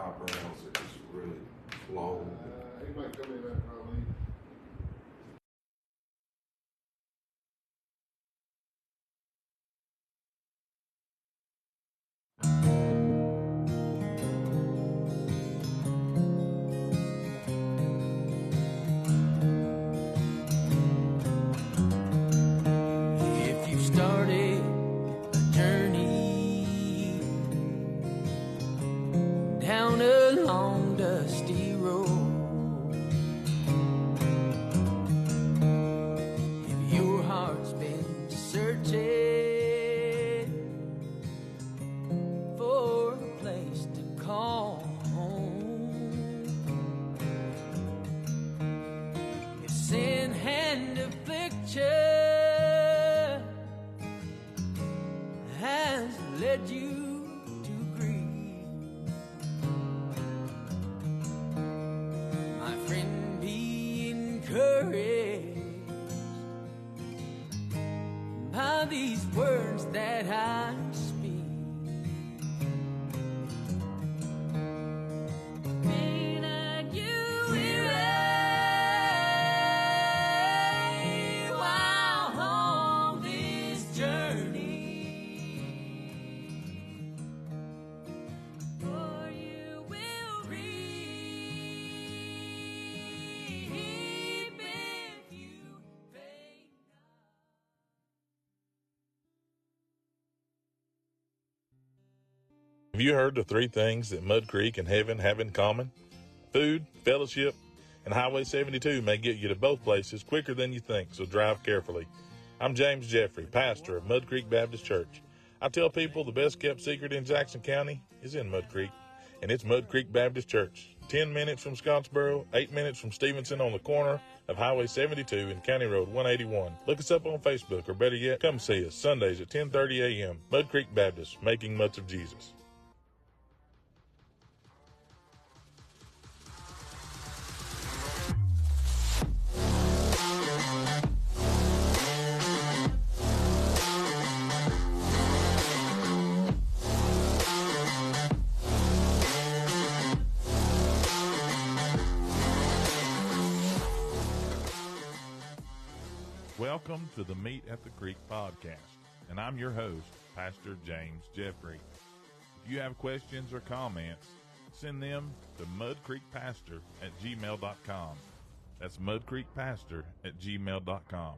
eyebrows are just really long. He might come in after I leave. If you started a journey down a long dusty road, if your heart's been searching for a place to call home, if sin and affliction has led you to grieve, my friend, be encouraged by these words that I speak. May not you weary while on this journey, for you will reap if you faint not. Have you heard the three things that Mud Creek and heaven have in common? Food, fellowship, and Highway 72 may get you to both places quicker than you think, so drive carefully. I'm James Jeffrey, pastor of Mud Creek Baptist Church. I tell people the best kept secret in Jackson County is in Mud Creek, and it's Mud Creek Baptist Church. 10 minutes from Scottsboro, 8 minutes from Stevenson on the corner of Highway 72 and County Road 181. Look us up on Facebook, or better yet, come see us Sundays at 10:30 a.m. Mud Creek Baptist, making much of Jesus. Welcome to the Meet at the Creek podcast, and I'm your host, Pastor James Jeffrey. If you have questions or comments, send them to mudcreekpastor@gmail.com. That's mudcreekpastor@gmail.com.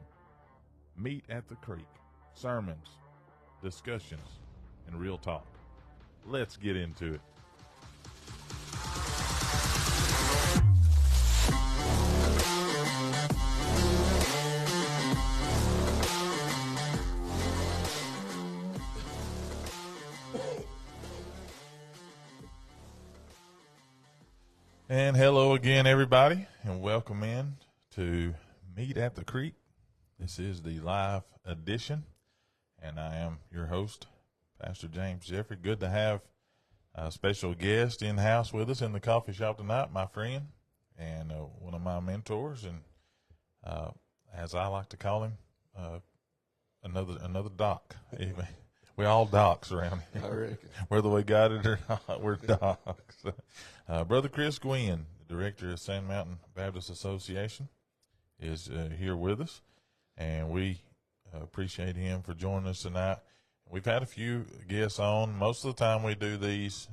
Meet at the Creek, sermons, discussions, and real talk. Let's get into it. And hello again, everybody, and welcome in to Meet at the Creek. This is the live edition, and I am your host, Pastor James Jeffrey. Good to have a special guest in-house with us in the coffee shop tonight, my friend, and one of my mentors, and as I like to call him, another doc. We all docs around here. I reckon. Whether we got it or not, we're docs. Brother Chris Guinn, the director of Sand Mountain Baptist Association, is here with us, and we appreciate him for joining us tonight. We've had a few guests on. Most of the time we do these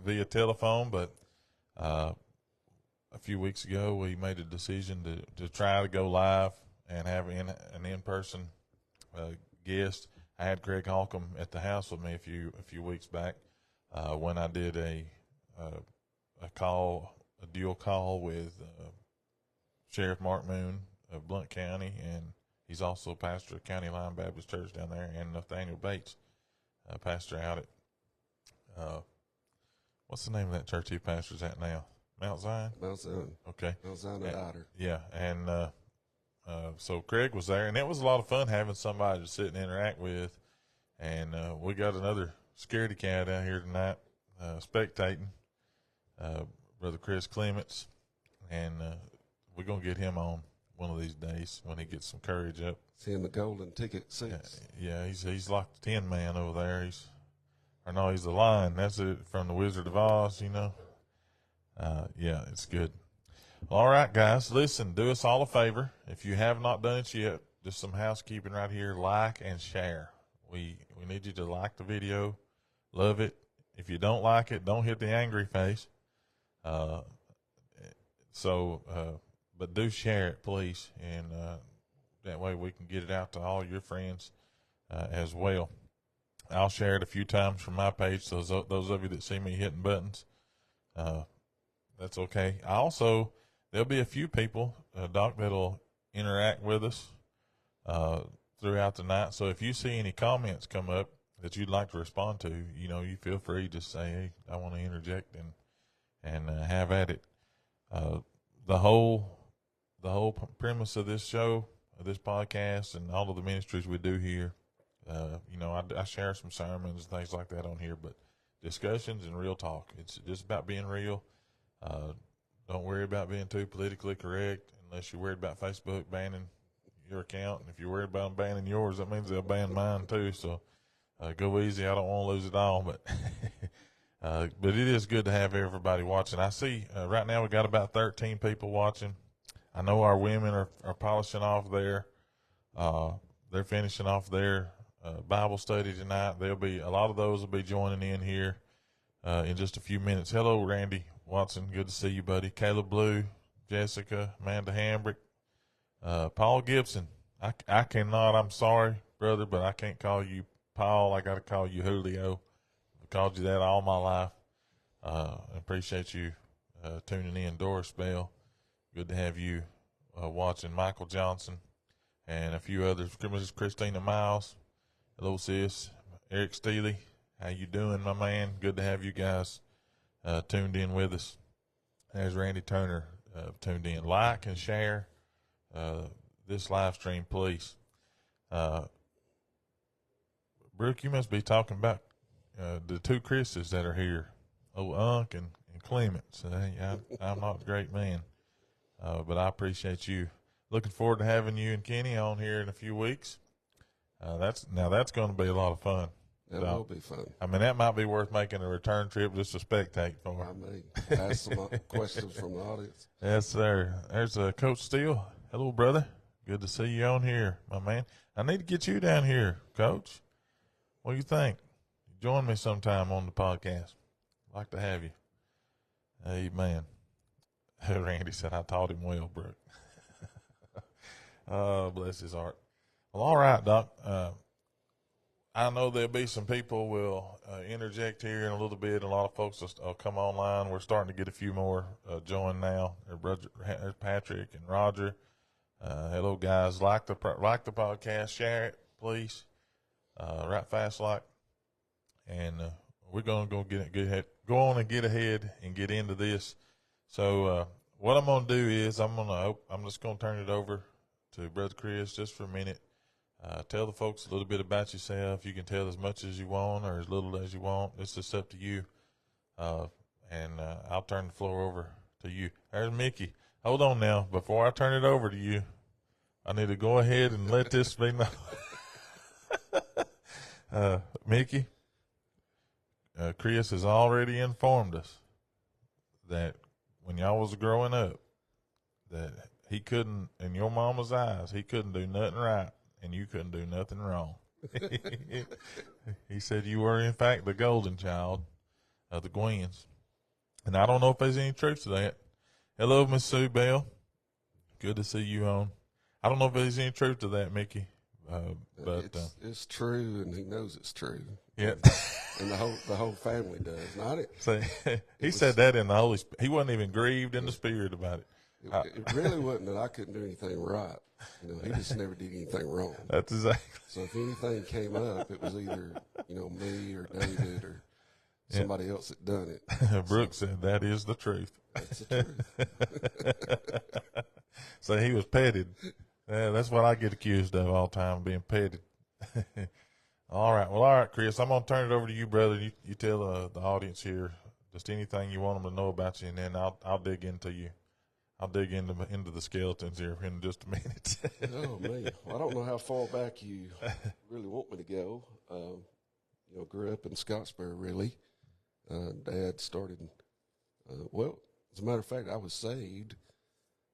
via telephone, but a few weeks ago we made a decision to try to go live and have an in-person guest. I had Craig Holcomb at the house with me a few weeks back when I did a dual call with Sheriff Mark Moon of Blount County, and he's also pastor of County Line Baptist Church down there, and Nathaniel Bates, pastor out at what's the name of that church he pastors at now? Mount Zion? Mount Zion. Okay. Mount Zion at Otter. Yeah, and so Craig was there, and it was a lot of fun having somebody to sit and interact with. And we got another scaredy cat out here tonight spectating, Brother Chris Clements, and we're going to get him on one of these days when he gets some courage up. Seeing the golden ticket seats. Yeah, he's like the Tin Man over there. He's the Lion. That's it, from the Wizard of Oz, you know. Yeah, it's good. All right, guys, listen, do us all a favor. If you have not done it yet, just some housekeeping right here. Like and share. We need you to like the video, love it. If you don't like it, don't hit the angry face. But do share it, please, and that way we can get it out to all your friends as well. I'll share it a few times from my page. Those of you that see me hitting buttons, that's okay. There'll be a few people, Doc, that'll interact with us throughout the night. So if you see any comments come up that you'd like to respond to, you feel free to say, hey, I want to interject and have at it. The whole premise of this show, of this podcast, and all of the ministries we do here, I share some sermons and things like that on here, but discussions and real talk. It's just about being real. Don't worry about being too politically correct unless you're worried about Facebook banning your account. And if you're worried about them banning yours, that means they'll ban mine too. So go easy. I don't want to lose it all, but but it is good to have everybody watching. I see right now we got about 13 people watching. I know our women are polishing off they're finishing off their Bible study tonight. A lot of those will be joining in here in just a few minutes. Hello, Randy Watson. Good to see you, buddy. Caleb Blue, Jessica, Amanda Hambrick, Paul Gibson. I cannot, I'm sorry, brother, but I can't call you Paul. I got to call you Julio. I've called you that all my life. Appreciate you tuning in. Doris Bell, good to have you watching. Michael Johnson and a few others. Mrs. Christina Miles. Hello, sis. Eric Steely, how you doing, my man? Good to have you guys tuned in with us. There's Randy Turner tuned in. Like and share this live stream, please. Brooke, you must be talking about the two Chris's that are here, Unc and Clement. So, I'm not a great man, but I appreciate you. Looking forward to having you and Kenny on here in a few weeks. That's going to be a lot of fun. That will be fun. I mean, that might be worth making a return trip just to spectate for. I may ask some questions from the audience. Yes, sir. There's Coach Steele. Hello, brother. Good to see you on here, my man. I need to get you down here, Coach. What do you think? Join me sometime on the podcast. I'd like to have you. Amen. Randy said, I taught him well, Brooke. Oh, bless his heart. Well, all right, Doc. I know there'll be some people will interject here in a little bit. A lot of folks will come online. We're starting to get a few more join now. There's Patrick and Roger. Hello, guys. Like the podcast. Share it, please. Right fast like. And we're going to go on and get ahead and get into this. So what I'm going to do is I'm just going to turn it over to Brother Chris just for a minute. Tell the folks a little bit about yourself. You can tell as much as you want or as little as you want. It's just up to you. And I'll turn the floor over to you. There's Mickey. Hold on now. Before I turn it over to you, I need to go ahead and let this be known. Mickey, Chris has already informed us that when y'all was growing up, that he couldn't, in your mama's eyes, he couldn't do nothing right. And you couldn't do nothing wrong. He said you were, in fact, the golden child of the Guinns. And I don't know if there's any truth to that. Hello, Miss Sue Bell. Good to see you on. I don't know if there's any truth to that, Mickey. But it's true, and he knows it's true. Yeah. And the whole family does, not it? So, he said that in the Holy Spirit. He wasn't even grieved in the Spirit about it. It really wasn't that I couldn't do anything right. He just never did anything wrong. That's exactly. So if anything came up, it was either, me or David or somebody else that done it. Brooks said that is the truth. That's the truth. So he was petted. Yeah, that's what I get accused of all the time, being petted. All right, Chris, I'm going to turn it over to you, brother. You tell the audience here just anything you want them to know about you, and then I'll dig into you. I'll dig into the skeletons here in just a minute. Oh, man. Well, I don't know how far back you really want me to go. Grew up in Scottsboro, really. Dad started, as a matter of fact, I was saved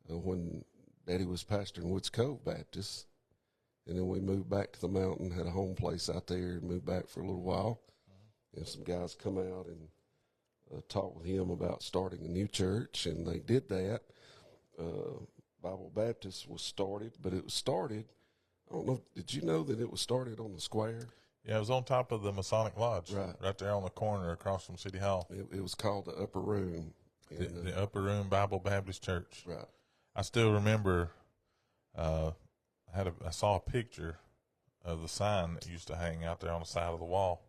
when Daddy was pastoring Woods Cove Baptist. And then we moved back to the mountain, had a home place out there, and moved back for a little while. And some guys come out and talked with him about starting a new church, and they did that. Bible Baptist was started, but it was started, I don't know, did you know that it was started on the square? Yeah, it was on top of the Masonic Lodge, right there on the corner across from City Hall. It was called the Upper Room. And, the Upper Room Bible Baptist Church. Right. I still remember I saw a picture of the sign that used to hang out there on the side of the wall.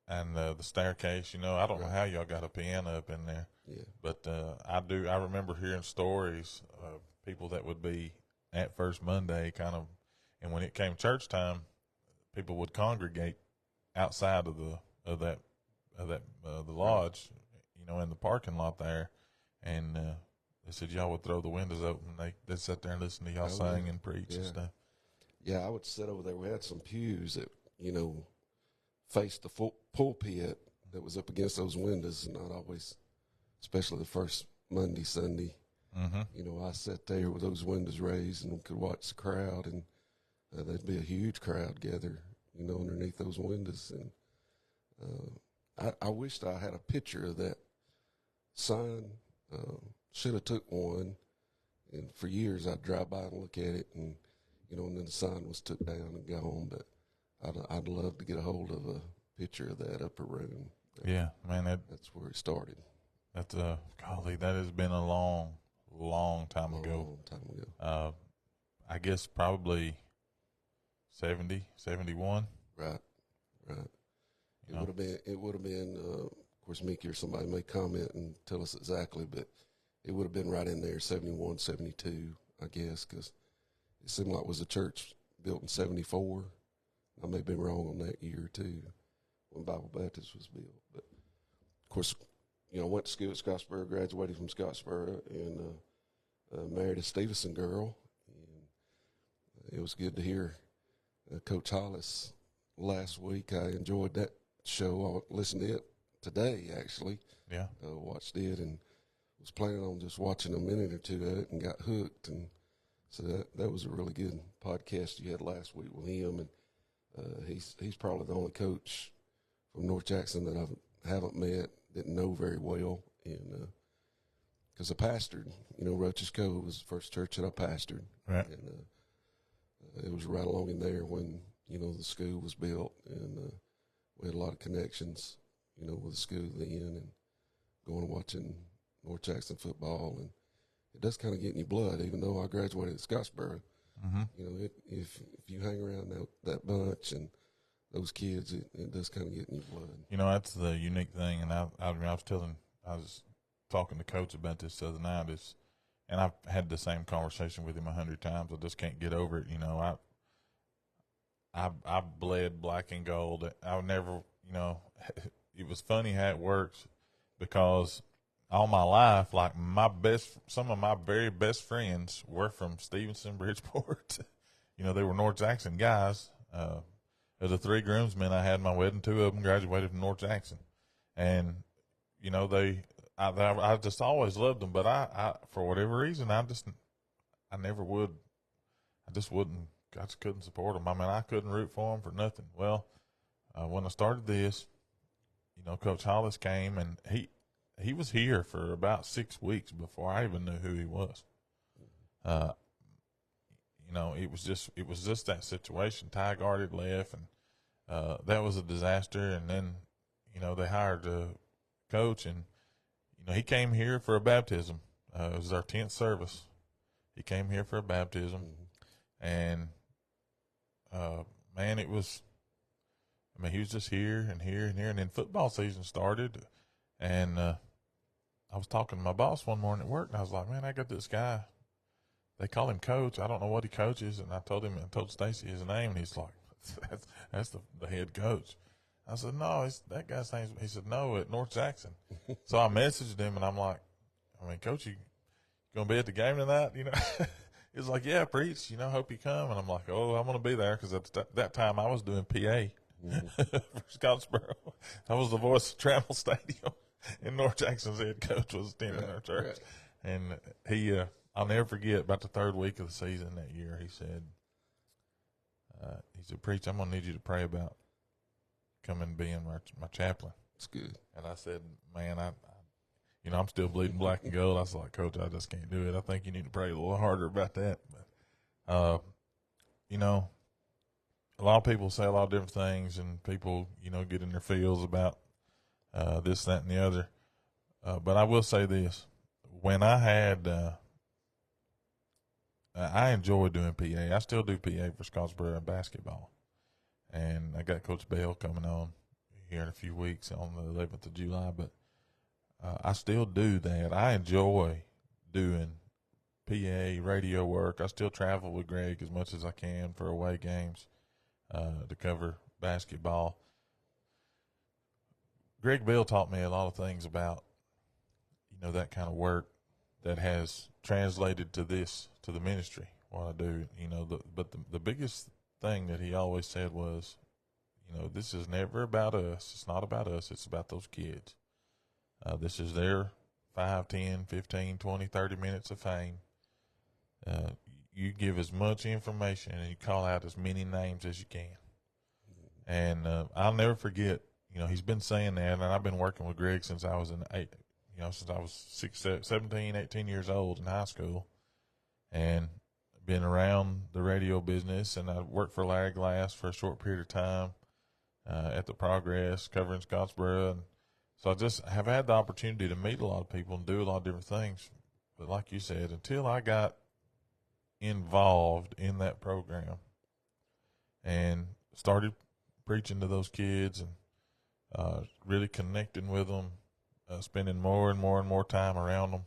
And the staircase, I don't know how y'all got a piano up in there. Yeah. But I remember hearing stories of people that would be at First Monday and when it came church time, people would congregate outside of the lodge, in the parking lot there, and they said y'all would throw the windows open. They'd sit there and listen to y'all sing and preach and stuff. Yeah, I would sit over there. We had some pews that faced the pulpit that was up against those windows, and not always, especially the first Monday, Sunday. Mm-hmm. I sat there with those windows raised and could watch the crowd, and there'd be a huge crowd gather, underneath those windows. And I wished I had a picture of that sign. Should have took one, and for years I'd drive by and look at it, and and then the sign was took down and gone. But I'd love to get a hold of a picture of that Upper Room. Yeah, man, that's where it started. That's golly, that has been a long time ago. Long time ago. I guess probably 70, 71. Right. It would have been. Of course, Mickey or somebody may comment and tell us exactly, but it would have been right in there, 71, 72, I guess, because it seemed like it was a church built in 74. I may be wrong on that year, too, when Bible Baptist was built. But, of course, I went to school at Scottsboro, graduated from Scottsboro, and married a Stevenson girl. And it was good to hear Coach Hollis last week. I enjoyed that show. I listened to it today, actually. Yeah. Watched it and was planning on just watching a minute or two of it and got hooked. And so that was a really good podcast you had last week with him. And he's probably the only coach from North Jackson that I haven't met, didn't know very well. And because I pastored, Roach's Cove was the first church that I pastored. Right. And it was right along in there when, the school was built. And we had a lot of connections, with the school then, and going and watching North Jackson football. And it does kind of get in your blood, even though I graduated at Scottsboro. Mm-hmm. If you hang around that bunch and those kids, it does kind of get in your blood. That's the unique thing. And I was talking to Coach about this the other night, and I've had the same conversation with him 100 times. I just can't get over it. I bled black and gold. I would never, it was funny how it works, because all my life, like some of my very best friends were from Stevenson, Bridgeport. They were North Jackson guys. Of the 3 groomsmen I had in my wedding, 2 of them graduated from North Jackson. And, I just always loved them, but I for whatever reason, I just couldn't support them. I mean, I couldn't root for them for nothing. Well, when I started this, Coach Hollis came, and he was here for about 6 weeks before I even knew who he was. It was just that situation. Ty Guard had left, and that was a disaster. And then, they hired a coach, and he came here for a baptism. It was our 10th service. He came here for a baptism, and man, he was just here and here and here. And then football season started, and I was talking to my boss one morning at work, and I was like, man, I got this guy. They call him Coach. I don't know what he coaches. And I told Stacy his name, and he's like, that's the head coach. I said, no, that guy's name. He said, no, at North Jackson. So I messaged him, and I'm like, Coach, you going to be at the game tonight? He was like, yeah, preach, hope you come. And I'm like, oh, I'm going to be there, because at that time I was doing PA for Scottsboro. I was the voice of Trammell Stadium. And North Jackson's head coach was attending our church. Right. And he, I'll never forget, about the third week of the season that year, he said, Preach, I'm going to need you to pray about coming and being my chaplain. It's good. And I said, man, I'm still bleeding black and gold. I was like, Coach, I just can't do it. I think you need to pray a little harder about that. But, a lot of people say a lot of different things, and people, get in their feels about this, that, and the other. But I will say this. When I had I enjoy doing PA. I still do PA for Scottsboro basketball. And I got Coach Bell coming on here in a few weeks on the 11th of July. But I still do that. I enjoy doing PA radio work. I still travel with Greg as much as I can for away games to cover basketball. Greg Bell taught me a lot of things about, that kind of work that has translated to the ministry, what I do, but the biggest thing that he always said was, this is never about us. It's not about us. It's about those kids. This is their 5, 10, 15, 20, 30 minutes of fame. You give as much information and you call out as many names as you can. And I'll never forget, he's been saying that, and I've been working with Greg since I was since I was 17, 18 years old in high school, and been around the radio business. And I worked for Larry Glass for a short period of time at the Progress, covering Scottsboro. And so I just have had the opportunity to meet a lot of people and do a lot of different things. But like you said, until I got involved in that program and started preaching to those kids and really connecting with them, spending more and more and more time around them.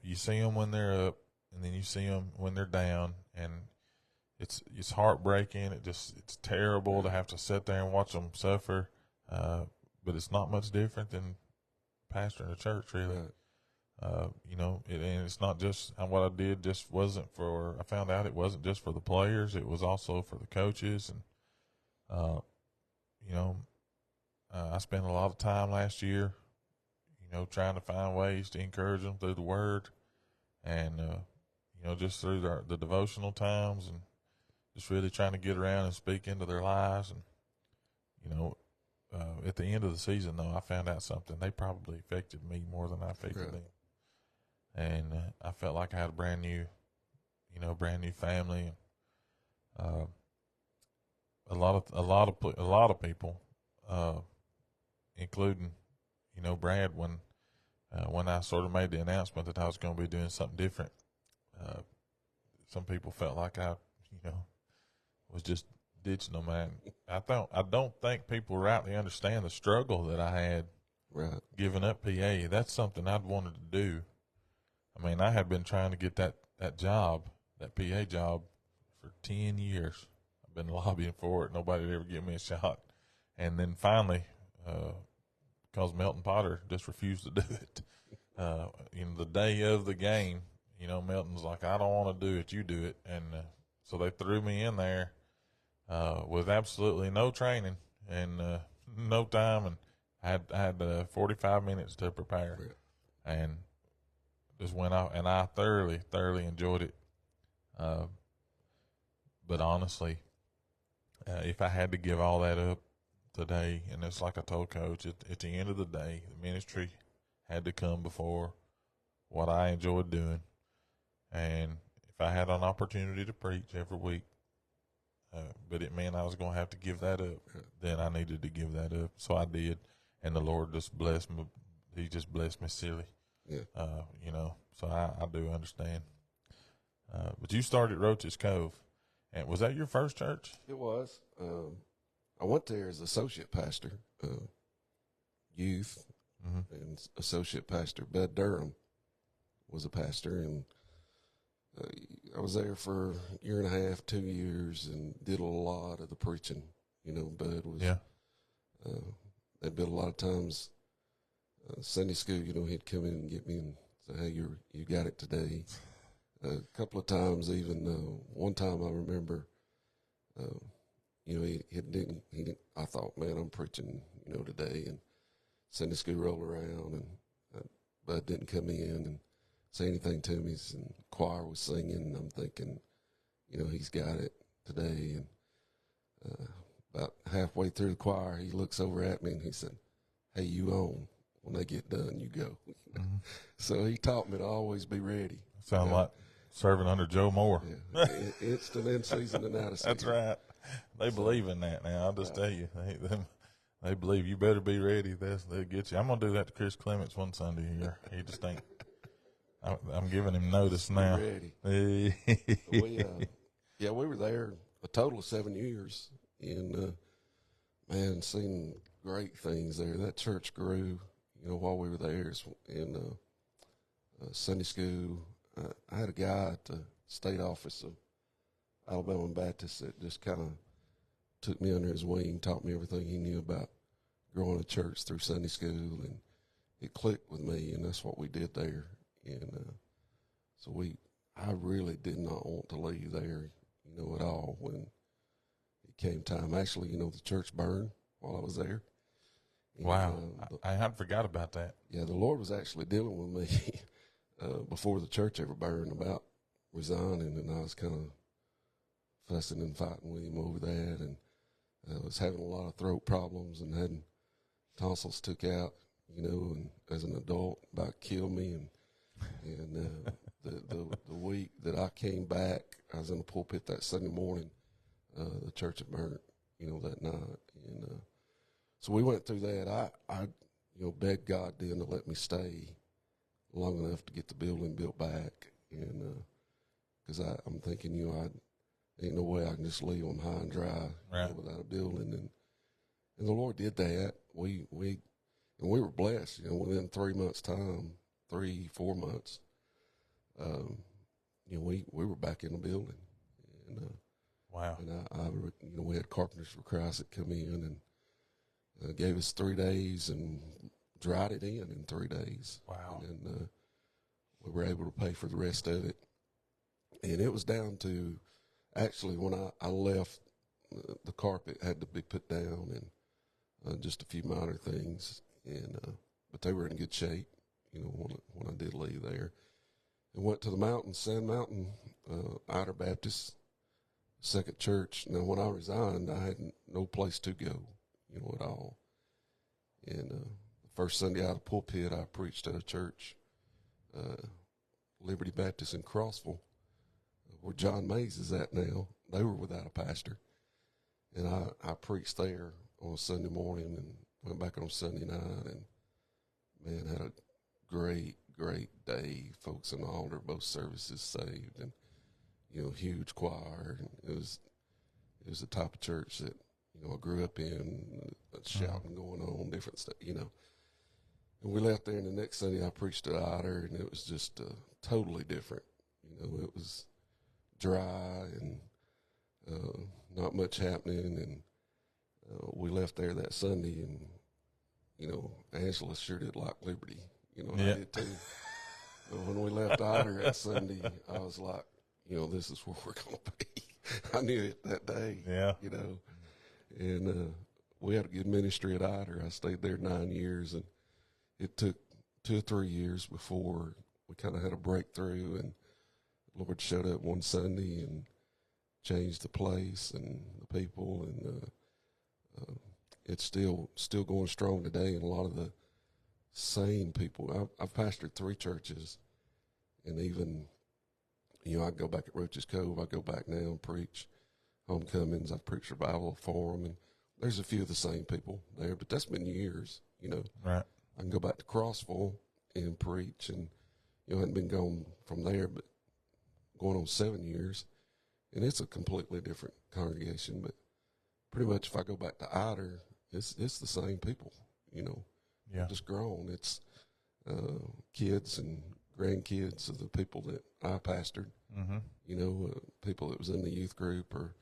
You see them when they're up, and then you see them when they're down, and it's heartbreaking. It's terrible to have to sit there and watch them suffer. But it's not much different than pastoring a church, really. Right. And it's not just what I did. Just wasn't for. I found out it wasn't just for the players. It was also for the coaches, and I spent a lot of time last year, trying to find ways to encourage them through the Word, and just through the devotional times, and just really trying to get around and speak into their lives. And at the end of the season, though, I found out something. They probably affected me more than I affected them. And I felt like I had a brand new family. A lot of people, including, Brad, when I sort of made the announcement that I was going to be doing something different, some people felt like I, was just ditching them. And I don't think people rightly understand the struggle that I had, Right. giving up PA. That's something I'd wanted to do. I mean, I had been trying to get that job, that PA job, for 10 years. I've been lobbying for it. Nobody would ever give me a shot. And then finally, because Melton Potter just refused to do it, the day of the game, Melton's like, I don't want to do it. You do it. And so they threw me in there with absolutely no training and no time. And I had 45 minutes to prepare. Yeah. And just went out, and I thoroughly enjoyed it. But honestly, if I had to give all that up today, and it's like I told Coach, at the end of the day, the ministry had to come before what I enjoyed doing. And if I had an opportunity to preach every week, but it meant I was going to have to give that up, then I needed to give that up. So I did, and the Lord just blessed me. He just blessed me silly. Yeah. So I do understand. But you started Roach's Cove, and was that your first church? It was. I went there as associate pastor, youth, and associate pastor. Bud Durham was a pastor, and I was there for a year and a half, 2 years, and did a lot of the preaching. Bud was. Yeah. There'd been a lot of times. Sunday school, he'd come in and get me and say, hey, you got it today. A couple of times, even one time I remember you know, he didn't, I thought, man, I'm preaching, you know, today, and Sunday school rolled around, and Bud didn't come in and say anything to me, and choir was singing, and I'm thinking, you know, he's got it today. And about halfway through the choir, he looks over at me and he said, "Hey, you on. When they get done, you go." Mm-hmm. So he taught me to always be ready. Sound like serving under Joe Moore. Yeah. Instant in season and out of season. That's right. They believe in that now. I'll just tell you, they believe you better be ready. They'll get you. I'm gonna do that to Chris Clements one Sunday here. He just ain't. I'm giving him notice now. Ready. We were there a total of 7 years, and man, seen great things there. That church grew, you know, while we were there. In Sunday school, I had a guy at the state office of Alabama Baptist that just kind of took me under his wing, taught me everything he knew about growing a church through Sunday school, and it clicked with me, and that's what we did there. And so I really did not want to leave there, you know, at all when it came time. Actually, you know, the church burned while I was there. And, wow. I had forgot about that. Yeah, the Lord was actually dealing with me before the church ever burned about resigning, and I was kind of fussing and fighting with him over that, and I was having a lot of throat problems and had tonsils took out, you know, and as an adult about killed me. And the week that I came back, I was in the pulpit that Sunday morning. The church had burnt, you know, that night, and so we went through that. I you know, begged God then to let me stay long enough to get the building built back, and because I'm thinking, you know, ain't no way I can just leave them high and dry, you know, without a building, and the Lord did that. We were blessed, you know, within 3 months' time. 3-4 months, you know, we were back in the building, and wow. And I you know, we had Carpenters for Christ that come in and gave us 3 days and dried it in 3 days. Wow. And we were able to pay for the rest of it, and it was down to actually when I left, the carpet had to be put down and just a few minor things, and but they were in good shape. You know, when I did leave there, and went to the mountain, Sand Mountain, Outer Baptist, Second Church. Now, when I resigned, I had no place to go, you know, at all. And the first Sunday out of the pulpit, I preached at a church, Liberty Baptist in Crossville, where John Mays is at now. They were without a pastor, and I preached there on a Sunday morning and went back on Sunday night, and man, had a great day. Folks in the altar, both services saved, and you know, huge choir. And it was the type of church that, you know, I grew up in, shouting going on, different stuff, you know. And we left there, and the next Sunday I preached at Otter, and it was just totally different. You know, it was dry and not much happening, and we left there that Sunday, and you know, Angela sure did like Liberty. You know, yeah. I did too. But when we left Otter that Sunday, I was like, you know, this is where we're going to be. I knew it that day. Yeah. You know, and we had a good ministry at Otter. I stayed there 9 years, and it took 2 or 3 years before we kind of had a breakthrough, and the Lord showed up one Sunday and changed the place and the people, and it's still going strong today, and a lot of the same people. I've pastored 3 churches, and even, you know, I go back at Roach's Cove. I go back now and preach homecomings. I've preached revival forum, and there's a few of the same people there, but that's been years, you know. Right. I can go back to Crossville and preach, and, you know, I hadn't been gone from there, but going on 7 years, and it's a completely different congregation. But pretty much if I go back to Outer, it's the same people, you know. Yeah. Just grown. It's kids and grandkids of the people that I pastored. Mm-hmm. You know, people that was in the youth group or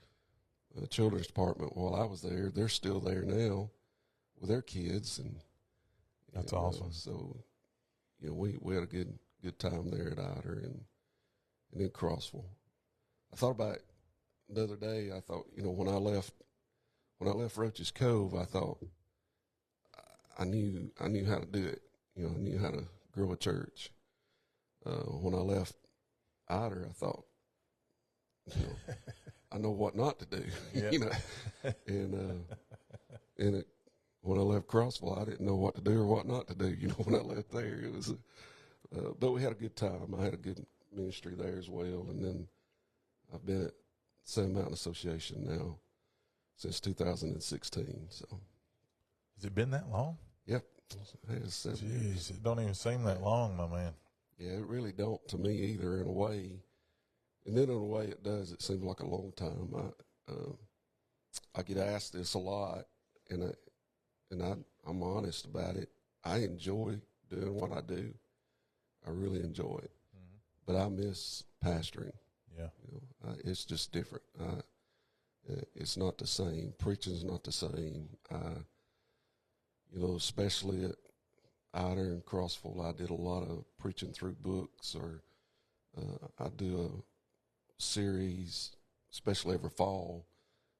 children's department while I was there. They're still there now with their kids, and that's awesome. So, you know, we had a good time there at Otter and in Crossville. I thought about it the other day. I thought, you know, when I left when I left Roach's Cove, I thought I knew how to do it. You know, I knew how to grow a church. When I left Ider, I thought, you know, I know what not to do. You know, and when I left Crossville, I didn't know what to do or what not to do. You know, when I left there, it was, but we had a good time. I had a good ministry there as well, and then I've been at Sand Mountain Association now since 2016. So, has it been that long? Yep. It has 7 years. Jeez, it don't even seem that long, my man. Yeah, it really don't to me either in a way. And then in a way it does, it seems like a long time. I get asked this a lot, and I'm honest about it. I enjoy doing what I do. I really enjoy it. Mm-hmm. But I miss pastoring. Yeah. You know, it's just different. It's not the same. Preaching's not the same. You know, especially at Ider and Crossville, I did a lot of preaching through books, or I do a series, especially every fall.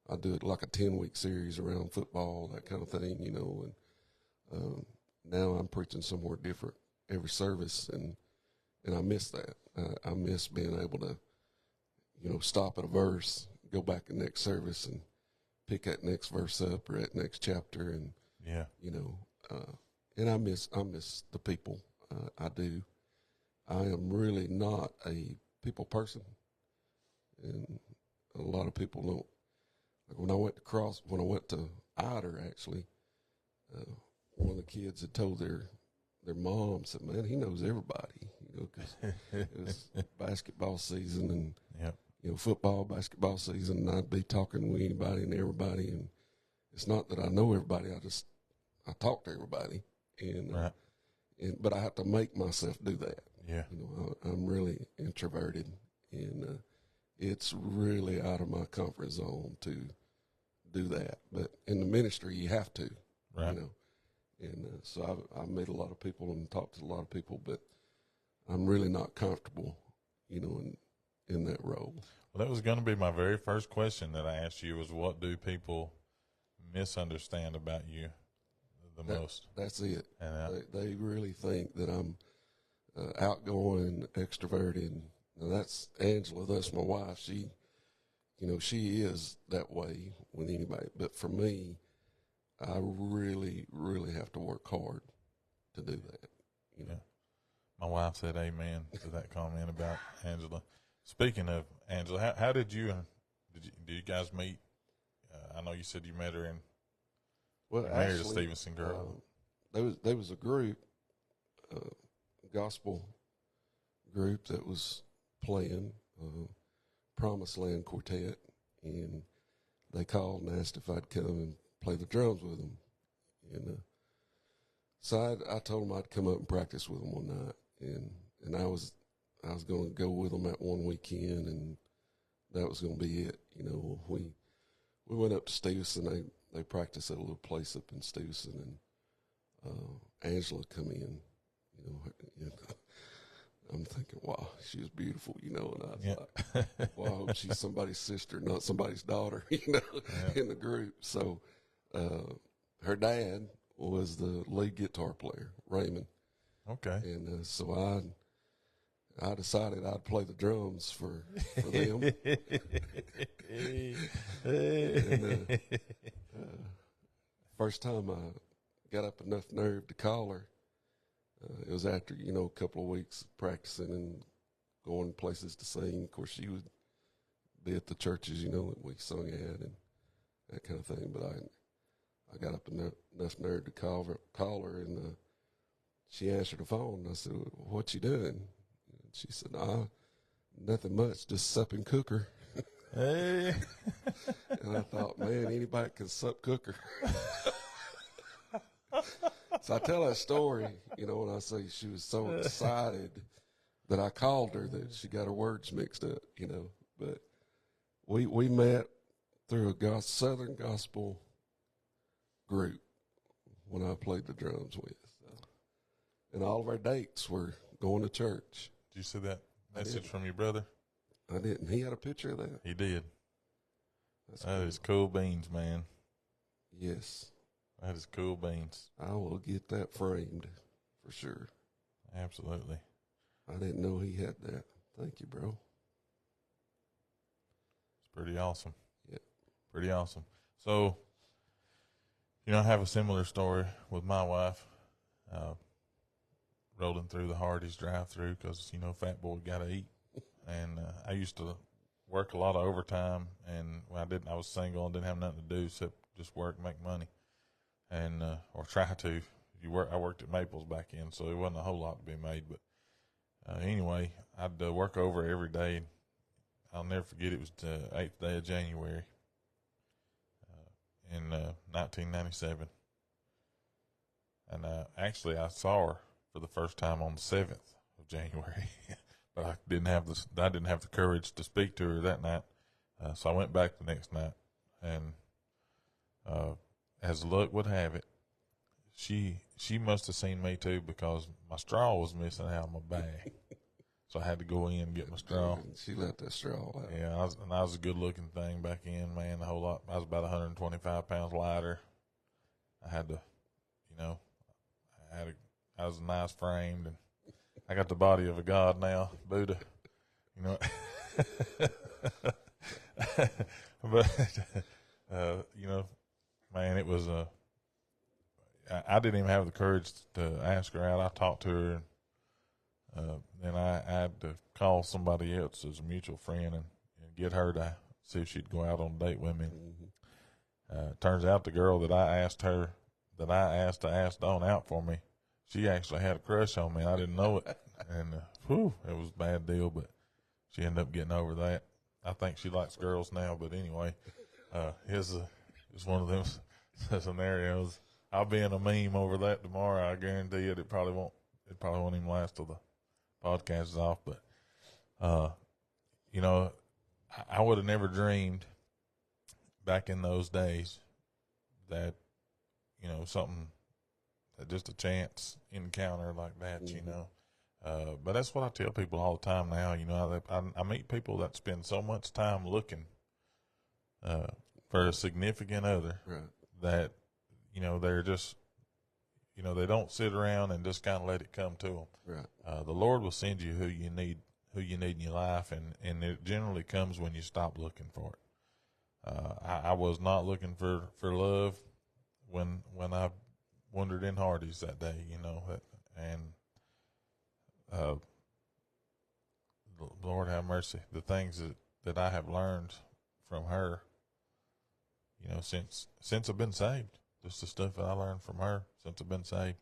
I do it like a 10-week series around football, that kind of thing, you know. And now I'm preaching somewhere different every service, and I miss that. I miss being able to, you know, stop at a verse, go back to the next service, and pick that next verse up or that next chapter, and you know, and I miss the people. I do. I am really not a people person, and a lot of people don't. Like when I went to Ider, actually, one of the kids had told their mom, said, "Man, he knows everybody," you know, because it was basketball season and you know, football, basketball season, and I'd be talking with anybody and everybody, and it's not that I know everybody. I talk to everybody, and but I have to make myself do that. Yeah, you know, I'm really introverted, and it's really out of my comfort zone to do that. But in the ministry, you have to, you know. And so I've met a lot of people and talked to a lot of people, but I'm really not comfortable, you know, in that role. Well, that was going to be my very first question that I asked you was, what do people misunderstand about you the most? That's it. And they really think that I'm outgoing, extroverted. Now that's Angela. That's my wife. She, you know, she is that way with anybody. But for me, I really, really have to work hard to do that. You know? My wife said amen to that comment about Angela. Speaking of Angela, how did you guys meet? I know you said you met her married a Stevenson girl. There was a group, gospel group that was playing Promised Land Quartet, and they called and asked if I'd come and play the drums with them. And so I told them I'd come up and practice with them one night, and I was going to go with them that one weekend, and that was going to be it. You know, we went up to Stevenson. They practiced at a little place up in Stevenson, and Angela come in. You know, I'm thinking, wow, she was beautiful, you know, and I was like, well, I hope she's somebody's sister, not somebody's daughter, you know, in the group. So her dad was the lead guitar player, Raymond. Okay. And so I decided I'd play the drums for them. And, first time I got up enough nerve to call her, it was after, you know, a couple of weeks practicing and going places to sing. Of course, she would be at the churches, you know, that we sung at and that kind of thing. But I got up enough nerve to call her, and she answered the phone. And I said, "What you doing?" And she said, "Nothing much, just supping cooker." Hey. And I thought, man, anybody can sup cooker. So I tell that story, you know, when I say she was so excited that I called her that she got her words mixed up, you know. But we met through a Southern gospel group when I played the drums with. So. And all of our dates were going to church. Did you see that message from your brother? I didn't. He had a picture of that. He did. That's That cool. is cool beans, man. Yes. That is cool beans. I will get that framed for sure. Absolutely. I didn't know he had that. Thank you, bro. It's pretty awesome. Yeah. Pretty awesome. So, I have a similar story with my wife. Rolling through the Hardee's drive-through because, fat boy got to eat. And I used to work a lot of overtime, and I was single and didn't have nothing to do except just work, make money, and or try to. I worked at Maples back in, so it wasn't a whole lot to be made. But anyway, I'd work over every day. I'll never forget, it was the 8th day of January in 1997. And actually, I saw her for the first time on the 7th of January. But I didn't have the courage to speak to her that night. So I went back the next night. And as luck would have it, she must have seen me too, because my straw was missing out of my bag. So I had to go in and get my straw. She let that straw out. Yeah, I was a good-looking thing back in, man, a whole lot. I was about 125 pounds lighter. I had to, I was nice framed, and I got the body of a god now, Buddha. But man, it was I didn't even have the courage to ask her out. I talked to her, and then I had to call somebody else as a mutual friend and get her to see if she'd go out on a date with me. Turns out the girl that I asked to ask Dawn out for me, she actually had a crush on me. I didn't know it, and it was a bad deal, but she ended up getting over that. I think she likes girls now, but anyway, it's one of them scenarios. I'll be in a meme over that tomorrow. I guarantee it. It probably won't even last till the podcast is off. But, I would have never dreamed back in those days that, something, just a chance encounter like that, But that's what I tell people all the time now. I meet people that spend so much time looking for a significant other, Right. that, they're just, they don't sit around and just kind of let it come to them. Right. The Lord will send you who you need in your life, and it generally comes when you stop looking for it. I was not looking for love when I wandered in Hardee's that day, and Lord have mercy. The things that I have learned from her, since I've been saved, just the stuff that I learned from her since I've been saved.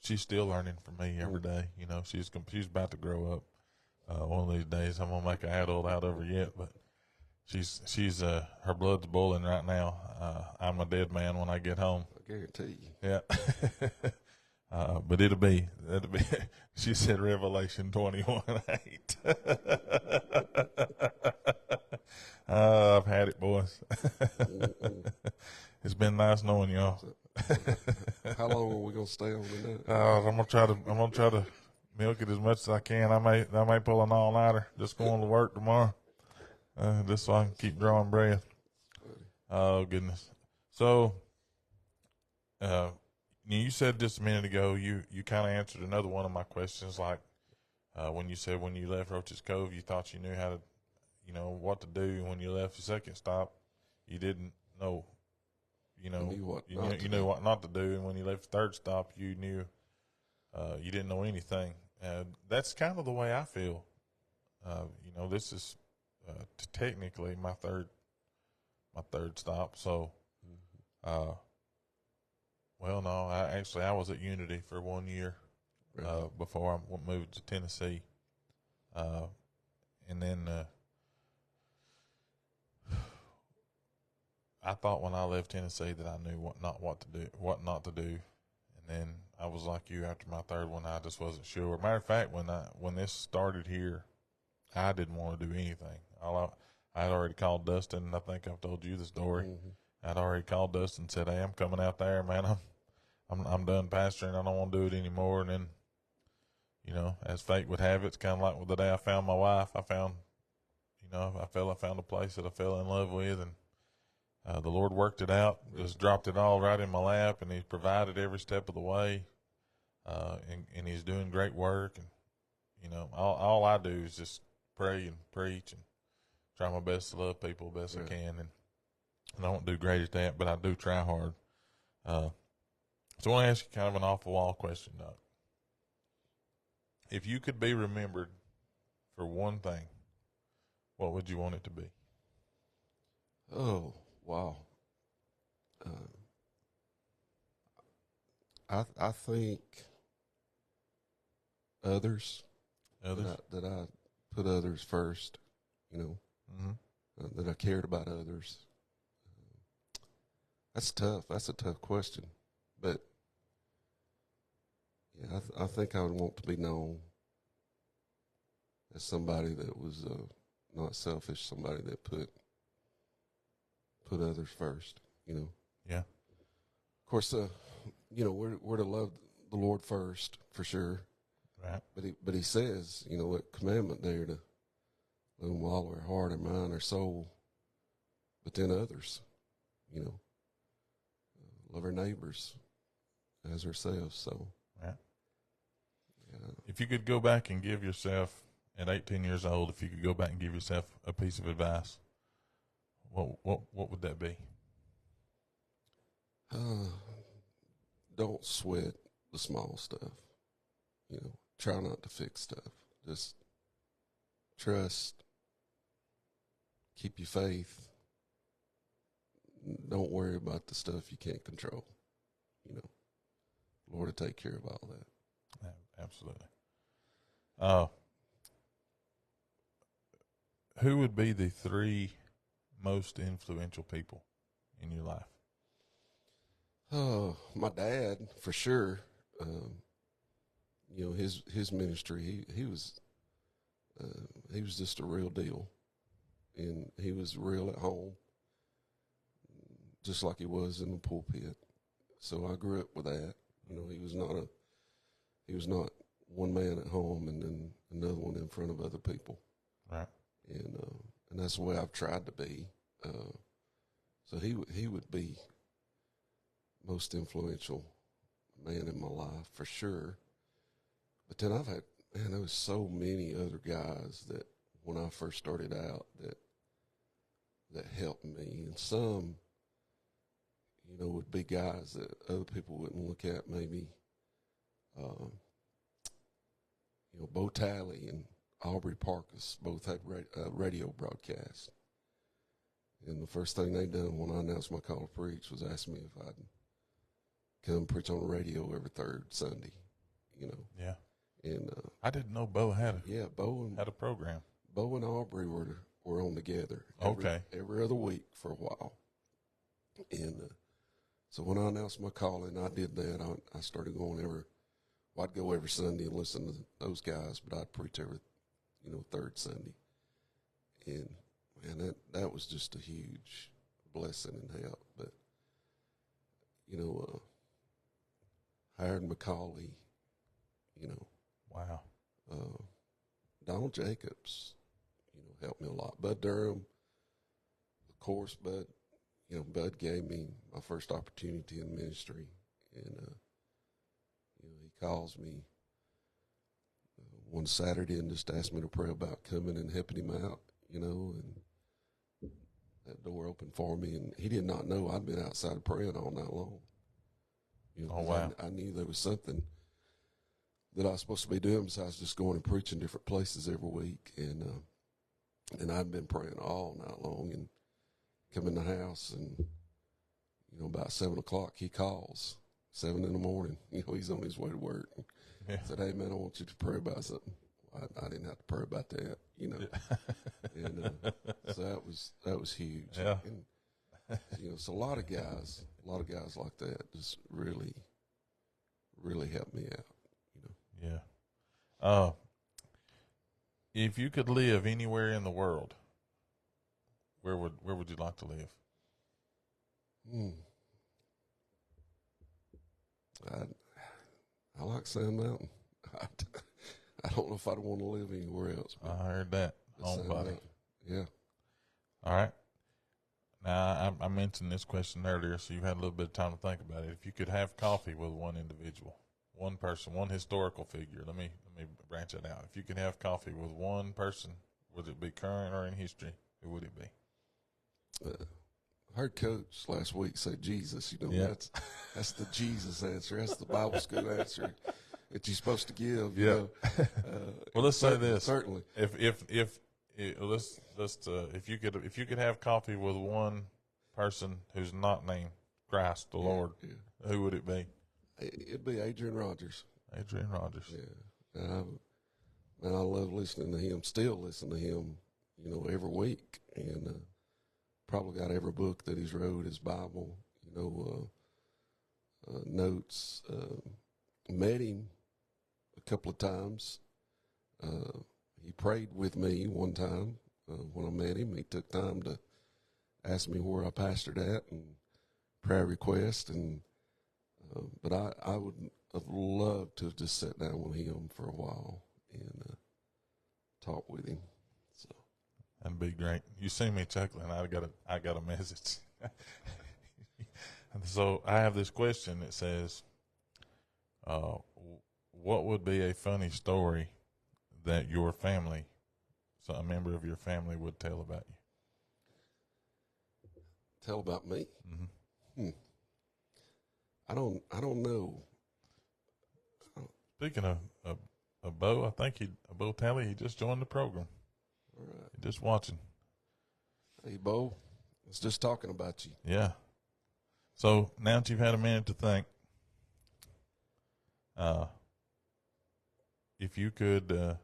She's still learning from me every day. She's about to grow up. One of these days, I'm gonna make an adult out of her yet, but she's her blood's boiling right now. I'm a dead man when I get home. I guarantee you. Yeah. But it'll be, she said Revelation 21:8. I've had it, boys. It's been nice knowing y'all. How long are we gonna stay on tonight? I'm gonna try to milk it as much as I can. I may pull an all-nighter, just going to work tomorrow, just so I can keep drawing breath. Oh goodness. So, you said just a minute ago, you kind of answered another one of my questions, like when you said when you left Roach's Cove, you thought you knew how to, what to do, and when you left the second stop, you didn't know, you knew what not to do, and when you left the third stop, you knew you didn't know anything. That's kind of the way I feel. This is technically my third stop, so. Well, no, I was at Unity for 1 year before I moved to Tennessee, and then I thought when I left Tennessee that I knew what not to do, and then I was like you after my third one. I just wasn't sure. Matter of fact, when this started here, I didn't want to do anything. I had already called Dustin. I think I've told you the story. I'd already called Dustin and said, "Hey, I'm coming out there, man. I'm done pastoring. I don't want to do it anymore." And then, as fate would have it, it's kind of like the day I found my wife. I found a place that I fell in love with, and The Lord worked it out, just dropped it all right in my lap, and He provided every step of the way. And He's doing great work. And, you know, all I do is just pray and preach and try my best to love people best I can. And I don't do great at that, but I do try hard. So I want to ask you kind of an off-the-wall question, Doc. If you could be remembered for one thing, what would you want it to be? Oh, wow. I think others. That I put others first, you know, that I cared about others. That's tough. That's a tough question. But, yeah, I think I would want to be known as somebody that was not selfish, somebody that put others first, you know. Yeah. Of course, you know, we're to love the Lord first, for sure. Right. But he says, you know, what commandment there to love Him with all our heart, our mind, our soul, but then others, you know, love our neighbors as ourselves. So, right. Yeah. If you could go back and give yourself, at 18 years old, if you could go back and give yourself a piece of advice, what would that be? Don't sweat the small stuff. You know, try not to fix stuff. Just trust. Keep your faith. Don't worry about the stuff you can't control. You know, Lord will take care of all that. Yeah, absolutely. Who would be the 3 most influential people in your life? Oh, my dad, for sure. You know, his ministry, he was just a real deal, and he was real at home, just like he was in the pulpit. So I grew up with that. You know, he was not one man at home and then another one in front of other people. Right. And that's the way I've tried to be. So he would be most influential man in my life for sure. But then there was so many other guys that when I first started out that helped me, and some, you know, would be guys that other people wouldn't look at maybe. You know, Bo Talley and Aubrey Parkus both had radio broadcasts. And the first thing they done when I announced my call to preach was ask me if I'd come preach on the radio every third Sunday, you know. Yeah. And I didn't know Bo had a program. Bo and Aubrey were on together. Every other week for a while. And so when I announced my calling, I did that. I started going I'd go every Sunday and listen to those guys, but I'd preach every, you know, third Sunday. And man, that was just a huge blessing and help. But, you know, Hired McCauley, you know. Wow. Donald Jacobs, you know, helped me a lot. Bud Durham, of course, Bud gave me my first opportunity in ministry. And, you know, he calls me one Saturday and just asked me to pray about coming and helping him out, you know, and that door opened for me. And he did not know I'd been outside praying all night long. You know, oh, wow. I knew there was something that I was supposed to be doing besides just going and preaching different places every week. And I'd been praying all night long and come in the house and, you know, about 7 o'clock he calls, 7 in the morning. You know, he's on his way to work. Yeah. Said, hey, man, I want you to pray about something. I didn't have to pray about that, you know. Yeah. And so that was huge. Yeah. And, you know, so a lot of guys like that just really, really helped me out, you know. Yeah. If you could live anywhere in the world, where would you like to live? I like Sand Mountain. I don't know if I'd want to live anywhere else. I heard that. Home body. Yeah. All right. Now, I mentioned this question earlier, so you had a little bit of time to think about it. If you could have coffee with one individual, one person, one historical figure, let me branch it out. If you could have coffee with one person, would it be current or in history? Who would it be? I heard Coach last week say Jesus. You know, Yeah. that's the Jesus answer. That's the Bible school answer that you're supposed to give. Yeah. You know? Well, let's say this. Certainly. If you could have coffee with one person who's not named Christ the Lord, who would it be? It'd be Adrian Rogers. Adrian Rogers. Yeah. And I love listening to him. Still listen to him, you know, every week. And probably got every book that he's wrote, his Bible, you know, notes. Met him a couple of times. He prayed with me one time when I met him. He took time to ask me where I pastored at and prayer request. And but I would have loved to have just sat down with him for a while and talk with him. So that'd be great. You see me chuckling. I got a message. So I have this question that says, what would be a funny story that your family, so a member of your family, would tell about you? Tell about me? Mm-hmm. I don't know. Speaking of Bo, I think Bo Talley, he just joined the program. All right. Just watching. Hey, Bo, I was just talking about you. Yeah. So now that you've had a minute to think, if you could,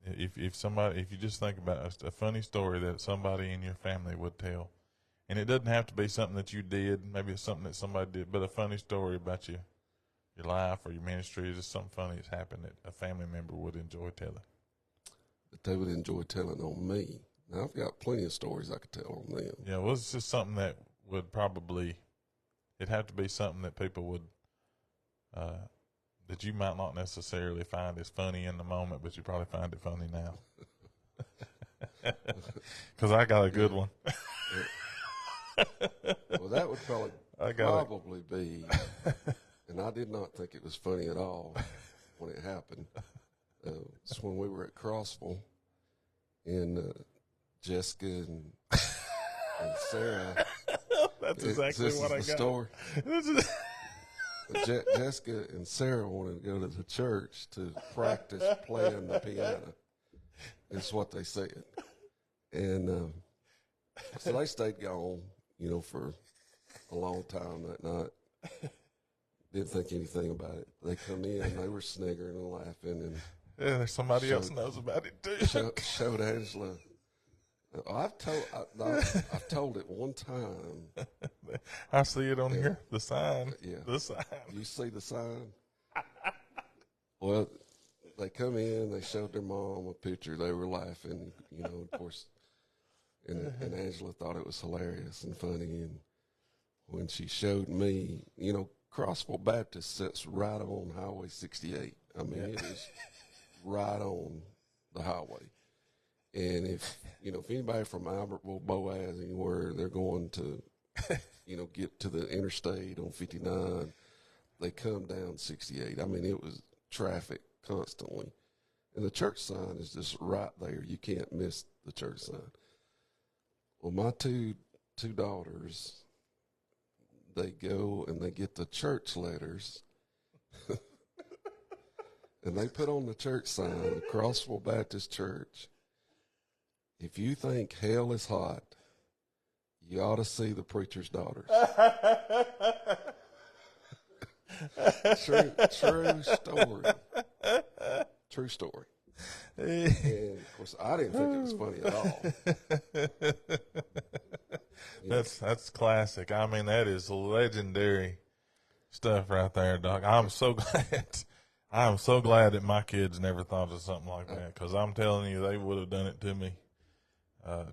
if you just think about a funny story that somebody in your family would tell, and it doesn't have to be something that you did, maybe it's something that somebody did, but a funny story about your life or your ministry, just something funny that's happened that a family member would enjoy telling. That they would enjoy telling on me. Now, I've got plenty of stories I could tell on them. Yeah, well, it's just something that would probably, it'd have to be something that people would, that you might not necessarily find as funny in the moment, but you probably find it funny now. Because I got a good one. Well, that would probably be, and I did not think it was funny at all when it happened. It's when we were at Crossville, and Jessica and Sarah. That's exactly what I got. Story. Jessica and Sarah wanted to go to the church to practice playing the piano. That's what they said. And so they stayed gone, you know, for a long time that night. Didn't think anything about it. They come in, they were sniggering and laughing. And yeah, somebody else knows about it too. Showed Angela. I've told it one time. I see it on here. The sign. Yeah. The sign. You see the sign? Well, they come in, they showed their mom a picture. They were laughing, you know, of course. And Angela thought it was hilarious and funny. And when she showed me, you know, Crossville Baptist sits right on Highway 68. I mean, it is right on the highway. And if anybody from Albertville, Boaz, anywhere, they're going to, you know, get to the interstate on 59, they come down 68. I mean, it was traffic constantly. And the church sign is just right there. You can't miss the church sign. Well, my two daughters, they go and they get the church letters. And they put on the church sign, Crossville Baptist Church. If you think hell is hot, you ought to see the preacher's daughters. True story. True story. And of course, I didn't think it was funny at all. That's classic. I mean, that is legendary stuff right there, Doc. I'm so glad that my kids never thought of something like that, because I'm telling you, they would have done it to me.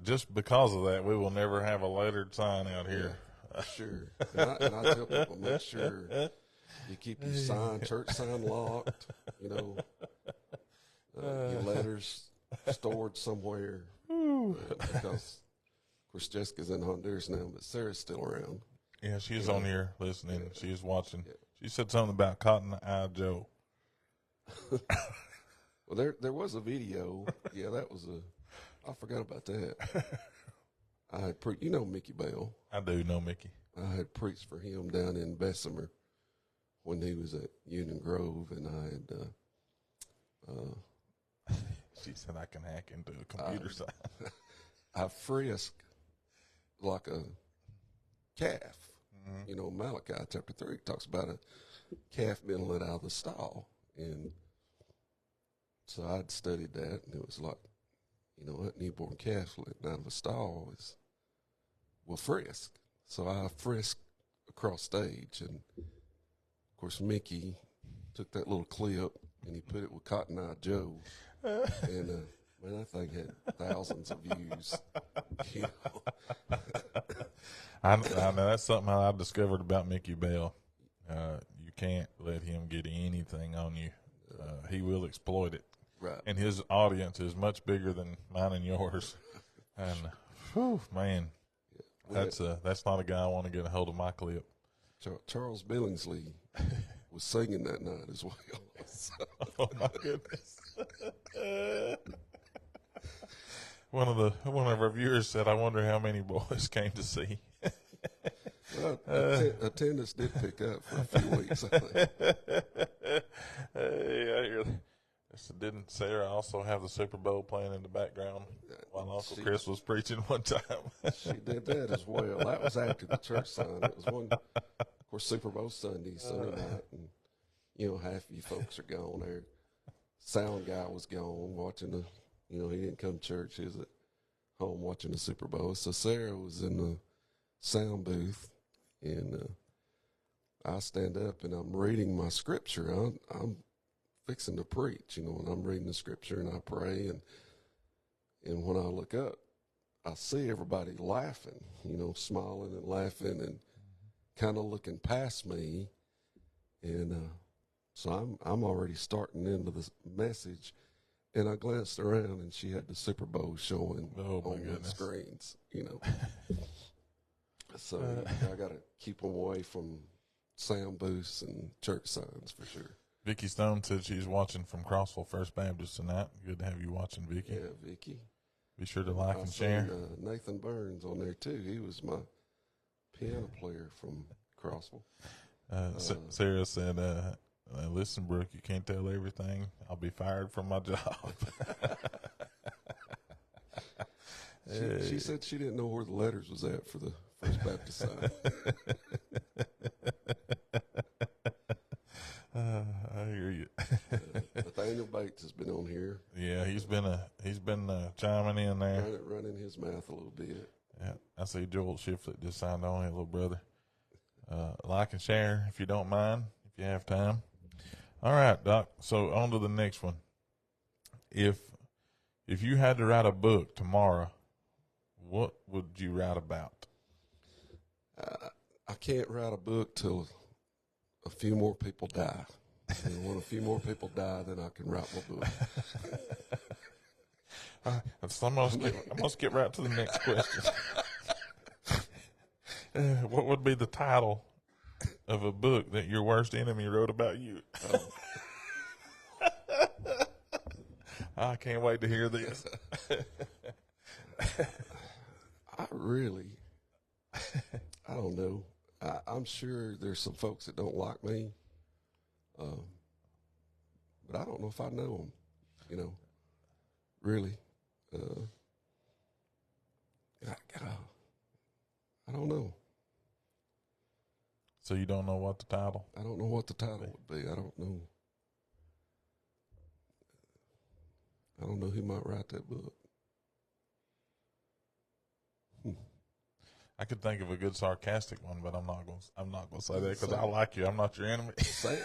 Just because of that, we will never have a lettered sign out here. Yeah, sure. And I tell people, make sure you keep your church sign locked, you know, your letters stored somewhere. Because, of course, Jessica's in Honduras now, but Sarah's still around. Yeah, she's on here listening. Yeah. She's watching. Yeah. She said something about Cotton Eye Joe. Well, there was a video. Yeah, that was I forgot about that. I had you know Mickey Bell. I do know Mickey. I had preached for him down in Bessemer when he was at Union Grove, and I had. She said I can hack into a computer site. I frisked like a calf. Mm-hmm. You know, Malachi chapter 3 talks about a calf being let out of the stall. And so I'd studied that, and it was like, you know, that newborn calf let out of a stall will frisk. So I frisked across stage, and of course Mickey took that little clip and he put it with Cotton Eye Joe. And man, that thing had thousands of views. You know? I know that's something I discovered about Mickey Bell. You can't let him get anything on you. He will exploit it. Right. And his audience is much bigger than mine and yours. And, whew, man, that's not a guy I want to get a hold of my clip. Charles Billingsley was singing that night as well. So. Oh my goodness! One of our viewers said, "I wonder how many boys came to see." Well, attendance did pick up for a few weeks, I think. Hey, I hear that. Didn't Sarah also have the Super Bowl playing in the background while Uncle Chris was preaching one time? She did that as well. That was after the church sign. It was one, of course, Super Bowl Sunday night, and you know, half of you folks are gone there. Sound guy was gone watching he didn't come to church. He was at home watching the Super Bowl. So Sarah was in the sound booth, and I stand up and I'm reading my scripture. I'm fixing to preach, and I'm reading the scripture and I pray, and when I look up, I see everybody laughing, smiling and laughing and kind of looking past me, and so I'm already starting into the message, and I glanced around and she had the Super Bowl showing on the screens, So I got to keep them away from sound booths and church signs for sure. Vicky Stone said she's watching from Crossville First Baptist tonight. Good to have you watching, Vicky. Yeah, Vicky. Be sure to like and share. Nathan Burns on there too. He was my piano player from Crossville. Sarah said, listen, Brooke, you can't tell everything. I'll be fired from my job. She said she didn't know where the letters was at for the First Baptist side. I hear you. Nathaniel Bates has been on here. Yeah, he's been chiming in there, running his mouth a little bit. Yeah, I see Joel Shiflett just signed on here, little brother. Like and share if you don't mind, if you have time. All right, Doc. So on to the next one. If you had to write a book tomorrow, what would you write about? I can't write a book till a few more people die. And when a few more people die, then I can write my book. I'm going to get right to the next question. What would be the title of a book that your worst enemy wrote about you? I can't wait to hear this. I don't know. I'm sure there's some folks that don't like me, but I don't know if I know them, really. I don't know. So you don't know what the title? I don't know what the title would be. I don't know. I don't know who might write that book. I could think of a good sarcastic one, but I'm not going to say that because I like you. I'm not your enemy. Say it.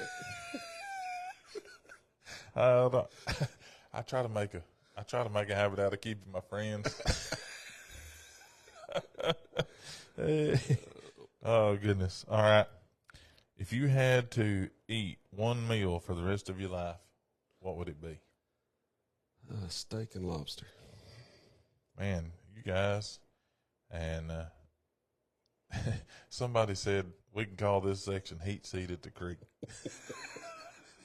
I try to make a habit out of keeping my friends. Oh goodness! All right. If you had to eat one meal for the rest of your life, what would it be? Steak and lobster. Man, you guys And somebody said we can call this section Heat Seat at the Creek.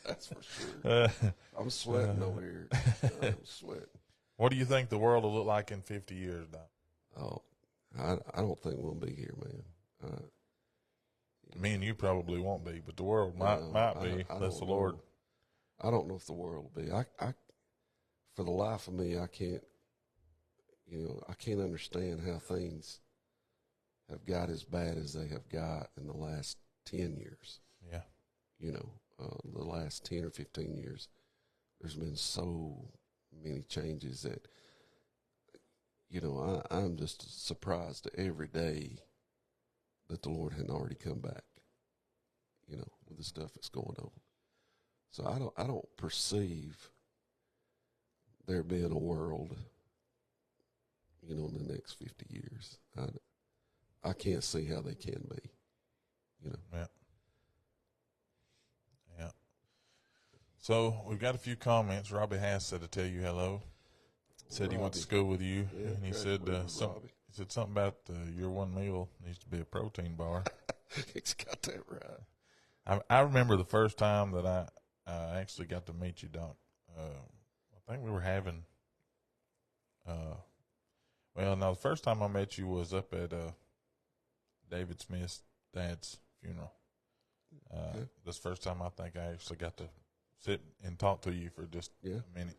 That's for sure. I'm sweating over here. I'm sweating. What do you think the world will look like in 50 years, Doc? Oh, I don't think we'll be here, man. Me and you probably won't be, but the world might be. That's the Lord. I don't know if the world will be. I for the life of me, I can't understand how things have got as bad as they have got in the last 10 years. Yeah. The last 10 or 15 years, there's been so many changes that, I'm just surprised every day that the Lord hadn't already come back, with the stuff that's going on. So I don't perceive there being a world, in the next 50 years. I can't see how they can be, Yeah. Yeah. So we've got a few comments. Robbie Hass said to tell you hello. Said he went to school with you, and he said something about your one meal needs to be a protein bar. He's got that right. I remember the first time that I actually got to meet you, Doc. I think we were having. The first time I met you was up at David Smith's dad's funeral. This first time I think I actually got to sit and talk to you for just a minute.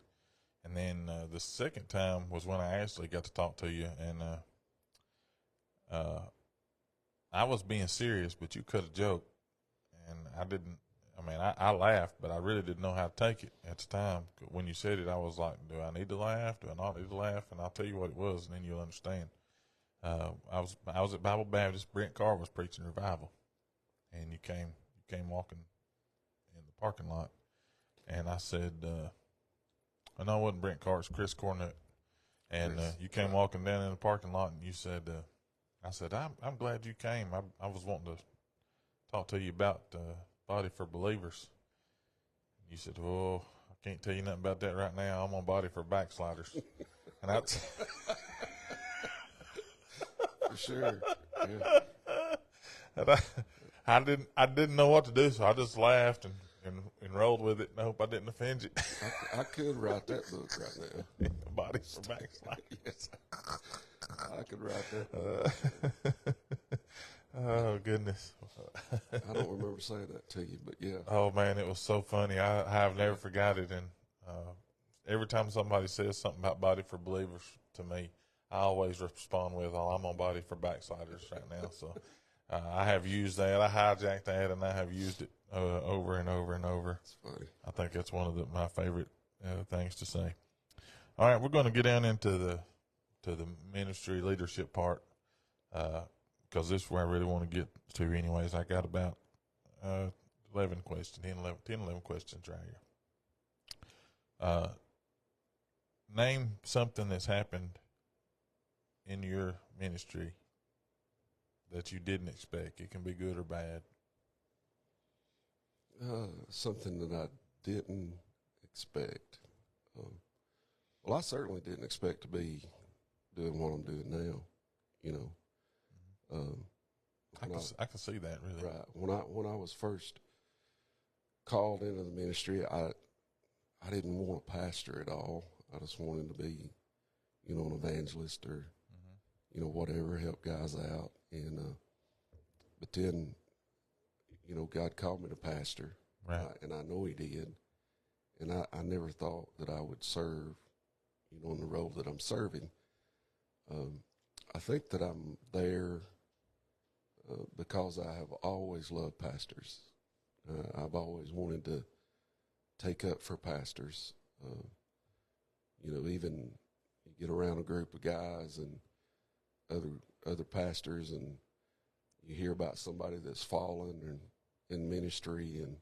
And then the second time was when I actually got to talk to you, and I was being serious, but you cut a joke, and I didn't. I mean, I laughed, but I really didn't know how to take it at the time. When you said it, I was like, do I need to laugh? Do I not need to laugh? And I'll tell you what it was, and then you'll understand. I was at Bible Baptist. Brent Carr was preaching revival, and you came walking in the parking lot, and I said, I know it wasn't Brent Carr, it's Chris Cornett, and you came walking down in the parking lot, and you said, I said, I'm glad you came. I was wanting to talk to you about Body for Believers. You said, oh, I can't tell you nothing about that right now. I'm on Body for Backsliders. And that's for sure. Yeah. And I didn't know what to do, so I just laughed and rolled with it, and I hope I didn't offend you. I could write that book right now. Body for Backsliders. Yes. I could write that. Oh, goodness. I don't remember saying that to you, but yeah. Oh, man, it was so funny. I have never forgot it. And every time somebody says something about Body for Believers to me, I always respond with, oh, I'm on Body for Backsliders right now. So I have used that. I hijacked that, and I have used it over and over and over. That's funny. I think that's one of my favorite things to say. All right, we're going to get down into the ministry leadership part, because this is where I really want to get to anyways. I got about 11 questions, 10, 11 questions right here. Name something that's happened in your ministry that you didn't expect. It can be good or bad. Something that I didn't expect. Well, I certainly didn't expect to be doing what I'm doing now, I can see that, really. Right. When I was first called into the ministry, I didn't want a pastor at all. I just wanted to be, an evangelist or, whatever, help guys out. And but then, God called me to pastor, right? And I know He did. And I never thought that I would serve, in the role that I'm serving. I think that I'm there because I have always loved pastors. I've always wanted to take up for pastors. Even you get around a group of guys and other pastors, and you hear about somebody that's fallen and in ministry, and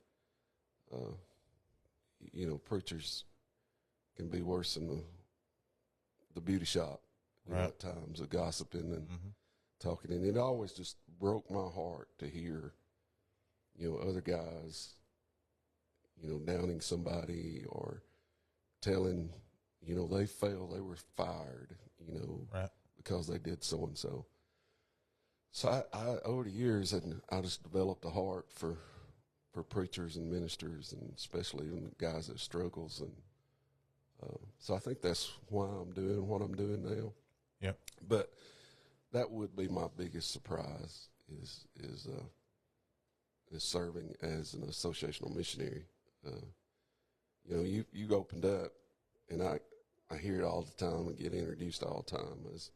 preachers can be worse than the beauty shop, right, at times, of gossiping and talking. And it always just broke my heart to hear, other guys, downing somebody or telling, they failed, they were fired, right, because they did so-and-so. So I over the years, and I just developed a heart for preachers and ministers, and especially in the guys that struggles. And so I think that's why I'm doing what I'm doing now. Yep. But that would be my biggest surprise is serving as an associational missionary. You've opened up, and I hear it all the time and get introduced all the time as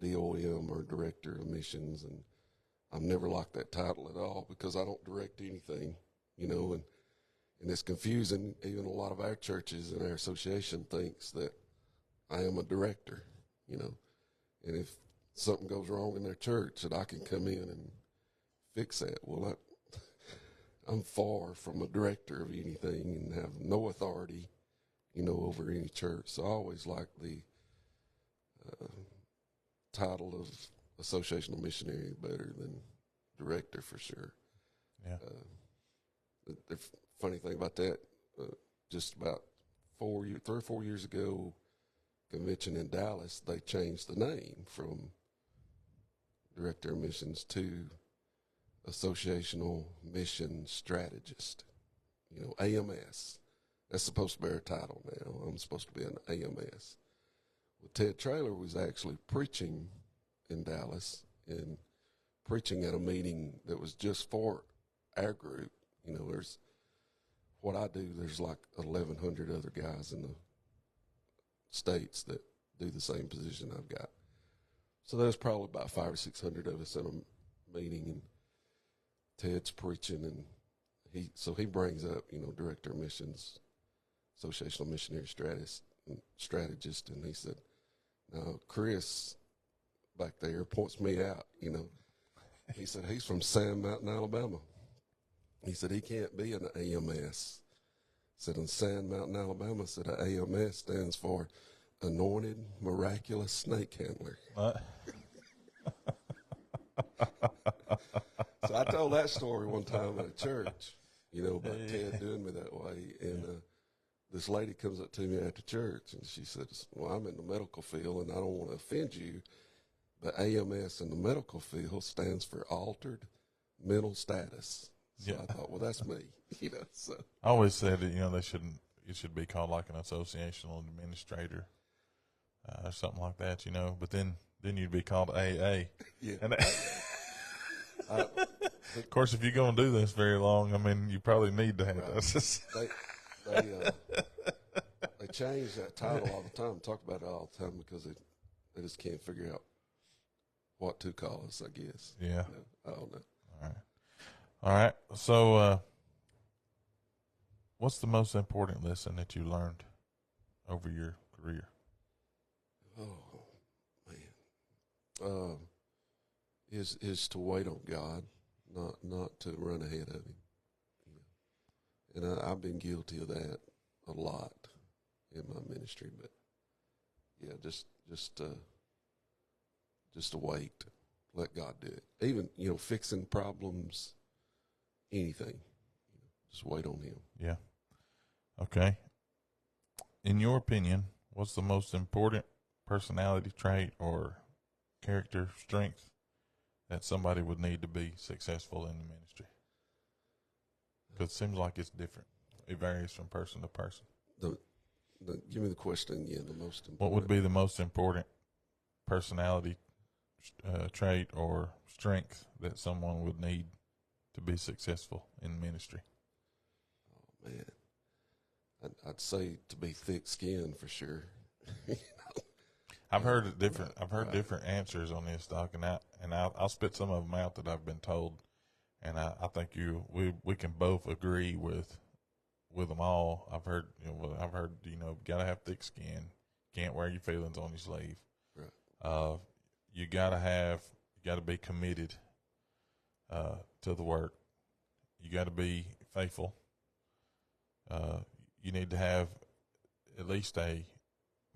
DOM or Director of Missions, and I've never liked that title at all because I don't direct anything, and it's confusing. Even a lot of our churches and our association thinks that I am a director, and if something goes wrong in their church, that I can come in and fix that. Well, I'm far from a director of anything and have no authority, over any church. So I always like the title of associational missionary better than director for sure. Yeah. The funny thing about that, just about 3 or 4 years ago, convention in Dallas, they changed the name from Director of Missions to Associational Mission Strategist, AMS. That's supposed to be our title now. I'm supposed to be an AMS. Well, Ted Traylor was actually preaching in Dallas and preaching at a meeting that was just for our group. There's what I do. There's like 1,100 other guys in the states that do the same position I've got. So there's probably about 500 or 600 of us in a meeting, and Ted's preaching, and he brings up, Director of Missions, Associational Missionary Strategist, and he said, now Chris back there points me out, he said he's from Sand Mountain, Alabama. He said he can't be an AMS. Said in Sand Mountain, Alabama, said an AMS stands for Anointed Miraculous Snake Handler. So I told that story one time at a church, about Ted doing me that way. And this lady comes up to me after church, and she says, well, I'm in the medical field, and I don't want to offend you, but AMS in the medical field stands for Altered Mental Status. So I thought, well, that's me, So I always said that, it should be called like an associational administrator or something like that, But then you'd be called AA. Yeah. And of course, if you're going to do this very long, you probably need to have this. They change that title all the time, talk about it all the time because they just can't figure out what to call us, I guess. Yeah. I don't know. All right. So, what's the most important lesson that you learned over your career? Oh man, is to wait on God, not to run ahead of Him. And I've been guilty of that a lot in my ministry, but yeah, just to wait, let God do it. Even fixing problems, anything, just wait on Him. Yeah. Okay. In your opinion, what's the most important personality trait or character strength that somebody would need to be successful in the ministry? Because it seems like it's different. It varies from person to person. Give me the question again. The most important. What would be the most important personality trait or strength that someone would need to be successful in ministry? Oh man, I'd say to be thick-skinned for sure. I've heard different answers on this, Doc, and I'll spit some of them out that I've been told, and I think we can both agree with them all. I've heard gotta have thick skin, can't wear your feelings on your sleeve. Right. You gotta be committed to the work. You gotta be faithful. You need to have at least a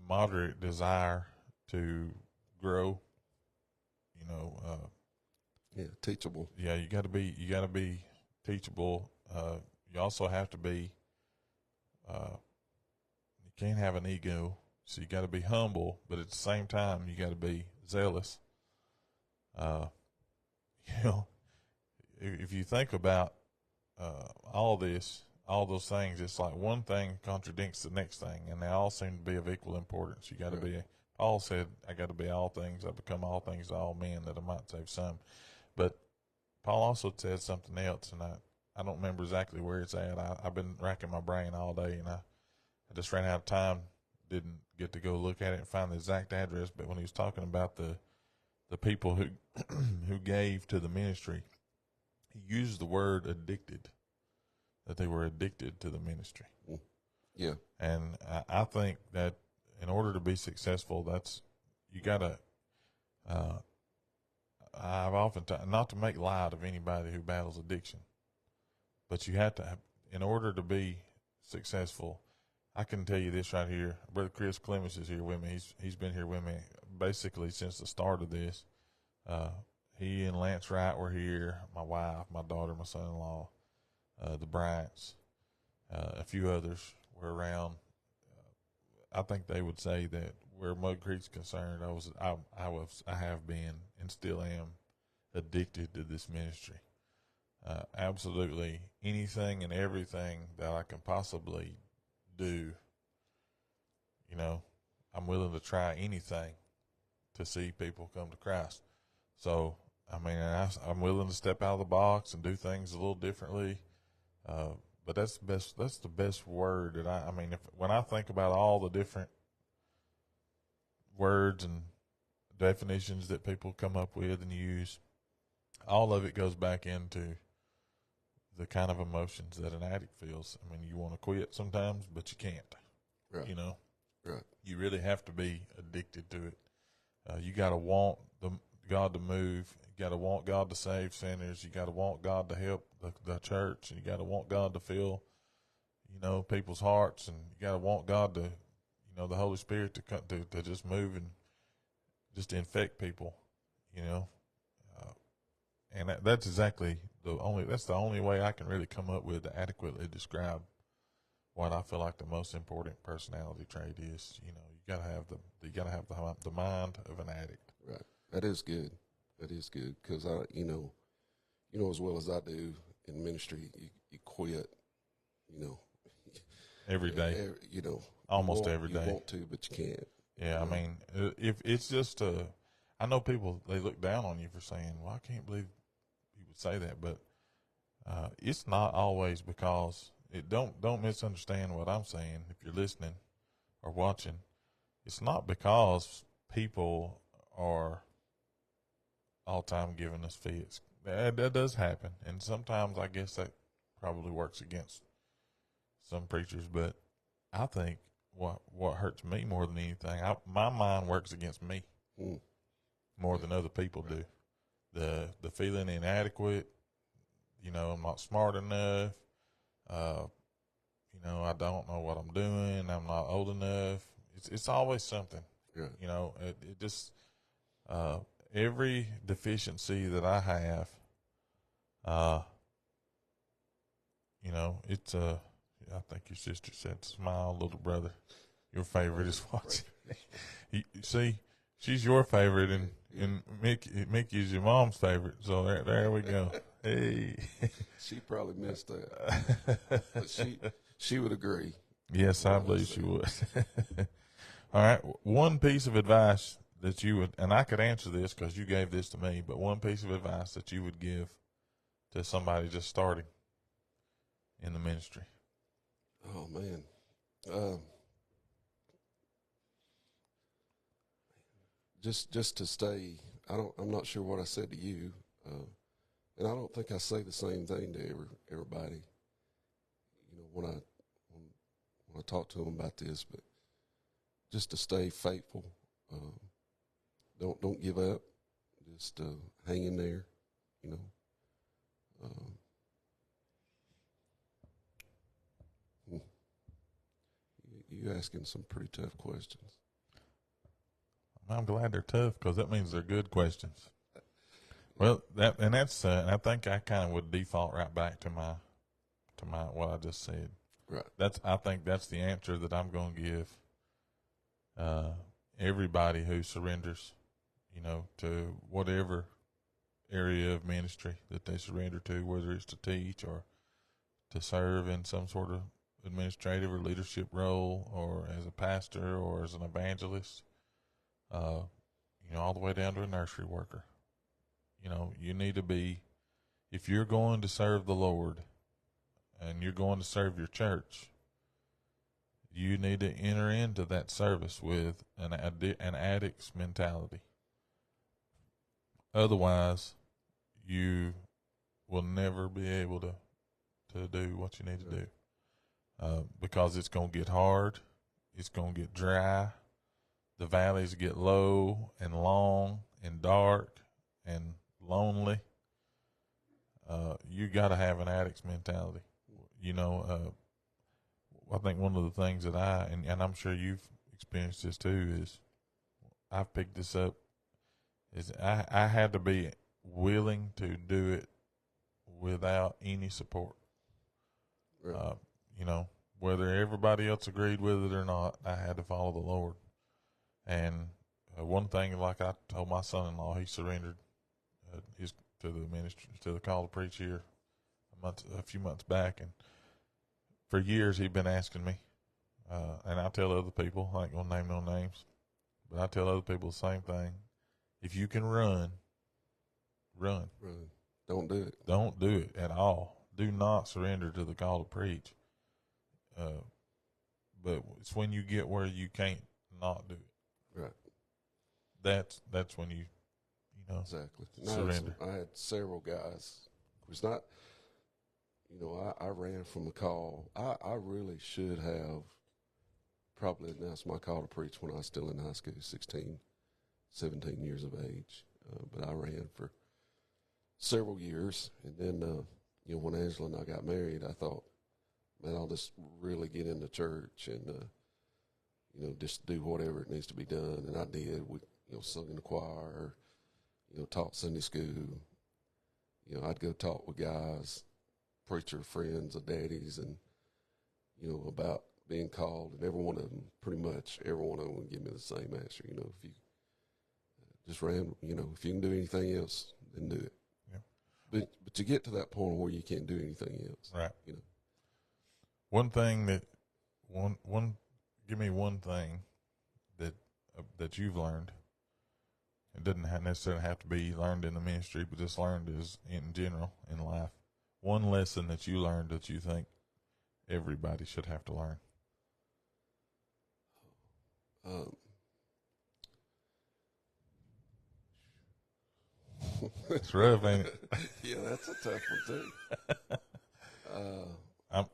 moderate desire to grow. Teachable. Yeah, you gotta be teachable. You also have to be. You can't have an ego, so you got to be humble, but at the same time, you got to be zealous. know, if you think about all this, all those things, it's like one thing contradicts the next thing, and they all seem to be of equal importance. You got to be. Paul said, "I got to be all things. I become all things to all men, that I might save some." But Paul also said something else, and I don't remember exactly where it's at. I've been racking my brain all day, and I just ran out of time. Didn't get to go look at it and find the exact address. But when he was talking about the people who who gave to the ministry, he used the word addicted, that they were addicted to the ministry. Yeah. And I think that in order to be successful, you got to, I've often, not to make light of anybody who battles addiction, but you have to, in order to be successful, I can tell you this right here. Brother Chris Clemens is here with me. He's been here with me basically since the start of this. He and Lance Wright were here, my wife, my daughter, my son-in-law, the Bryants, a few others were around. I think they would say that where Mud Creek's concerned, I have been and still am addicted to this ministry. Absolutely anything and everything that I can possibly do, I'm willing to try anything to see people come to Christ. So, I mean, I'm willing to step out of the box and do things a little differently. But that's the best word that when I think about all the different words and definitions that people come up with and use, all of it goes back into the kind of emotions that an addict feels. I mean, you want to quit sometimes, but you can't. Right. Right. You really have to be addicted to it. You got to want God to move. You got to want God to save sinners. You got to want God to help the church. And you got to want God to fill, people's hearts. And you got to want God to, the Holy Spirit to just move and just to infect people, and that's exactly that's the only way I can really come up with to adequately describe what I feel like the most important personality trait is. You gotta have the mind of an addict. Right. That is good. Because as well as I do in ministry, you quit, every day. Almost every day. You want to, but you can't. Yeah, I mean, if it's just I know people, they look down on you for saying, "Well, I can't believe you would say that," but it's not always because don't misunderstand what I'm saying. If you're listening or watching, it's not because people are all time giving us fits. That does happen, and sometimes I guess that probably works against some preachers. But I think what hurts me more than anything, my mind works against me more than other people do. The feeling inadequate, I'm not smart enough, I don't know what I'm doing, I'm not old enough. It's always something. Yeah. It just every deficiency that I have, it's I think your sister said, "Smile, little brother. Your favorite is watching." You see, she's your favorite, and Mickey is your mom's favorite. So there we go. Hey, she probably missed that, but she would agree. Yes, I believe she would. All right, one piece of advice that you would, and I could answer this because you gave this to me, but one piece of advice that you would give to somebody just starting in the ministry. Oh man, just to stay. I'm not sure what I said to you, and I don't think I say the same thing to everybody. When I talk to them about this, but just to stay faithful. Don't give up. Just hang in there. You asking some pretty tough questions. I'm glad they're tough because that means they're good questions. Well, that's and I think I kind of would default right back to my what I just said. Right. I think that's the answer that I'm going to give everybody who surrenders, to whatever area of ministry that they surrender to, whether it's to teach or to serve in some sort of administrative or leadership role, or as a pastor or as an evangelist, all the way down to a nursery worker. You need to be, if you're going to serve the Lord and you're going to serve your church, you need to enter into that service with an addict's mentality. Otherwise, you will never be able to do what you need to do, because it's going to get hard, it's going to get dry, the valleys get low and long and dark and lonely. You got to have an addict's mentality. I think one of the things that and I'm sure you've experienced this too, is I've picked this up, is I had to be willing to do it without any support. Right. Whether everybody else agreed with it or not, I had to follow the Lord. And one thing, like I told my son-in-law, he surrendered to the ministry, to the call to preach here a few months back, and for years he'd been asking me, and I tell other people, I ain't gonna name no names, but I tell other people the same thing: if you can run. Don't do it. Don't do it at all. Do not surrender to the call to preach. But it's when you get where you can't not do it. Right. That's when you Exactly. surrender. I had several guys. It was not, I ran from a call. I really should have probably announced my call to preach when I was still in high school, 16, 17 years of age. But I ran for several years. And then, when Angela and I got married, I thought, man, I'll just really get into church and, just do whatever it needs to be done. And I did. We, sung in the choir, taught Sunday school. I'd go talk with guys, preacher friends of daddies, and, about being called. And every one of them would give me the same answer. If you just ran, if you can do anything else, then do it. Yeah. But to get to that point where you can't do anything else. Right. One thing give me one thing that you've learned. It doesn't necessarily have to be learned in the ministry, but just learned is in general in life. One lesson that you learned that you think everybody should have to learn. It's rough, ain't it? Yeah, that's a tough one too.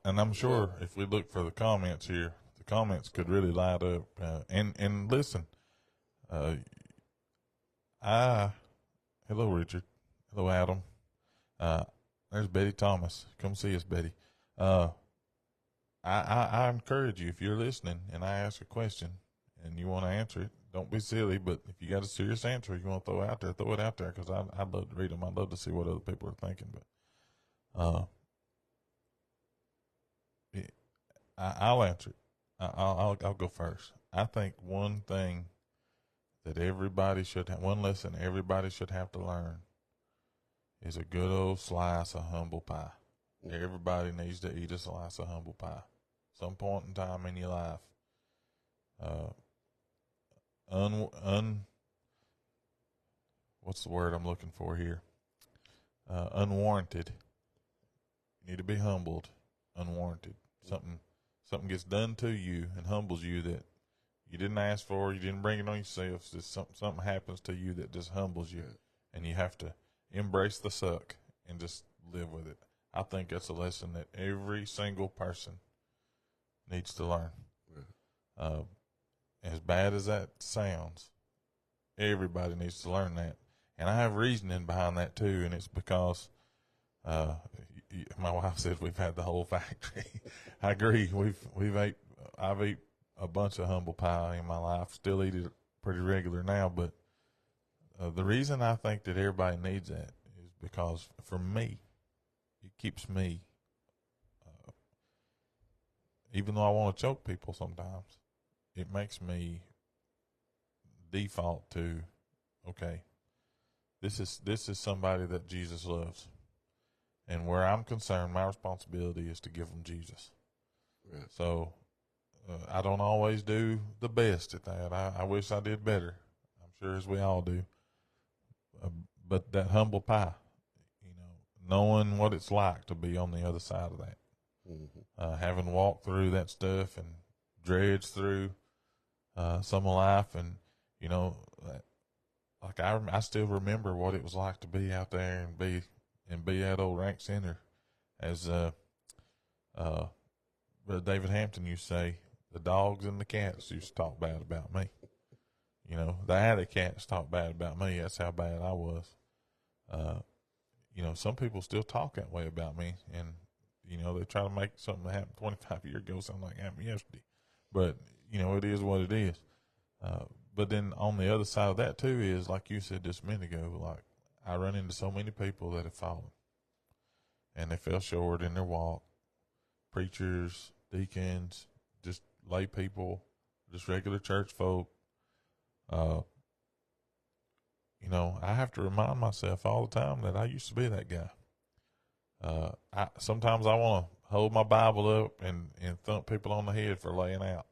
I'm sure if we look for the comments here, the comments could really light up. And listen, hello Richard, hello Adam. There's Betty Thomas. Come see us, Betty. I encourage you, if you're listening and I ask a question and you want to answer it, don't be silly, but if you got a serious answer you want to throw it out there, because I'd love to read them. I'd love to see what other people are thinking. But I'll answer it. I'll go first. I think one thing that one lesson everybody should have to learn is a good old slice of humble pie. Everybody needs to eat a slice of humble pie. Some point in time in your life. What's the word I'm looking for here? Unwarranted. You need to be humbled, unwarranted. Something gets done to you and humbles you that you didn't ask for, you didn't bring it on yourself. It's just something happens to you that just humbles you, and you have to embrace the suck and just live with it. I think that's a lesson that every single person needs to learn. As bad as that sounds, everybody needs to learn that. And I have reasoning behind that too, and it's because my wife says we've had the whole factory. I agree. I've ate a bunch of humble pie in my life. Still eat it pretty regular now, but the reason I think that everybody needs that is because for me, it keeps me. Even though I want to choke people sometimes, it makes me default to, okay, this is somebody that Jesus loves. And where I'm concerned, my responsibility is to give them Jesus. Right. So I don't always do the best at that. I wish I did better. I'm sure as we all do. But that humble pie, knowing what it's like to be on the other side of that, having walked through that stuff and dredged through some of life, and like I still remember what it was like to be out there and be at old rank center, as Brother David Hampton used to say, the dogs and the cats used to talk bad about me. The alley cats talk bad about me. That's how bad I was. Some people still talk that way about me, and they try to make something that happened 25 years ago sound like it happened yesterday. But it is what it is. But then on the other side of that too is, like you said just a minute ago, like I run into so many people that have fallen, and they fell short in their walk. Preachers, deacons, just lay people, just regular church folk. I have to remind myself all the time that I used to be that guy. Sometimes I want to hold my Bible up and thump people on the head for laying out.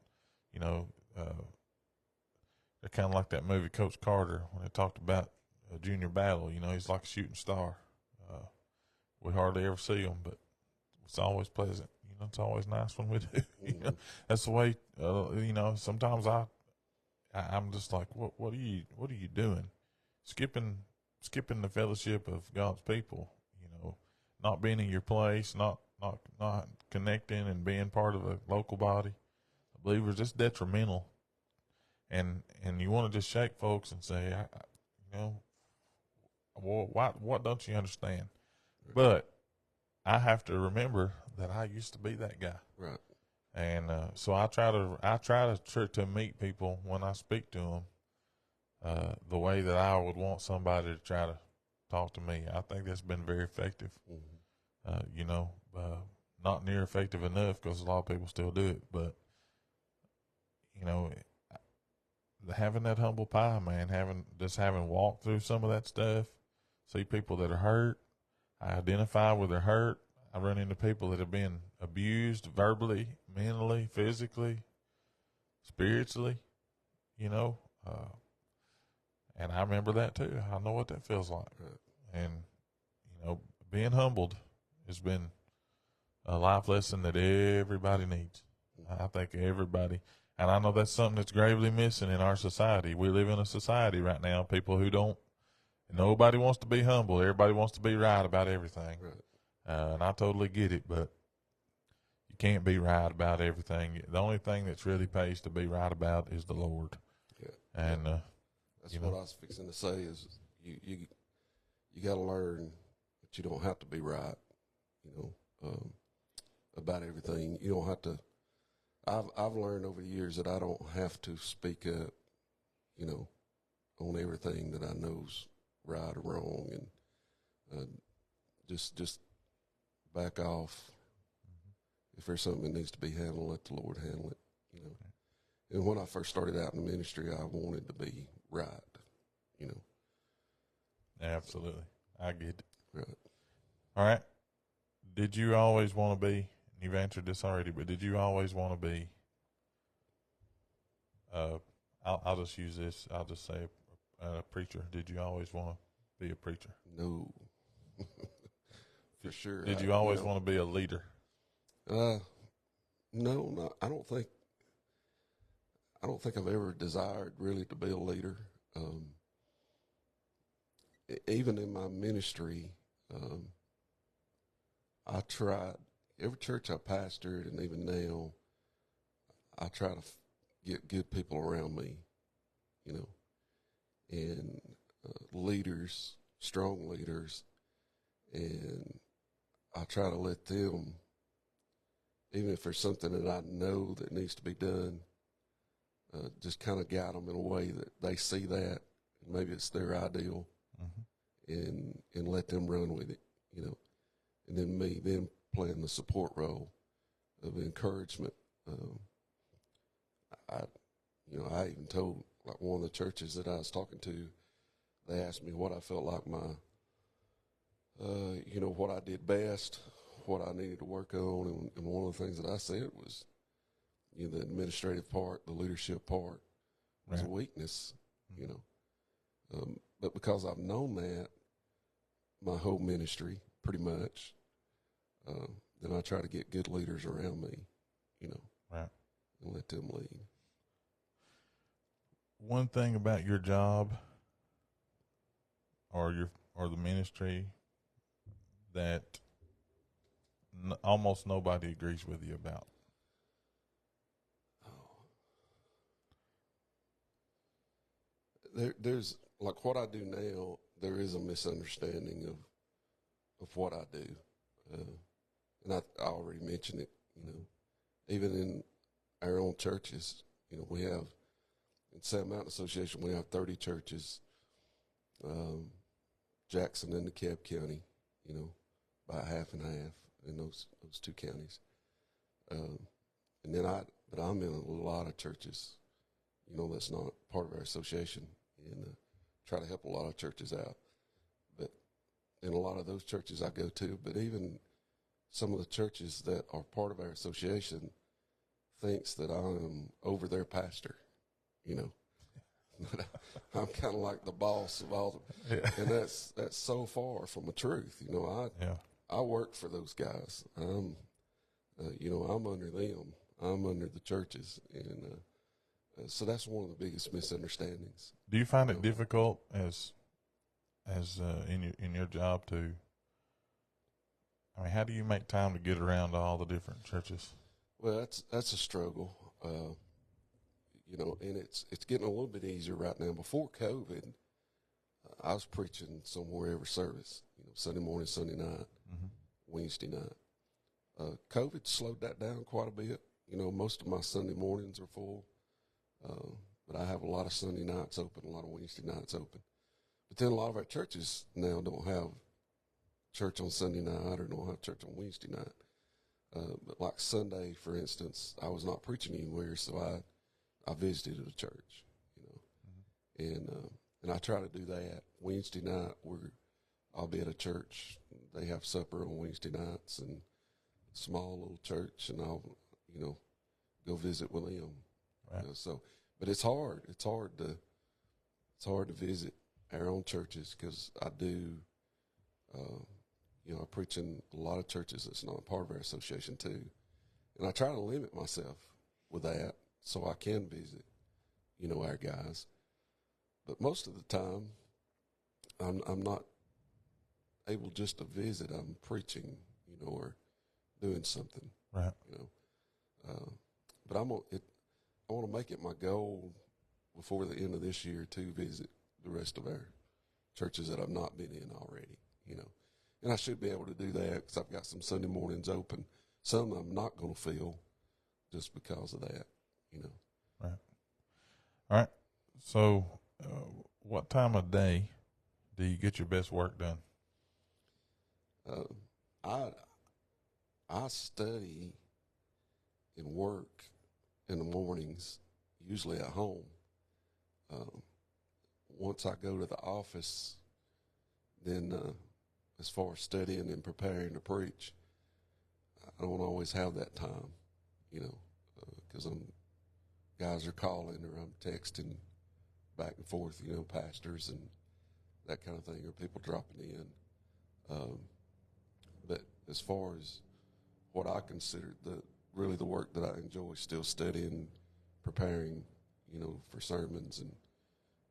They're kind of like that movie Coach Carter when they talked about a junior battle. He's like a shooting star. We hardly ever see him, but it's always pleasant. It's always nice when we do. That's the way. Sometimes I'm just like, what are you doing? Skipping the fellowship of God's people. Not being in your place, not connecting and being part of a local body of believers. It's detrimental. And you want to just shake folks and say, what don't you understand? Right. But I have to remember that I used to be that guy. Right. And so I try to meet people when I speak to them the way that I would want somebody to try to talk to me. I think that's been very effective. Not near effective enough because a lot of people still do it. But having that humble pie, man, having walked through some of that stuff, see people that are hurt, I identify with their hurt. I run into people that have been abused verbally, mentally, physically, spiritually, and I remember that too. I know what that feels like. Right. And, being humbled has been a life lesson that everybody needs. I think everybody. And I know that's something that's gravely missing in our society. We live in a society right now, people who nobody wants to be humble. Everybody wants to be right about everything. Right. And I totally get it, but you can't be right about everything. The only thing that's really pays to be right about is the Lord. Yeah. And, that's what I was fixing to say is you got to learn that you don't have to be right, about everything. You don't have to. I've learned over the years that I don't have to speak up, on everything that I know's right or wrong, and just back off. If there's something that needs to be handled, let the Lord handle it. And when I first started out in the ministry, I wanted to be right. Absolutely, I get it. Right. All right. Did you always want to be? You've answered this already, but did you always want to be? I'll just use this. I'll just say a preacher. Did you always want to be a preacher? No, for sure. Did you always want to be a leader? No, I don't think I've ever desired really to be a leader. Even in my ministry, I tried. Every church I pastored, and even now, I try to get good people around me, and leaders, strong leaders, and I try to let them, even if there's something that I know that needs to be done, just kind of guide them in a way that they see that, and maybe it's their ideal, and let them run with it, and then me then playing the support role of encouragement. I even told like one of the churches that I was talking to, they asked me what I felt like my, what I did best, what I needed to work on, and one of the things that I said was, the administrative part, the leadership part, was a weakness, but because I've known that my whole ministry, pretty much, then I try to get good leaders around me, Right. and let them lead. One thing about your job or the ministry that almost nobody agrees with you about. There's like what I do now. There is a misunderstanding of what I do, and I already mentioned it. Even in our own churches, we have in Sand Mountain Association we have 30 churches. Jackson and DeKalb County, about half and half in those two counties, and then but I'm in a lot of churches, that's not part of our association, and try to help a lot of churches out. But in a lot of those churches I go to, but even some of the churches that are part of our association thinks that I'm over their pastor, I'm kind of like the boss of all them, and that's so far from the truth. I work for those guys. I'm under them. I'm under the churches, and so that's one of the biggest misunderstandings. Do you find it difficult as in your job to? I mean, how do you make time to get around to all the different churches? Well, that's a struggle, and it's getting a little bit easier right now. Before COVID, I was preaching somewhere every service, Sunday morning, Sunday night, Wednesday night. COVID slowed that down quite a bit. Most of my Sunday mornings are full, but I have a lot of Sunday nights open, a lot of Wednesday nights open. But then a lot of our churches now don't have church on Sunday night or don't have church on Wednesday night. But like Sunday, for instance, I was not preaching anywhere, so I visited a church, and I try to do that. Wednesday night, I'll be at a church. They have supper on Wednesday nights, and small little church, and I'll go visit with them. Right. But it's hard. It's hard to visit our own churches because I do. I preach in a lot of churches that's not a part of our association too, and I try to limit myself with that so I can visit, our guys. But most of the time, I'm not able just to visit. I'm preaching, or doing something, right? But I want to make it my goal before the end of this year to visit the rest of our churches that I've not been in already, And I should be able to do that because I've got some Sunday mornings open. Some I'm not going to fill just because of that, Right. All right. So, what time of day do you get your best work done? I study and work in the mornings, usually at home. Once I go to the office, then as far as studying and preparing to preach, I don't always have that time, because guys are calling or I'm texting back and forth, pastors and that kind of thing, or people dropping in. But as far as what I consider the work that I enjoy, still studying, preparing, for sermons and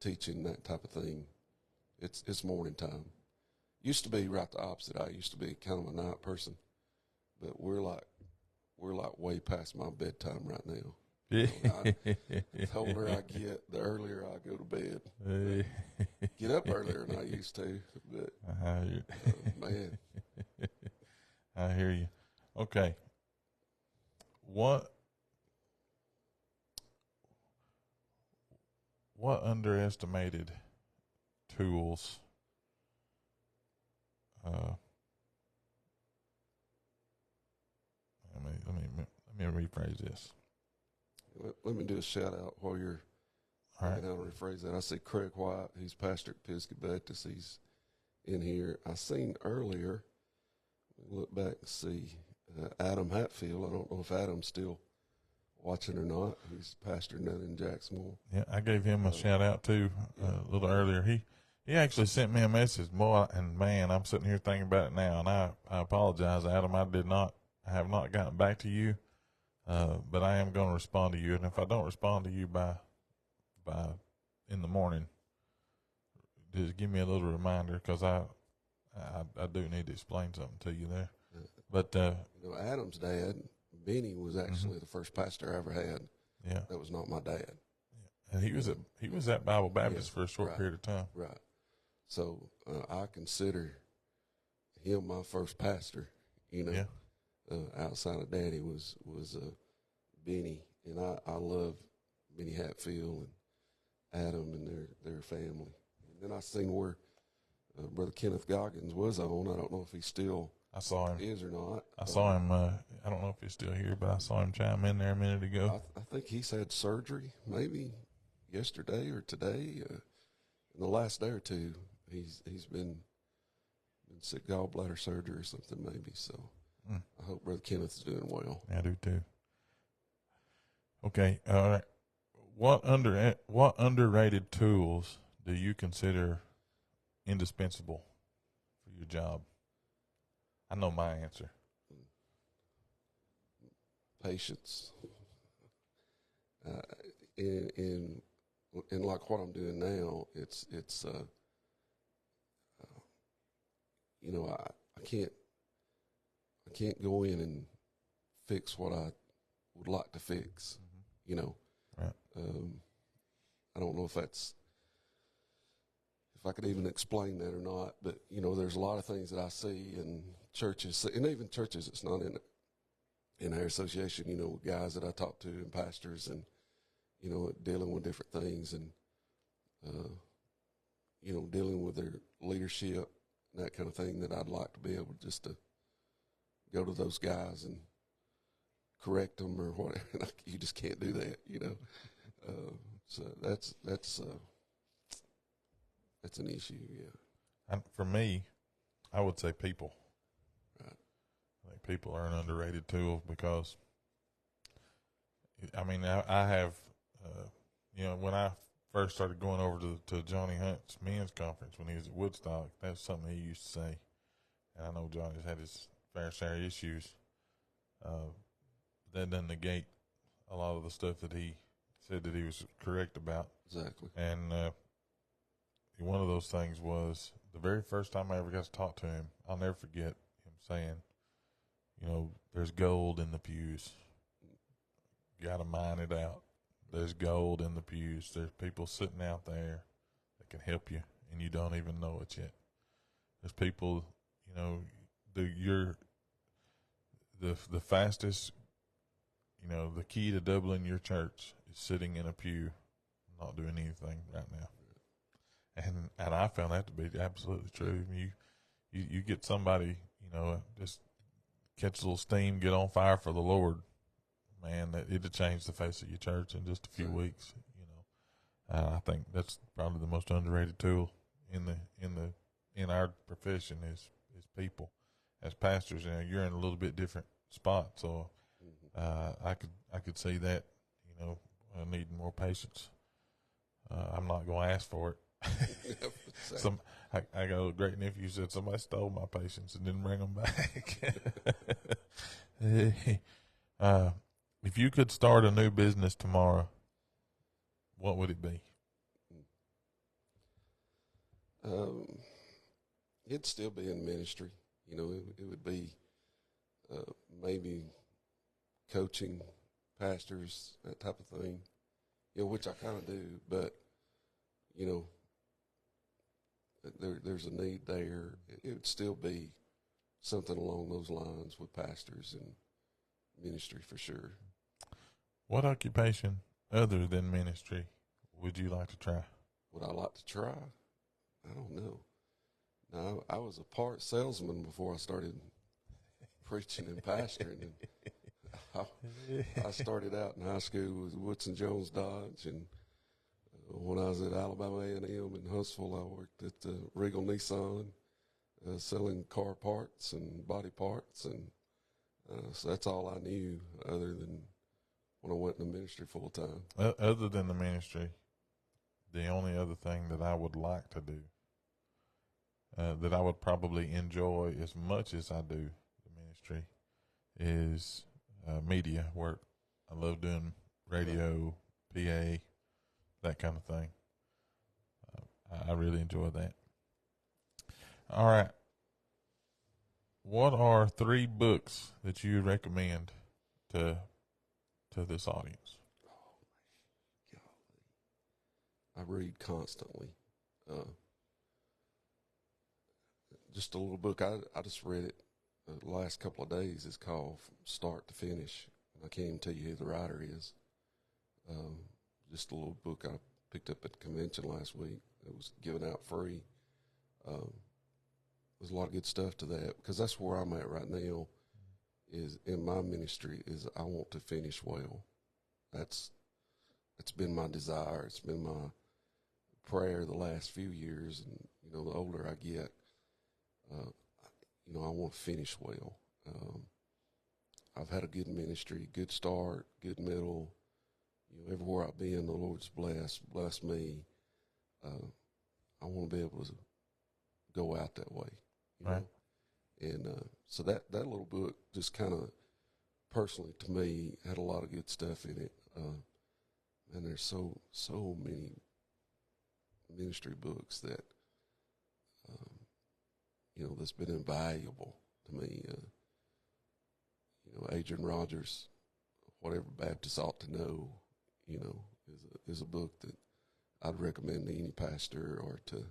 teaching, that type of thing, it's morning time. Used to be right the opposite. I used to be kind of a night person, but we're like way past my bedtime right now. The older I get, the earlier I go to bed. Get up earlier than I used to, but man, I hear you. Okay, what underestimated tools? Let me rephrase this. Let me do a shout out while you're All right. And I'll rephrase that. I see Craig White, who's pastor at Pisgah Baptist. He's in here. I seen earlier, look back and see, Adam Hatfield. I don't know if Adam's still watching or not. He's pastor down in Jacksonville. Yeah, I gave him a shout out too a little earlier. He actually sent me a message, boy, and man, I'm sitting here thinking about it now, and I apologize, Adam. I have not gotten back to you, but I am going to respond to you. And if I don't respond to you by in the morning, just give me a little reminder, because I do need to explain something to you there. But Adam's dad, Benny, was actually the first pastor I ever had. Yeah, that was not my dad. Yeah. And he was at Bible Baptist for a short period of time. Right. So I consider him my first pastor. Outside of Daddy was Benny, and I love Benny Hatfield and Adam and their family. And then I seen where Brother Kenneth Goggins was on. I don't know if he still is or not. I saw him. I don't know if he's still here, but I saw him chime in there a minute ago. I think he's had surgery, maybe yesterday or today. In the last day or two, he's been sick, gallbladder surgery or something, maybe. So I hope Brother Kenneth's doing well. I do too. Okay, all right. What underrated tools do you consider indispensable for your job? I know my answer. Patience. In like what I'm doing now, it's I can't go in and fix what I would like to fix. Right. I don't know if I could even explain that or not, but there's a lot of things that I see in churches, and even churches it's not in our association, guys that I talk to and pastors and dealing with different things and dealing with their leadership and that kind of thing, that I'd like to be able just to go to those guys and correct them or whatever. You just can't do that, so that's an issue. Yeah. And for me, I would say people. Right. I think people are an underrated tool, because I have when I first started going over to Johnny Hunt's men's conference when he was at Woodstock, that's something he used to say. And I know Johnny's had his fair share of issues. That doesn't negate a lot of the stuff that he said that he was correct about. Exactly. And one of those things was the very first time I ever got to talk to him. I'll never forget him saying, there's gold in the pews. You got to mine it out. There's gold in the pews. There's people sitting out there that can help you, and you don't even know it yet. There's people, the fastest, the key to doubling your church is sitting in a pew, not doing anything right now. And I found that to be absolutely true. You get somebody, just catch a little steam, get on fire for the Lord, man, that it'll change the face of your church in just a few weeks. I think that's probably the most underrated tool in our profession is people. As pastors, you're in a little bit different spot, so I could see that, needing more patience. I'm not going to ask for it. I got a great nephew who said somebody stole my patience and didn't bring them back. If you could start a new business tomorrow, what would it be? It'd still be in ministry. It would be maybe coaching pastors, that type of thing, which I kind of do, but, there's a need there. It would still be something along those lines with pastors and ministry for sure. What occupation other than ministry would you like to try? Would I like to try? I don't know. No, I was a part salesman before I started preaching and pastoring. And I started out in high school with Woodson Jones Dodge and When I was at Alabama A&M in Huntsville, I worked at Regal Nissan, selling car parts and body parts, and so that's all I knew other than when I went in the ministry full time. Other than the ministry, the only other thing that I would like to do, that I would probably enjoy as much as I do the ministry, is media work. I love doing radio, PA, that kind of thing. I really enjoy that. All right. What are 3 books that you recommend to this audience? I read constantly. Just a little book. I just read it the last couple of days. It's called From Start to Finish. I can't even tell you who the writer is. Just a little book I picked up at the convention last week. It was given out free. There's a lot of good stuff to that, because that's where I'm at right now. Is in my ministry is I want to finish well. That's been my desire. It's been my prayer the last few years, and the older I get, I want to finish well. I've had a good ministry, good start, good middle. Everywhere I've been, the Lord's blessed me. I want to be able to go out that way, right. And so that little book just kind of personally to me had a lot of good stuff in it. And there's so many ministry books that that's been invaluable to me. Adrian Rogers, Whatever Baptists Ought to Know, is a book that I'd recommend to any pastor or to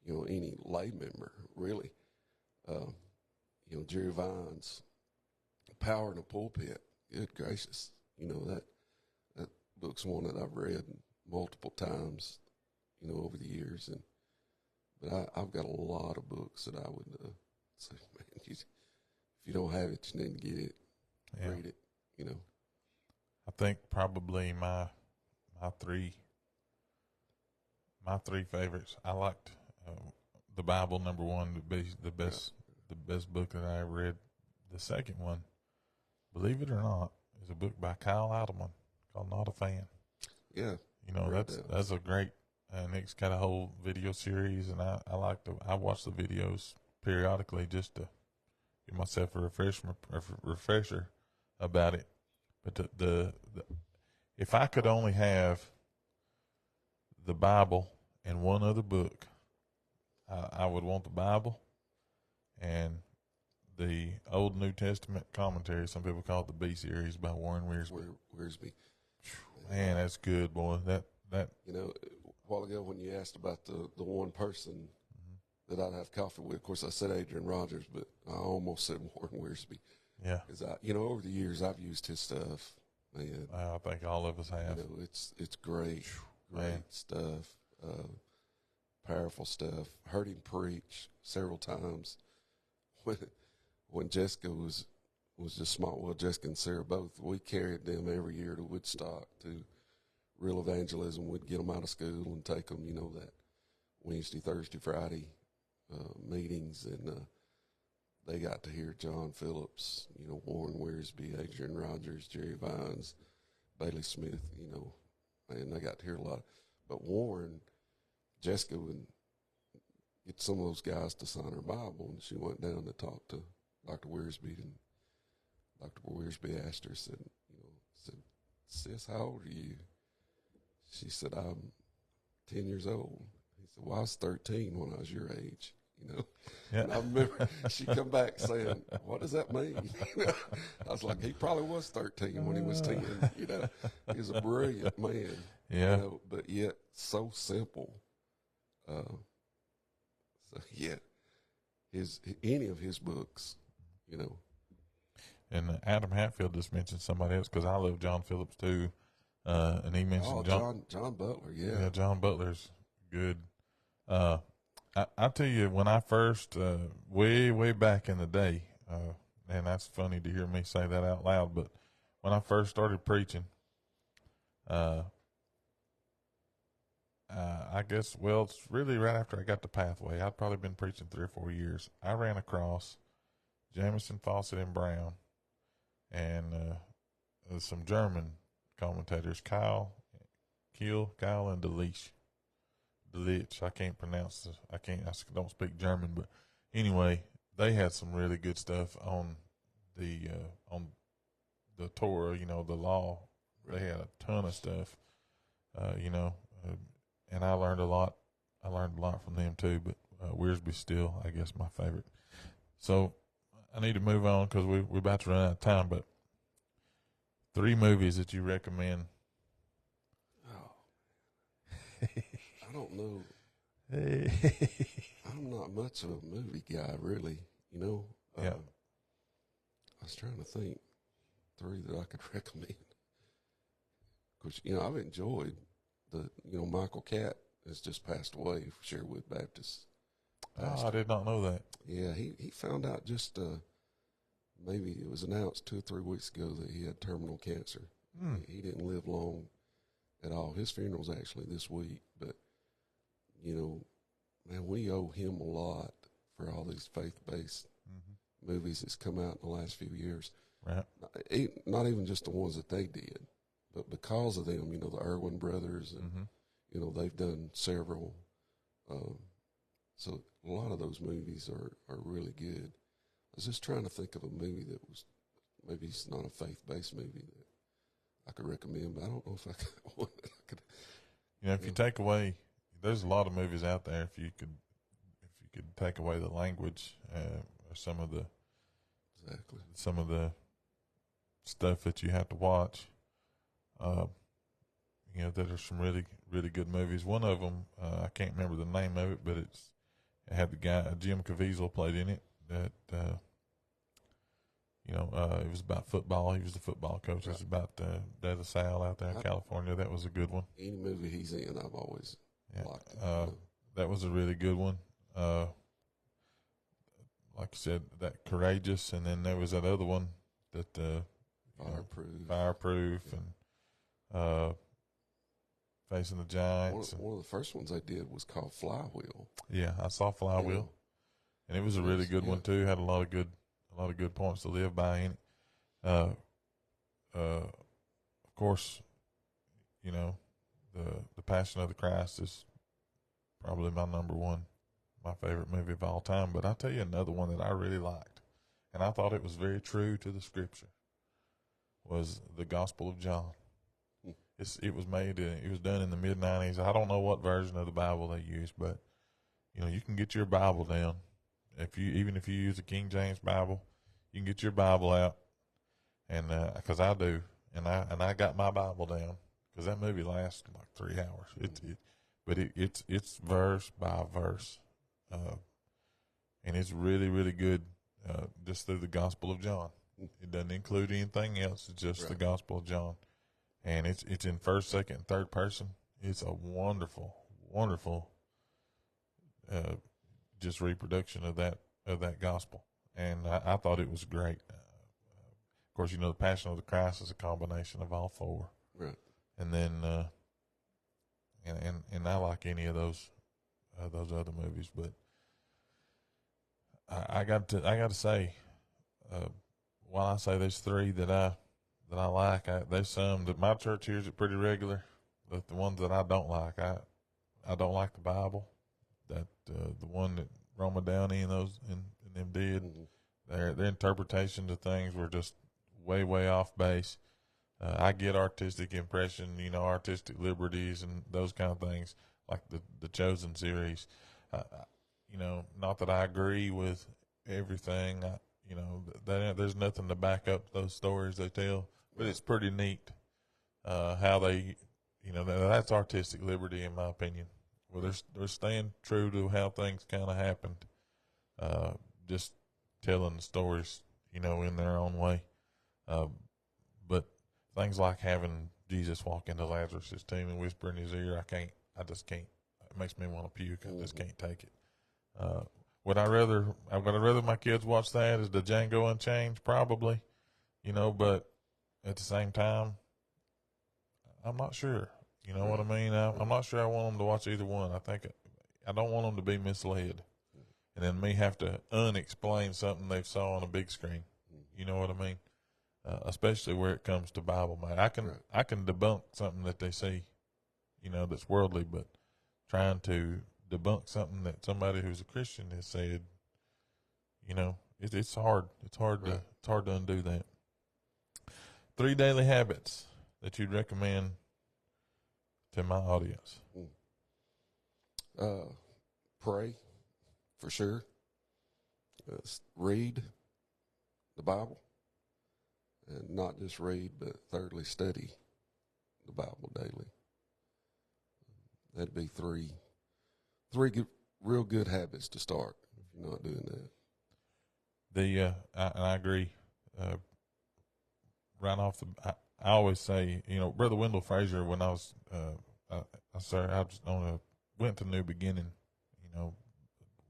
any lay member, really. Jerry Vines, Power in the Pulpit. Good gracious, that book's one that I've read multiple times, over the years. But I've got a lot of books that I would say, man, if you don't have it, you need to get it, read it. I think probably my three favorites. I liked the Bible, number one, the best book that I ever read. The second one, believe it or not, is a book by Kyle Idleman called Not a Fan. Yeah. That's a great, and it's got a whole video series, and I watch the videos periodically just to give myself a refresher about it. But the if I could only have the Bible and one other book, I would want the Bible and the Old New Testament commentary. Some people call it the B series by Warren Wiersbe. Man, that's good, boy. That a while ago when you asked about the one person that I'd have coffee with, of course I said Adrian Rogers, but I almost said Warren Wiersbe. Yeah, because over the years I've used his stuff. Man, I think all of us have. It's great stuff, powerful stuff. Heard him preach several times. When Jessica was just small, well, Jessica and Sarah both, we carried them every year to Woodstock to real evangelism. We'd get them out of school and take them, that Wednesday, Thursday, Friday meetings, and they got to hear John Phillips, Warren Wiersbe, Adrian Rogers, Jerry Vines, Bailey Smith, and they got to hear a lot. But Warren, Jessica would get some of those guys to sign her Bible, and she went down to talk to Dr. Wiersbe, and Dr. Wiersbe asked her, said, "Sis, how old are you?" She said, "I'm 10 years old." He said, "Well, I was 13 when I was your age." Yeah. And I remember she come back saying, "What does that mean?" I was like, he probably was 13 when he was 10. He was a brilliant man. Yeah. But yet so simple. Any of his books, And Adam Hatfield just mentioned somebody else, because I love John Phillips too, and he mentioned John Butler. Yeah, John Butler's good. I tell you, when I first, way back in the day, and that's funny to hear me say that out loud, but when I first started preaching, I guess, well, it's really right after I got the Pathway. I'd probably been preaching 3 or 4 years. I ran across Jamison, Fawcett, and Brown, and some German commentators, Kyle, and Delich. I can't pronounce this. I don't speak German, but anyway, they had some really good stuff on the Torah, the law. They had a ton of stuff, and I learned a lot. I learned a lot from them too, but Wiersbe's still, I guess, my favorite. So I need to move on because we're about to run out of time, but 3 movies that you recommend. Oh, I don't know. I'm not much of a movie guy, really. Yeah. I was trying to think 3 that I could recommend. Because I've enjoyed Michael Catt has just passed away, Sherwood Baptist. Oh, I did not know that. Yeah, he found out just maybe it was announced 2 or 3 weeks ago that he had terminal cancer. He didn't live long at all. His funeral's actually this week, but man, we owe him a lot for all these faith-based movies that's come out in the last few years. Right. Not even just the ones that they did, but because of them, the Irwin brothers, and they've done several. So a lot of those movies are really good. I was just trying to think of a movie that was maybe it's not a faith-based movie that I could recommend, but I don't know if I could. One that I could. If you take away, there's a lot of movies out there. If you could take away the language or some of the stuff that you have to watch, that are some really, really good movies. One of them, I can't remember the name of it, but it had the guy, Jim Caviezel played in it, that, it was about football. He was the football coach. Right. It was about De La Salle out there in California. That was a good one. Any movie he's in, I've always liked it. That was a really good one. Like I said, that Courageous, and then there was that other one that Fireproof, and Facing the Giants. One of the first ones I did was called Flywheel. Yeah, I saw Flywheel, and it was a really good one too. Had a lot of good points to live by in it. Of course, the Passion of the Christ is probably my number one, my favorite movie of all time. But I'll tell you another one that I really liked, and I thought it was very true to the Scripture, was the Gospel of John. It was done in the mid-90s. I don't know what version of the Bible they use, but you can get your Bible down. Even if you use a King James Bible, you can get your Bible out, and because I do, and I got my Bible down because that movie lasts like 3 hours. But it's verse by verse, and it's really, really good. Just through the Gospel of John, it doesn't include anything else. It's just the Gospel of John, and it's in first, second, and third person. It's a wonderful, wonderful, just reproduction of that gospel, and I thought it was great. Of course, the Passion of the Christ is a combination of all 4, right? And then, and I like any of those other movies, but I got to say, while I say there's 3 that I like, there's some that my church hears it pretty regular. But the ones that I don't like, I don't like the Bible. That the one that Roma Downey and them did, their interpretations of things were just way, way off base. I get artistic impression, artistic liberties and those kind of things, like the Chosen series. Not that I agree with everything. There's nothing to back up those stories they tell, but it's pretty neat how they, that's artistic liberty in my opinion. Well, they're staying true to how things kind of happened, just telling the stories, in their own way. But things like having Jesus walk into Lazarus' tomb and whisper in his ear, I just can't. It makes me want to puke. I just can't take it. Would I rather my kids watch that as the Django Unchained? Probably, but at the same time, I'm not sure. You know what I mean? I'm not sure I want them to watch either one. I don't want them to be misled, and then me have to unexplain something they've saw on a big screen. You know what I mean? Especially where it comes to Bible, man. I can debunk something that they see, you know, that's worldly, but trying to debunk something that somebody who's a Christian has said, you know, it's hard. It's hard to undo that. 3 daily habits that you'd recommend to my audience. Pray, for sure. Read the Bible, and not just read, but thirdly study the Bible daily. That'd be three good, real good habits to start if you're not doing that. And I agree. Right off I always say, you know, Brother Wendell Frazier, when I was, went to New Beginning, you know,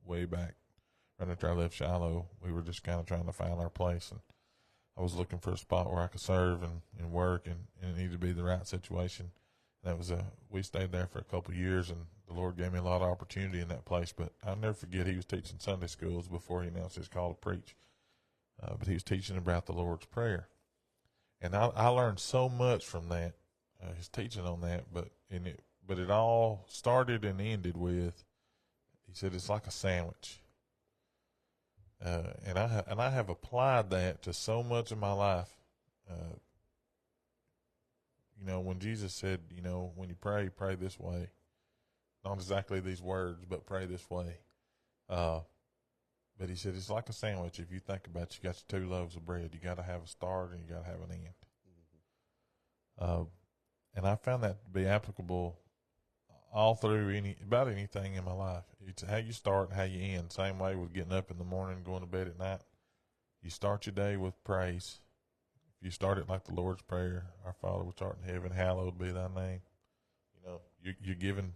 way back, right after I left Shiloh. We were just kind of trying to find our place, and I was looking for a spot where I could serve and work, and it needed to be the right situation. And that was we stayed there for a couple of years, and the Lord gave me a lot of opportunity in that place. But I'll never forget, he was teaching Sunday schools before he announced his call to preach. But he was teaching about the Lord's Prayer. And I learned so much from that, his teaching on that, but it all started and ended with, he said, it's like a sandwich. And I have applied that to so much of my life. You know, when Jesus said, you know, when you pray this way. Not exactly these words, but pray this way. But he said, it's like a sandwich. If you think about it, you got your 2 loaves of bread. You got to have a start and you got to have an end. And I found that to be applicable all through about anything in my life. It's how you start and how you end. Same way with getting up in the morning and going to bed at night. You start your day with praise. If you start it like the Lord's Prayer, Our Father which art in heaven, hallowed be thy name. You know, you're giving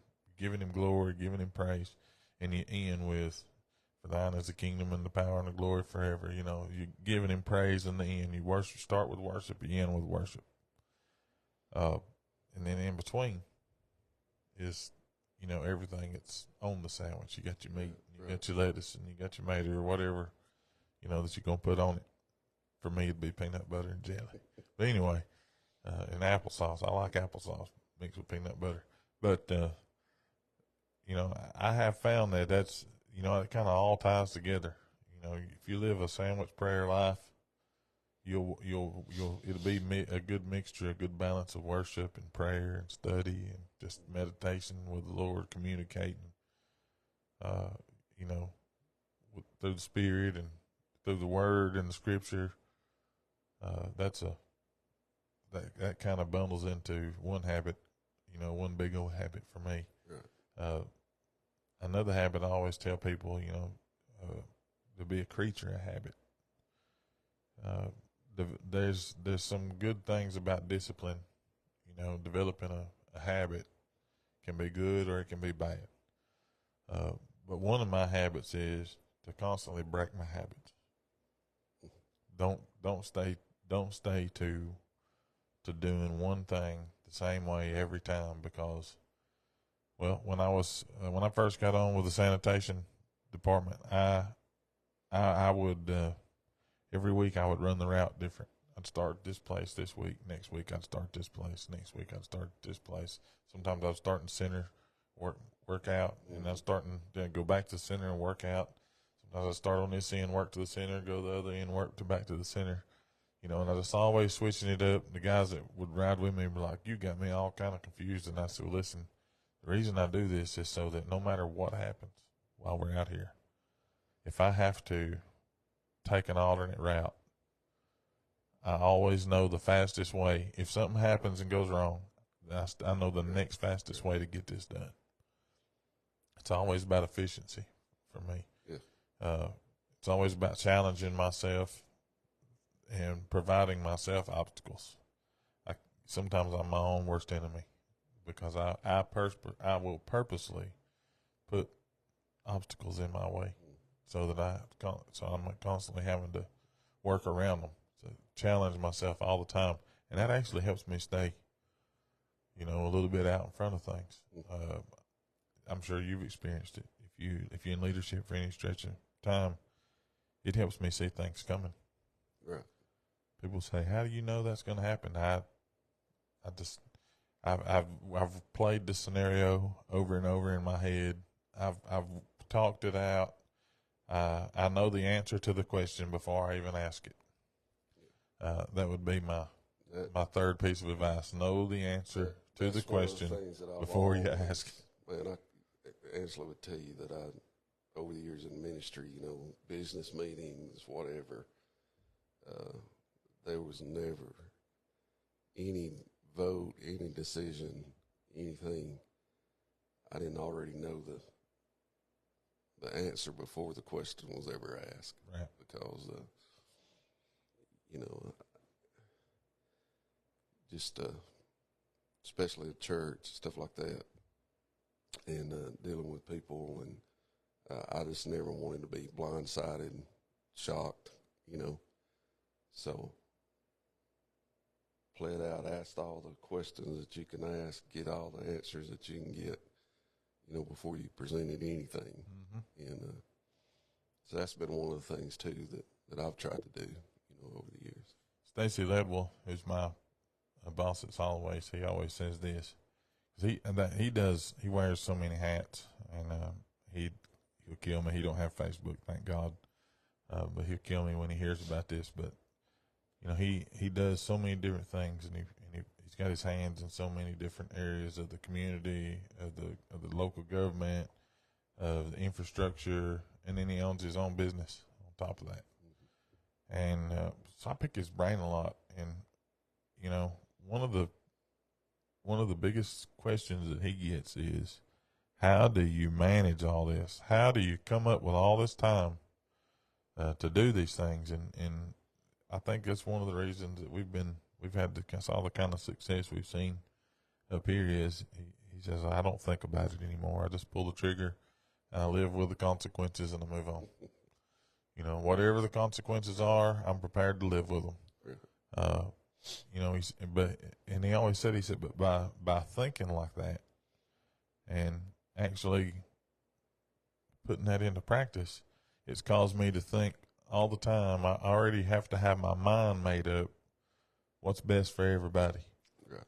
him glory, giving him praise, and you end with, for thine is the kingdom and the power and the glory forever. You know, you're giving him praise in the end. You start with worship, you end with worship. And then in between is, you know, everything that's on the sandwich. You got your meat, you got your lettuce, and you got your tomato or whatever, you know, that you're going to put on it. For me, it'd be peanut butter and jelly. But anyway, and applesauce. I like applesauce mixed with peanut butter. But, you know, I have found that that's, you know, it kind of all ties together. You know, if you live a sandwich prayer life, it'll be a good mixture, a good balance of worship and prayer and study and just meditation with the Lord, communicating, you know, through the Spirit and through the Word and the Scripture. That kind of bundles into one habit, you know, one big old habit for me. Right. Another habit I always tell people, you know, to be a creature of habit. There's some good things about discipline. You know, developing a habit can be good or it can be bad. But one of my habits is to constantly break my habits. Don't stay to doing one thing the same way every time, because, well, when I first got on with the sanitation department, I would every week I would run the route different. I'd start this place this week. Next week I'd start this place. Next week I'd start this place. Sometimes I'd start in center, work out, and I'd then go back to the center and work out. Sometimes I'd start on this end, work to the center, go the other end, back to the center. You know, and I was always switching it up. The guys that would ride with me were like, you got me all kind of confused. And I said, well, listen, the reason I do this is so that no matter what happens while we're out here, if I have to take an alternate route, I always know the fastest way. If something happens and goes wrong, I know the next fastest way to get this done. It's always about efficiency for me. Yeah. It's always about challenging myself and providing myself obstacles. Sometimes I'm my own worst enemy, because I will purposely put obstacles in my way so that I'm constantly having to work around them, to challenge myself all the time, and that actually helps me stay, a little bit out in front of things. I'm sure you've experienced it. If you're in leadership for any stretch of time, it helps me see things coming. Right. People say, "How do you know that's going to happen?" I've played the scenario over and over in my head. I've talked it out. I know the answer to the question before I even ask it. That would be my third piece of advice. Know the answer to the question before you ask. Man, Angela would tell you that over the years in ministry, business meetings, whatever, there was never any vote, any decision, anything. I didn't already know the answer before the question was ever asked. Right. Because, just especially at church, stuff like that, and dealing with people, and I just never wanted to be blindsided, shocked, So play it out, ask all the questions that you can ask, get all the answers that you can get, before you presented anything. Mm-hmm. And so that's been one of the things, too, that I've tried to do, over the years. Stacy Ledwell, who's my boss at Solid Waste, he always says this. He wears so many hats, and he'll kill me. He don't have Facebook, thank God, but he'll kill me when he hears about this. But he does so many different things, and he's got his hands in so many different areas of the community, of the local government, of the infrastructure, and then he owns his own business on top of that. And so I pick his brain a lot, and one of the biggest questions that he gets is, how do you manage all this? How do you come up with all this time to do these things? And I think that's one of the reasons that we've had all the kind of success we've seen up here is he says, I don't think about it anymore. I just pull the trigger and I live with the consequences and I move on. Whatever the consequences are, I'm prepared to live with them. He always said, but by thinking like that and actually putting that into practice, it's caused me to think all the time. I already have to have my mind made up what's best for everybody. Right.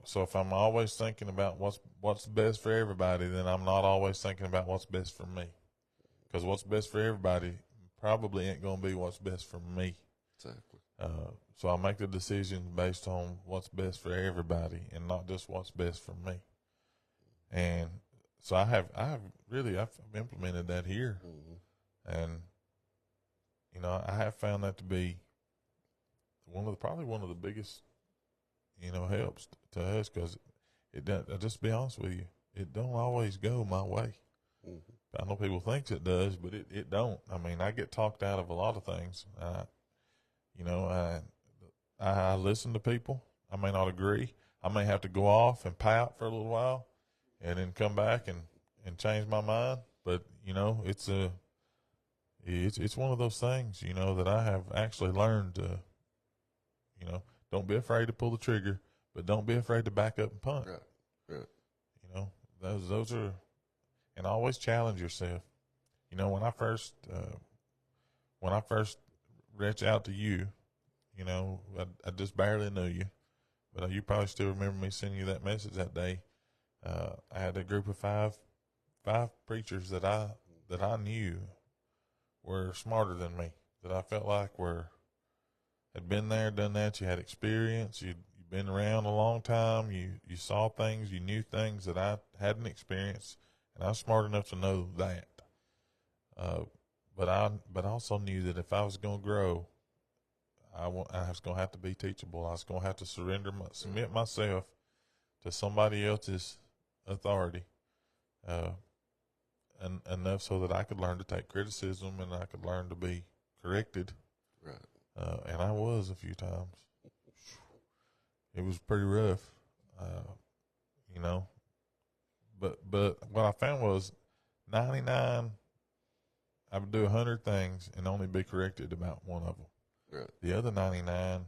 So if I'm always thinking about what's best for everybody, then I'm not always thinking about what's best for me. Because what's best for everybody probably ain't going to be what's best for me. Exactly. So I make the decision based on what's best for everybody and not just what's best for me. And so I've implemented that here. Mm-hmm. And, I have found that to be probably one of the biggest, helps to us, because I'll just be honest with you, it don't always go my way. Mm-hmm. I know people think it does, but it don't. I mean, I get talked out of a lot of things. I listen to people. I may not agree. I may have to go off and pout for a little while and then come back and change my mind. But, it's one of those things, that I have actually learned to, don't be afraid to pull the trigger, but don't be afraid to back up and punt. Right. Those are, and always challenge yourself. When I first reached out to you, I just barely knew you, but you probably still remember me sending you that message that day. I had a group of five preachers that I knew were smarter than me, that I felt like had been there, done that. You had experience. You'd been around a long time. You saw things. You knew things that I hadn't experienced, and I was smart enough to know that. But I also knew that if I was going to grow, I was going to have to be teachable. I was going to have to submit myself to somebody else's authority, and enough so that I could learn to take criticism and I could learn to be corrected. Right. And I was a few times. It was pretty rough, But what I found was 99. I would do 100 things and only be corrected about one of them. Right. The other 99,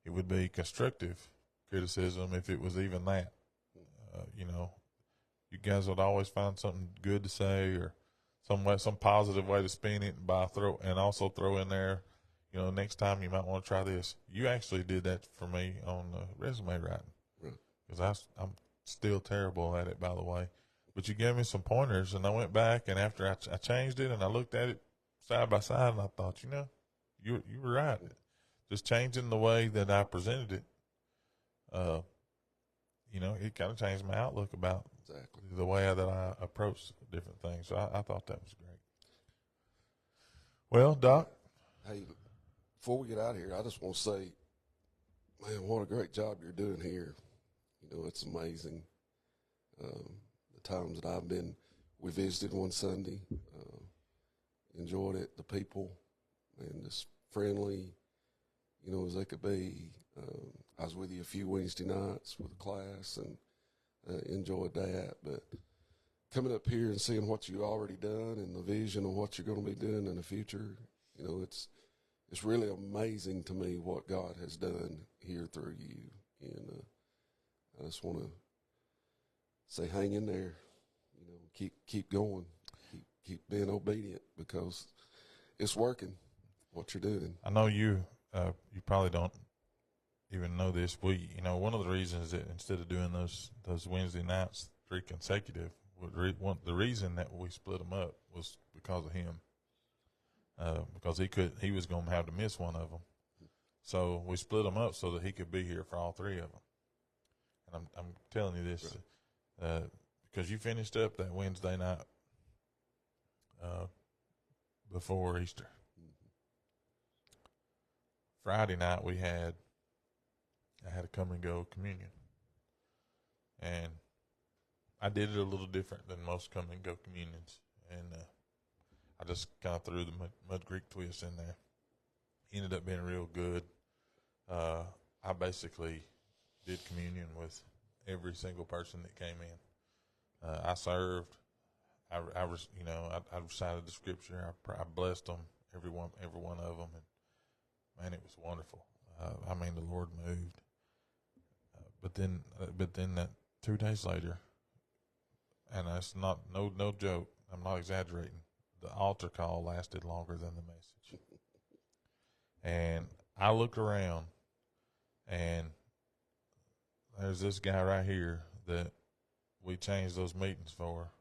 it would be constructive criticism, if it was even that. You know, you guys would always find something good to say or some positive way to spin it, and also throw in there, you know, next time you might want to try this. You actually did that for me on resume writing, because I'm still terrible at it, by the way. But you gave me some pointers, and I went back, and after I changed it, and I looked at it side by side, and I thought, you know, you were right. Just changing the way that I presented it, you know, it kind of changed my outlook about the way that I approach different things. So I thought that was great. Well, Doc. Hey, before we get out of here, I just want to say, man, what a great job you're doing here. You know, it's amazing. The times that we visited one Sunday, enjoyed it. The people, and just friendly, you know, as they could be. I was with you a few Wednesday nights with the class and enjoyed that. But coming up here and seeing what you've already done and the vision of what you're going to be doing in the future, you know, it's really amazing to me what God has done here through you. And I just want to say, hang in there. You know, keep going, keep being obedient, because it's working. What you're doing. I know you probably don't even know this. You know, one of the reasons that instead of doing those Wednesday nights 3 consecutive, the reason that we split them up was because of him. Because he was going to have to miss one of them, so we split them up so that he could be here for all 3 of them. And I'm telling you this because you finished up that Wednesday night before Easter. Friday night I had a come and go communion, and I did it a little different than most come and go communions, and I just kind of threw the mud Greek twist in there. Ended up being real good. I basically did communion with every single person that came in. I served. I recited the scripture. I blessed them, every one of them, and man, it was wonderful. I mean, the Lord moved. But then that 2 days later, and that's no joke. I'm not exaggerating. The altar call lasted longer than the message. And I looked around, and there's this guy right here that we changed those meetings for,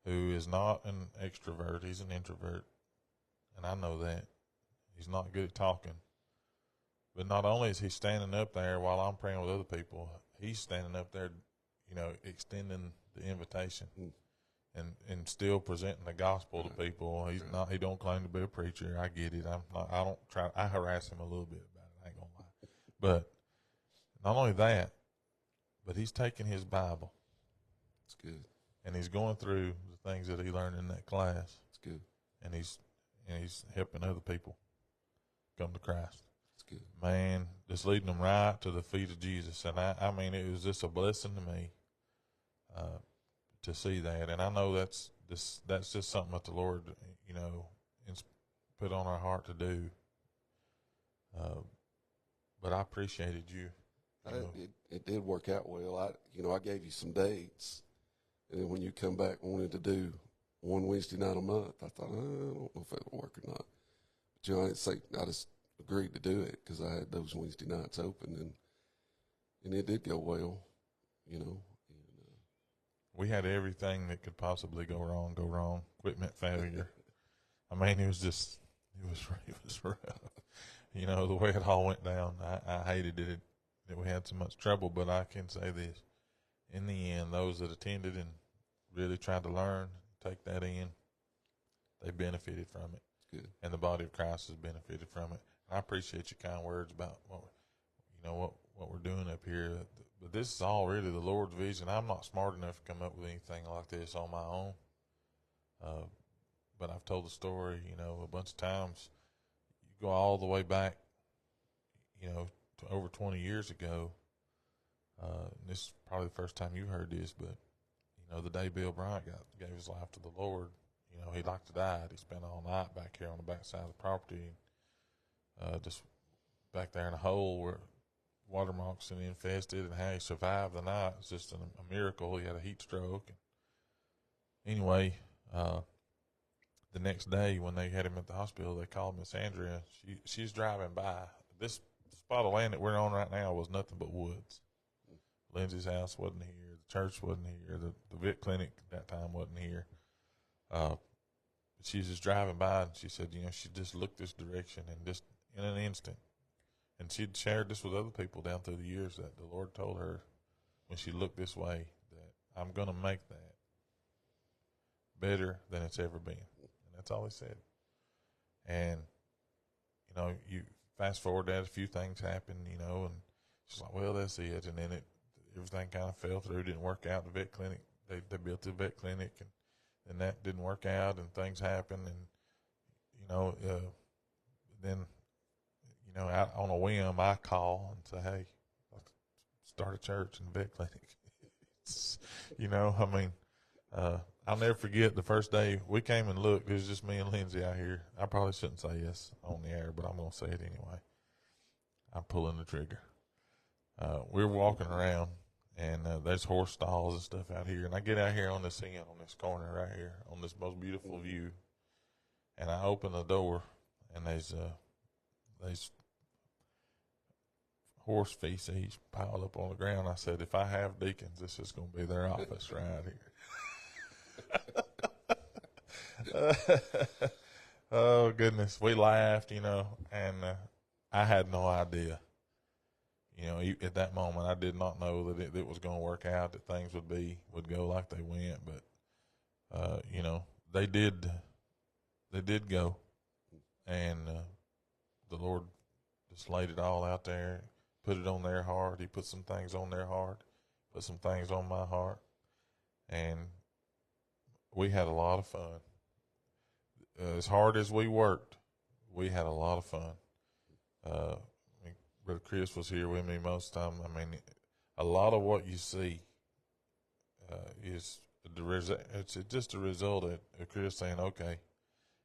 who is not an extrovert. He's an introvert, and I know that. He's not good at talking. But not only is he standing up there while I'm praying with other people, he's standing up there, you know, extending the invitation. And still presenting the gospel to people. He don't claim to be a preacher. I get it. I harass him a little bit about it. I ain't gonna lie. But not only that, but he's taking his Bible. It's good. And he's going through the things that he learned in that class. It's good. And he's helping other people come to Christ. It's good. Man, just leading them right to the feet of Jesus. And I mean, it was just a blessing to me. To see that, and I know that's just something that the Lord, you know, put on our heart to do. But I appreciated you. It did work out well. I gave you some dates, and then when you come back wanted to do one Wednesday night a month, I thought, I don't know if it'll work or not. But, you know, I just agreed to do it because I had those Wednesday nights open, and it did go well, you know. We had everything that could possibly go wrong. Equipment failure. I mean, it was rough. You know, the way it all went down. I hated it that we had so much trouble, but I can say this. In the end, those that attended and really tried to learn, take that in, they benefited from it. Good. And the body of Christ has benefited from it. And I appreciate your kind words about what we're doing up here. But this is all really the Lord's vision. I'm not smart enough to come up with anything like this on my own. But I've told the story, you know, a bunch of times. You go all the way back, you know, to over 20 years ago. This is probably the first time you heard this, but, you know, the day Bill Bryant gave his life to the Lord, you know, he like to die. He spent all night back here on the back side of the property, just back there in a hole water moccasin infested, and how he survived the night. It's just a miracle. He had a heat stroke. Anyway, the next day when they had him at the hospital, they called Miss Andrea. She's driving by. This spot of land that we're on right now was nothing but woods. Lindsay's house wasn't here. The church wasn't here. The vet clinic at that time wasn't here. She was just driving by, and she said, she just looked this direction, and just in an instant. And she'd shared this with other people down through the years, that the Lord told her when she looked this way that I'm going to make that better than it's ever been. And that's all he said. And, you fast forward that, a few things happened, and she's like, well, that's it. And then everything kind of fell through, didn't work out. The vet clinic, they built the vet clinic, and that didn't work out, and things happened. And, then, out on a whim, I call and say, hey, let's start a church and a vet clinic. I'll never forget the first day we came and looked. It was just me and Lindsay out here. I probably shouldn't say this on the air, but I'm going to say it anyway. I'm pulling the trigger. We're walking around, and there's horse stalls and stuff out here. And I get out here on this end, on this corner right here, on this most beautiful view. And I open the door, and there's horse feces piled up on the ground. I said, if I have deacons, this is going to be their office right here. Oh, goodness. We laughed, and I had no idea. At that moment, I did not know that it was going to work out, that things would go like they went. But, they did go. And the Lord just laid it all out there, put it on their heart. He put some things on their heart, put some things on my heart. And we had a lot of fun. As hard as we worked, we had a lot of fun. Brother Chris was here with me most of the time. A lot of what you see is it's just a result of Chris saying, okay,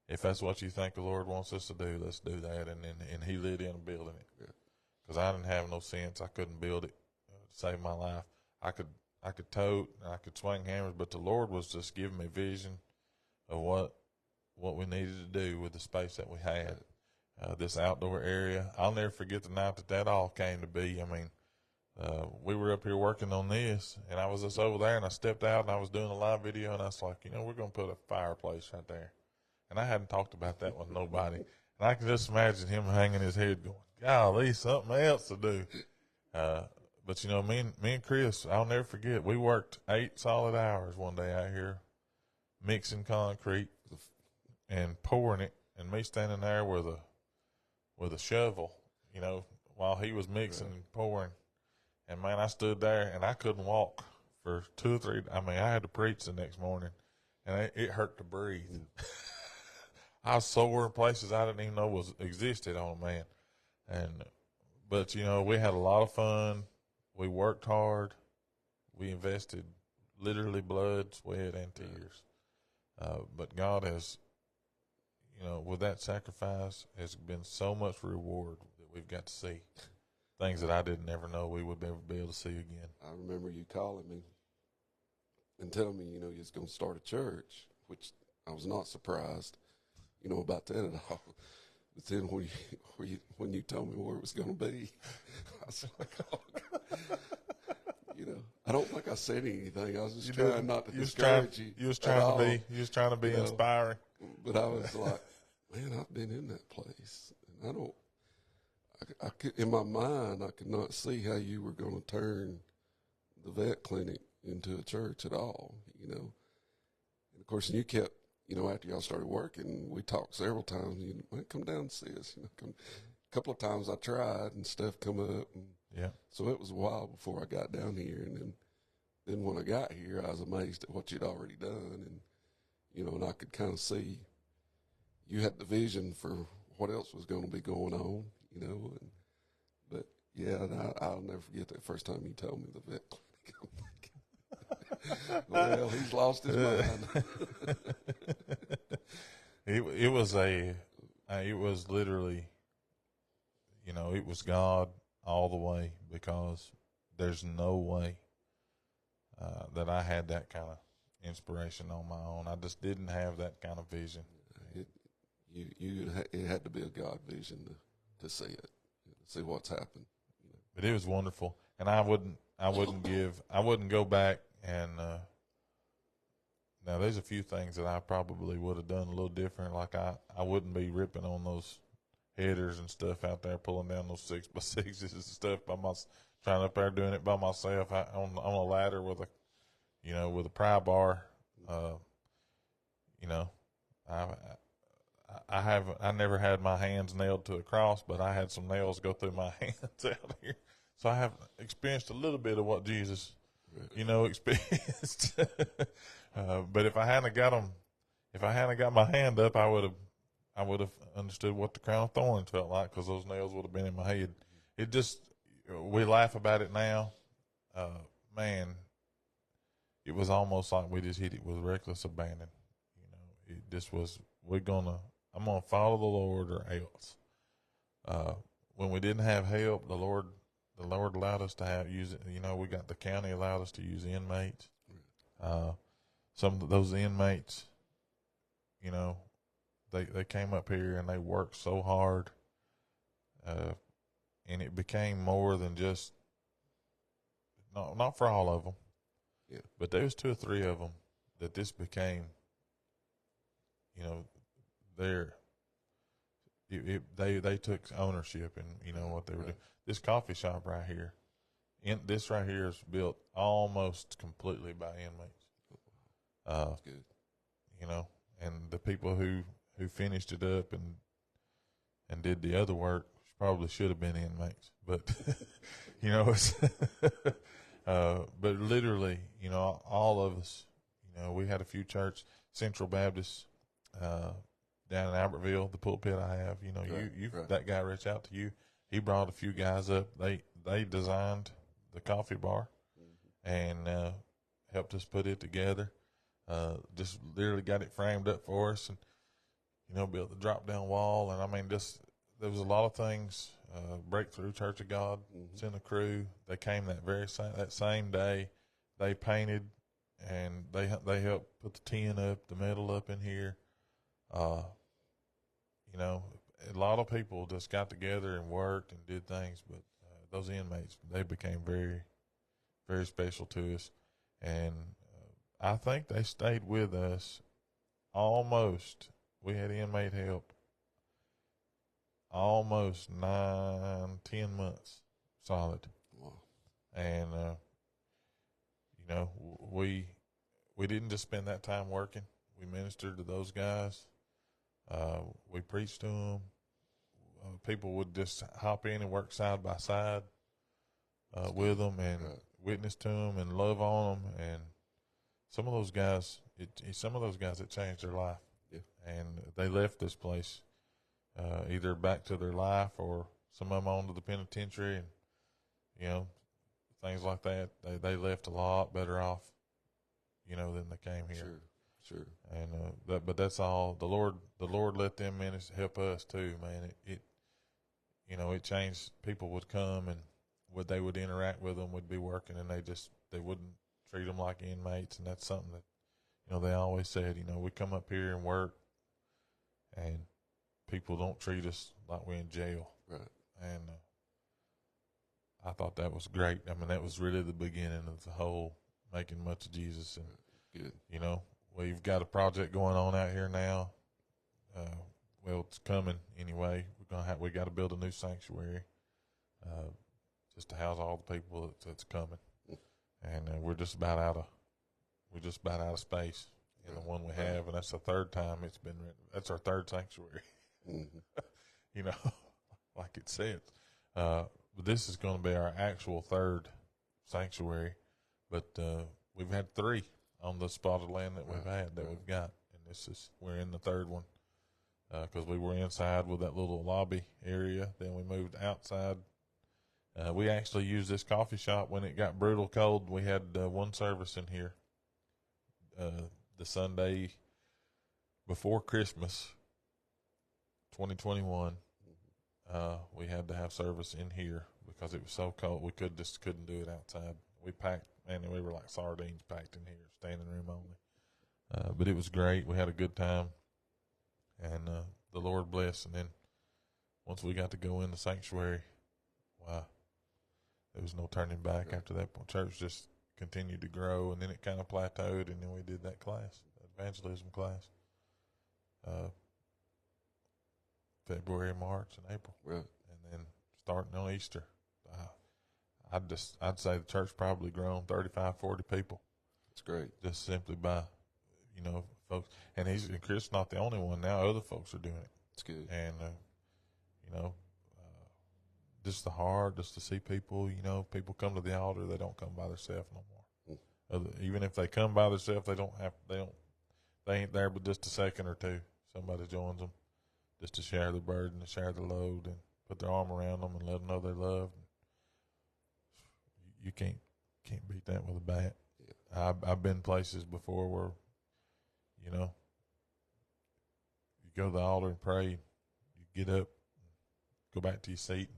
if that's what you think the Lord wants us to do, let's do that. And he lit in building it. Because I didn't have no sense. I couldn't build it to save my life. I could tote, and I could swing hammers, but the Lord was just giving me vision of what we needed to do with the space that we had. This outdoor area. I'll never forget the night that all came to be. We were up here working on this, and I was just over there, and I stepped out, and I was doing a live video, and I was like, we're going to put a fireplace right there. And I hadn't talked about that with nobody. And I can just imagine him hanging his head going, golly, something else to do. But, me and Chris, I'll never forget, we worked 8 solid hours one day out here mixing concrete and pouring it, and me standing there with a shovel, while he was mixing and pouring. And, man, I stood there, and I couldn't walk for 2 or 3 – I had to preach the next morning, and it hurt to breathe. I was sore in places I didn't even know existed on a man. But, we had a lot of fun. We worked hard. We invested literally blood, sweat, and tears. But God has, with that sacrifice, has been so much reward that we've got to see. Things that I didn't ever know we would never be able to see again. I remember you calling me and telling me, you was going to start a church, which I was not surprised, about that at all. But then when you told me where it was going to be, I was like, oh, God. I don't think I said anything. I was just trying not to discourage you. You was trying to be inspiring. But I was like, man, I've been in that place, and I could, in my mind, I could not see how you were going to turn the vet clinic into a church at all. And of course, you kept. After y'all started working, we talked several times. Might come down and see us. A couple of times I tried and stuff come up. And so it was a while before I got down here. And then when I got here, I was amazed at what you'd already done. And, and I could kind of see you had the vision for what else was going to be going on, But, I'll never forget that first time you told me the vet clinic. Well, he's lost his mind. It was literally, it was God all the way, because there's no way that I had that kind of inspiration on my own. I just didn't have that kind of vision. It had to be a God vision to see it, see what's happened. But it was wonderful, and I wouldn't go back and. Now, there's a few things that I probably would have done a little different. Like I wouldn't be ripping on those headers and stuff out there, pulling down those 6x6s and stuff trying up there doing it by myself on a ladder with a pry bar. I never had my hands nailed to a cross, but I had some nails go through my hands out here. So I have experienced a little bit of what Jesus, experienced. But if I hadn't got my hand up, I would have understood what the crown of thorns felt like, because those nails would have been in my head. It just, we laugh about it now. Man, it was almost like we just hit it with reckless abandon. It just was, I'm going to follow the Lord or else. When we didn't have help, the Lord allowed us to use it. We got the county allowed us to use inmates. Some of those inmates, they came up here and they worked so hard, and it became more than just, not for all of them, but there was 2 or 3 of them that this became, they took ownership in, what they were doing. This coffee shop right here, this right here is built almost completely by inmates. That's good. And the people who finished it up and did the other work probably should have been inmates, but it's but literally, all of us, we had a few church, Central Baptist, down in Albertville, the pulpit I have, Right. That guy reached out to you. He brought a few guys up. They designed the coffee bar and helped us put it together. Just literally got it framed up for us, and built the drop down wall. And I mean, there was a lot of things. Breakthrough Church of God sent a crew. They came that same day. They painted, and they helped put the tin up, the metal up in here. A lot of people just got together and worked and did things, but those inmates, they became very, very special to us. And I think they stayed with us almost. We had inmate help almost 9-10 months solid. Wow. And we didn't just spend that time working. We ministered to those guys. We preached to them. People would just hop in and work side by side with them and witness to them and love on them. And some of those guys, it changed their life. Yeah. And they left this place either back to their life, or some of them on to the penitentiary, and things like that. They left a lot better off, than they came here. Sure. And but that's all. The Lord let them help us too, man. It changed. People would come, and they would interact with them, would be working, and they wouldn't treat them like inmates. And that's something that they always said. We come up here and work, and people don't treat us like we're in jail. Right. And I thought that was great. I mean, that was really the beginning of the whole making much of Jesus. And good. We've got a project going on out here now. Well, it's coming anyway. We got to build a new sanctuary, just to house all the people that's coming. And we're just about out of space in the one we have, and that's the third time it's been written. That's our third sanctuary. Like it said. But this is going to be our actual third sanctuary. But we've had 3 on the spot of land that we've got, and we're in the third one, because we were inside with that little lobby area. Then we moved outside. We actually used this coffee shop when it got brutal cold. We had one service in here the Sunday before Christmas, 2021. We had to have service in here because it was so cold. We couldn't do it outside. We packed, man, we were like sardines packed in here, standing room only. But it was great. We had a good time, and the Lord blessed. And then once we got to go in the sanctuary, wow, there was no turning back after that point. Church just continued to grow, and then it kind of plateaued, and then we did that class, evangelism class, February, March, and April. Right. And then starting on Easter, I'd say the church probably grown 35, 40 people. It's great. Just simply by, folks. And Chris not the only one now. Other folks are doing it. It's good. And, just to see people, people come to the altar, they don't come by themselves no more. Even if they come by themselves, they ain't there but just a second or two. Somebody joins them just to share the burden, to share the load, and put their arm around them and let them know they're loved. You can't beat that with a bat. Yeah. I've been places before where, you go to the altar and pray, you get up, go back to your seat, and,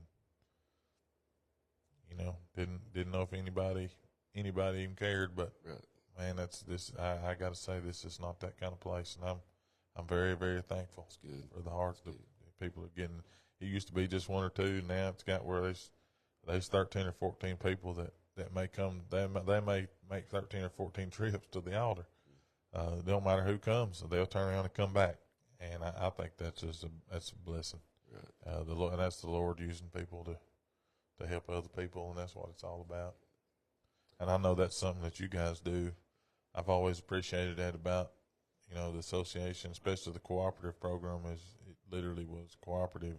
didn't know if anybody even cared, but right. Man, I got to say, this is not that kind of place, and I'm very, very thankful for the hearts that people are getting. It used to be just one or two. Now it's got where there's 13 or 14 people that may come. They may make 13 or 14 trips to the altar. It don't matter who comes, so they'll turn around and come back. And I think that's a blessing. Right. And that's the Lord using people to help other people, and that's what it's all about. And I know that's something that you guys do. I've always appreciated that about, the association, especially the cooperative program. It literally was cooperative,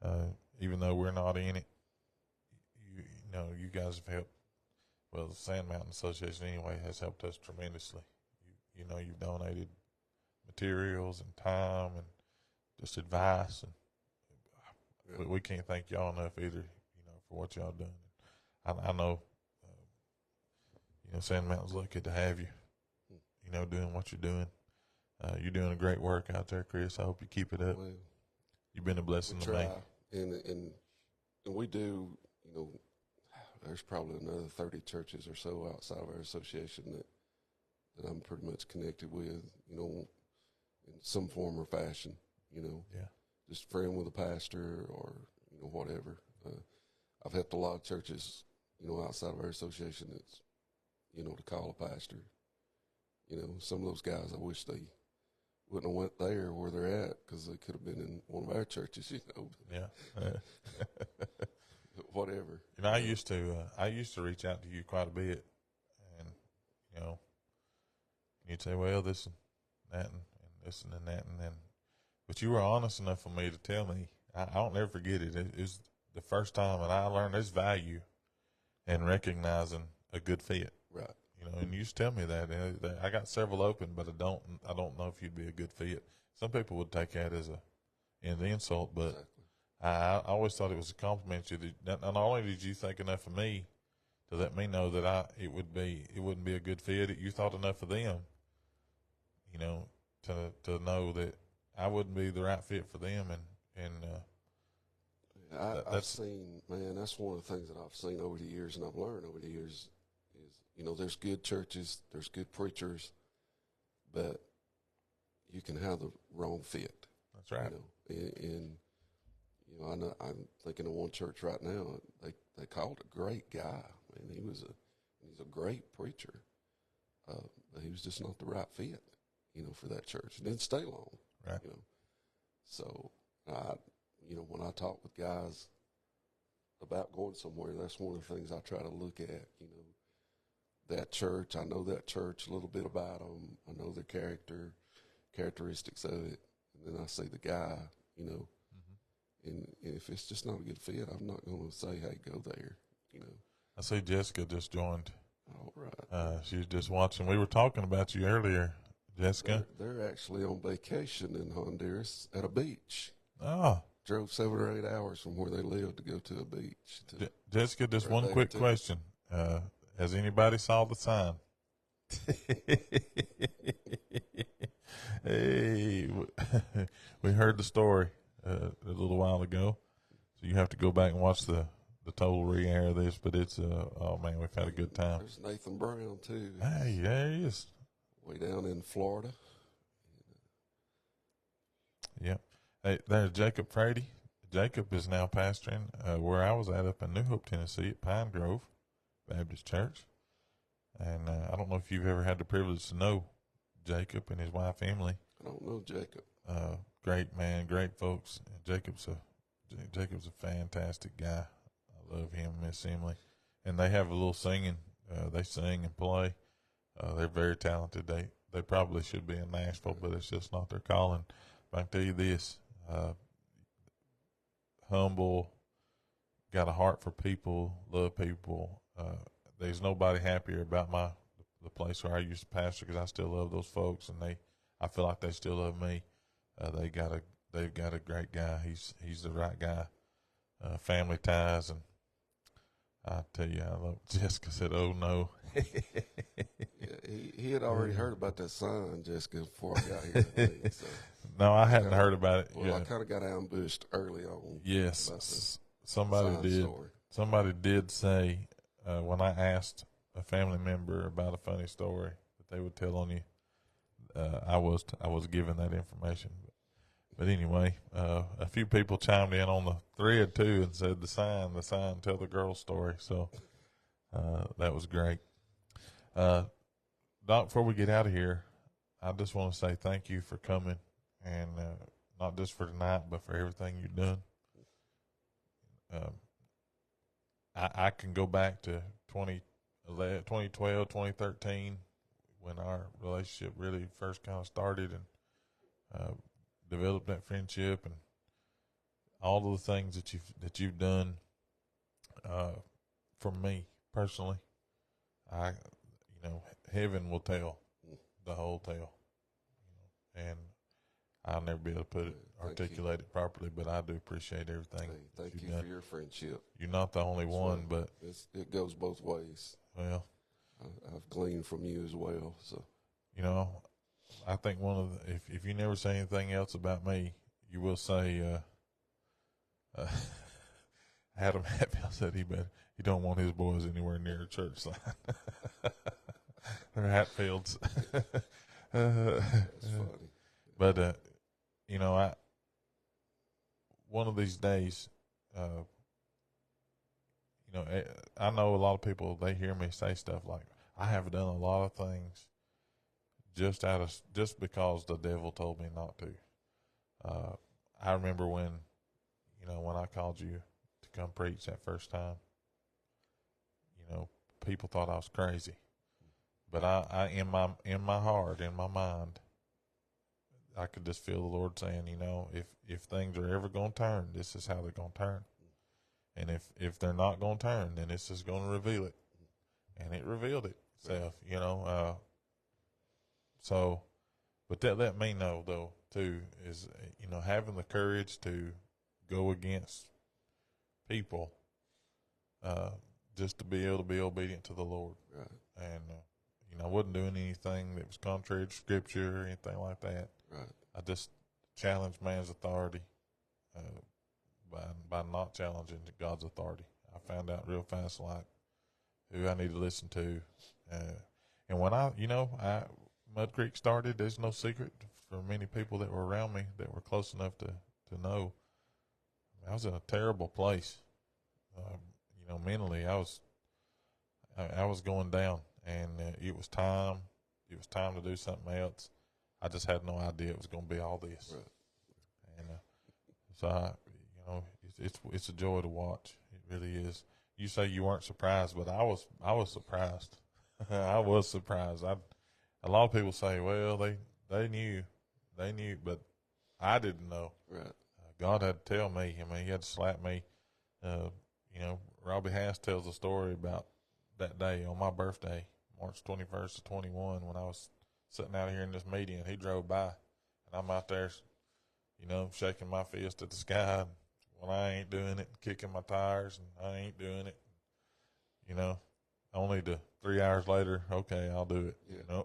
and even though we're not in it, you guys have helped. Well, the Sand Mountain Association anyway has helped us tremendously. You've donated materials and time and just advice, and we can't thank y'all enough either. For what y'all done. I know. Sand Mountain's lucky to have you, doing what you're doing. You're doing a great work out there, Chris. I hope you keep it up. Well, you've been a blessing to me. And we do, there's probably another 30 churches or so outside of our association that I'm pretty much connected with, in some form or fashion, Yeah. Just friend with a pastor or, whatever. I've helped a lot of churches, outside of our association that's, to call a pastor. Some of those guys, I wish they wouldn't have went there where they're at, because they could have been in one of our churches, Yeah. Whatever. I used to reach out to you quite a bit, and, you'd say, well, this and that and this and that, and then, but you were honest enough for me to tell me. I don't never forget it. It was the first time, and I learned there's value in recognizing a good fit. Right. And you used to tell me that. I got several open, but I don't know if you'd be a good fit. Some people would take that as an insult, but exactly. I always thought it was a compliment to you. Not only did you think enough of me to let me know that it wouldn't be a good fit. You thought enough of them, to know that I wouldn't be the right fit for them, I've seen, man, that's one of the things that I've seen over the years, and I've learned over the years is, there's good churches, there's good preachers, but you can have the wrong fit. That's right. And I know, I'm thinking of one church right now. They called a great guy, and he's a great preacher, but he was just not the right fit, for that church. It didn't stay long, right? So when I talk with guys about going somewhere, that's one of the things I try to look at, that church. I know that church, a little bit about them. I know their characteristics of it. And then I see the guy, and if it's just not a good fit, I'm not going to say, hey, go there, I see Jessica just joined. All right. She was just watching. We were talking about you earlier, Jessica. They're actually on vacation in Honduras at a beach. Oh. Drove 7 or 8 hours from where they live to go to a beach. Jessica, just one quick question. Has anybody saw the sign? Hey, we heard the story a little while ago, so you have to go back and watch the the total re-air of this, but it's oh man, we've had a good time. There's Nathan Brown too. Hey, there he is. Way down in Florida. Yep. Hey, there's Jacob Frady. Jacob is now pastoring where I was at up in New Hope, Tennessee, at Pine Grove Baptist Church. And I don't know if you've ever had the privilege to know Jacob and his wife Emily. I don't know Jacob. Great man, great folks. Jacob's a fantastic guy. I love him, Miss Emily. And they have a little singing. They sing and play. They're very talented. They probably should be in Nashville, but it's just not their calling. But I can tell you this, humble, got a heart for people, love people. There's nobody happier about the place where I used to pastor, because I still love those folks, and I feel like they still love me. They've got a great guy. He's the right guy. Family ties, and I tell you, I love. Jessica said, "Oh no." Yeah, he had already heard about that sign, Jessica, before I got here today. So. No, I hadn't heard about it. Well, yeah. I kind of got ambushed early on. Yes, somebody sign did. story. Somebody did say when I asked a family member about a funny story that they would tell on you, I was given that information. But anyway, a few people chimed in on the thread too and said the sign, tell the girl story. So that was great. Doc, before we get out of here, I just want to say thank you for coming, and not just for tonight, but for everything you've done. I can go back to 2012, 2013, when our relationship really first kind of started, and developed that friendship, and all of the things that you've done for me personally. Heaven will tell the whole tale, and I'll never be able to articulate it properly, but I do appreciate everything. Hey, thank you done. for your friendship. You're not the only one, but it goes both ways. Well, I've gleaned from you as well. So, I think one of if you never say anything else about me, you will say, Adam Hatfield said he don't want his boys anywhere near a church sign. They're Hatfields. that's funny. But, one of these days, I know a lot of people, they hear me say stuff like, I have done a lot of things just because the devil told me not to. I remember when I called you to come preach that first time, people thought I was crazy, but I in my heart, in my mind, I could just feel the Lord saying, if things are ever going to turn, this is how they're going to turn. And if they're not going to turn, then this is going to reveal it. And it revealed itself, So, but that let me know, though, too, is, having the courage to go against people, just to be able to be obedient to the Lord. Right. And, I wasn't doing anything that was contrary to Scripture or anything like that. Right. I just challenged man's authority by not challenging God's authority. I found out real fast, like, who I need to listen to. And when Mud Creek started, there's no secret for many people that were around me that were close enough to know. I was in a terrible place. Mentally, I was going down, and it was time. It was time to do something else. I just had no idea it was going to be all this. Right. And so it's a joy to watch. It really is. You say you weren't surprised, but I was surprised. I was surprised. A lot of people say, well, they knew, but I didn't know. Right. God had to tell me. He had to slap me. Robbie Hass tells a story about that day on my birthday, March 21st to 21, when I was sitting out here in this meeting, and he drove by, and I'm out there, shaking my fist at the sky. When I ain't doing it, kicking my tires, and I ain't doing it, only to 3 hours later, okay, I'll do it. Yeah.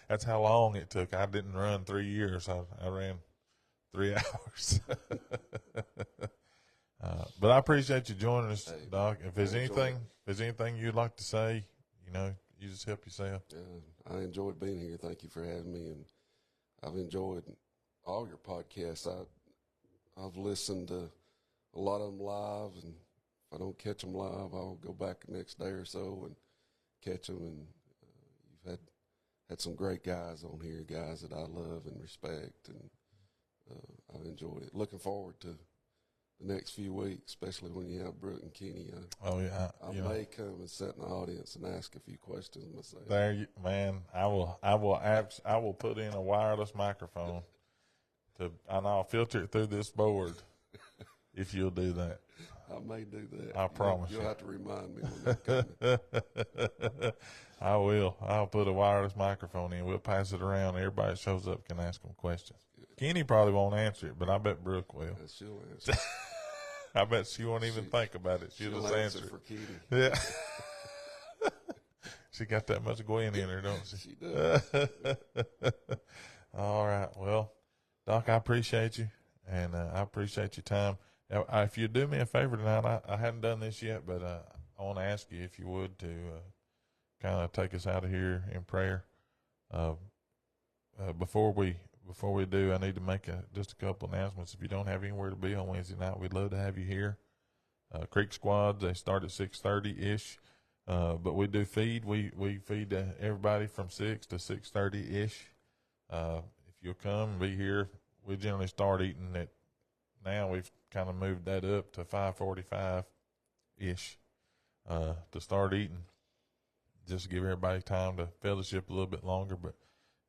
That's how long it took. I didn't run 3 years. I ran 3 hours. But I appreciate you joining us, Hey, Doc. If there's I enjoyed anything, it. if there's anything you'd like to say, you just help yourself. I enjoyed being here. Thank you for having me, and I've enjoyed all your podcasts. I've listened to a lot of them live, and if I don't catch them live, I'll go back the next day or so and catch them. And you've had some great guys on here, guys that I love and respect, and I've enjoyed it. Looking forward to the next few weeks, especially when you have Brooke and Kenny. Oh yeah, I may come and sit in the audience and ask a few questions myself. there, man. I will put in a wireless microphone and I'll filter it through this board if you'll do that. I may do that. I promise You'll you. have to remind me when you're coming. I will. I'll put a wireless microphone in. We'll pass it around. Everybody that shows up can ask them questions. Kenny probably won't answer it, but I bet Brooke will. She'll answer. I bet she won't even think about it. She'll just answer for it. Kenny. Yeah. She got that much Guinn in her, don't she? She does. All right. Well, Doc, I appreciate you, and I appreciate your time. Now, if you do me a favor tonight, I hadn't done this yet, but I want to ask you if you would to kind of take us out of here in prayer. Before we do, I need to make just a couple announcements. If you don't have anywhere to be on Wednesday night, we'd love to have you here. Creek Squads, they start at 6:30-ish, but we do feed. We feed everybody from 6 to 6:30-ish. If you'll come and be here, we generally start eating at, now we've kind of moved that up to 5:45-ish to start eating, just to give everybody time to fellowship a little bit longer. But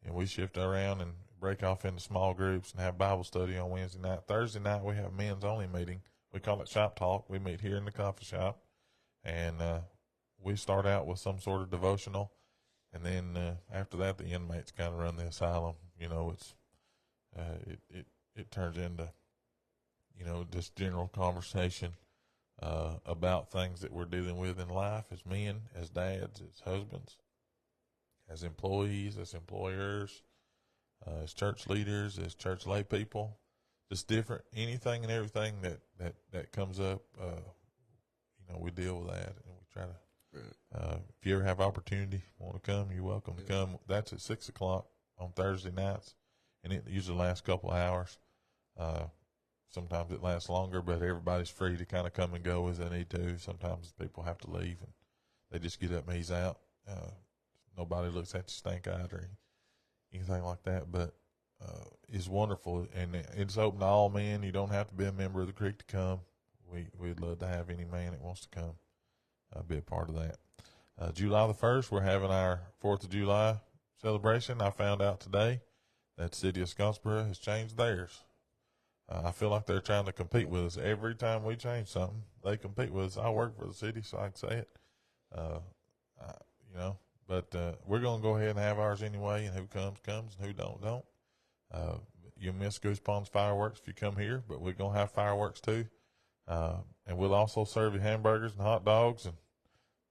we shift around and break off into small groups and have Bible study on Wednesday night. Thursday night we have a men's only meeting. We call it Shop Talk. We meet here in the coffee shop, and we start out with some sort of devotional, and then after that the inmates kind of run the asylum. It's it turns into just general conversation about things that we're dealing with in life as men, as dads, as husbands, as employees, as employers, as church leaders, as church lay people, just different, anything and everything that comes up. We deal with that, and we try to. If you ever have opportunity, want to come, you're welcome to come. That's at 6:00 on Thursday nights, and it usually lasts a couple of hours. Sometimes it lasts longer, but everybody's free to kind of come and go as they need to. Sometimes people have to leave, and they just get up and ease out. Nobody looks at you stink-eyed or anything like that, but it's wonderful, and it's open to all men. You don't have to be a member of the Creek to come. We'd love to have any man that wants to come be a part of that. July the 1st, we're having our 4th of July celebration. I found out today that the city of Scottsboro has changed theirs. I feel like they're trying to compete with us. Every time we change something, they compete with us. I work for the city, so I can say it. But we're going to go ahead and have ours anyway, and who comes, and who don't. You'll miss Goose Pond's fireworks if you come here, but we're going to have fireworks too. And we'll also serve you hamburgers and hot dogs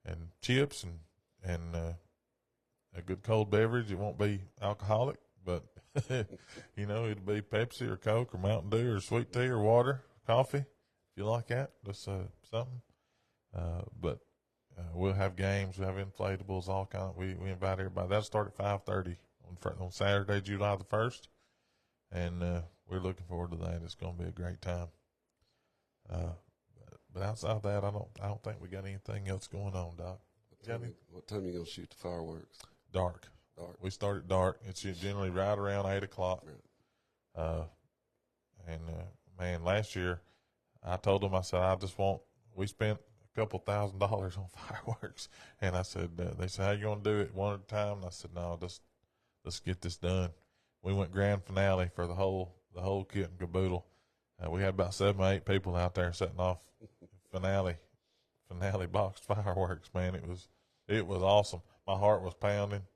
and chips and a good cold beverage. It won't be alcoholic, but it'll be Pepsi or Coke or Mountain Dew or sweet tea or water, coffee, if you like that. Just something. But we'll have games, we'll have inflatables, all kind of. We invite everybody. That'll start at 5:30 on Saturday, July the 1st, and we're looking forward to that. It's going to be a great time. But outside of that, I don't think we got anything else going on, Doc. What time you gonna shoot the fireworks? Dark. We start at dark. It's generally right around 8:00. Right. Man, last year I told them, I said, we spent a couple $1,000 on fireworks, and I said, they said, how you gonna do it one at a time? And I said, no, let's get this done. We went grand finale for the whole kit and caboodle. We had about 7 or 8 people out there setting off finale boxed fireworks. Man, it was awesome. My heart was pounding.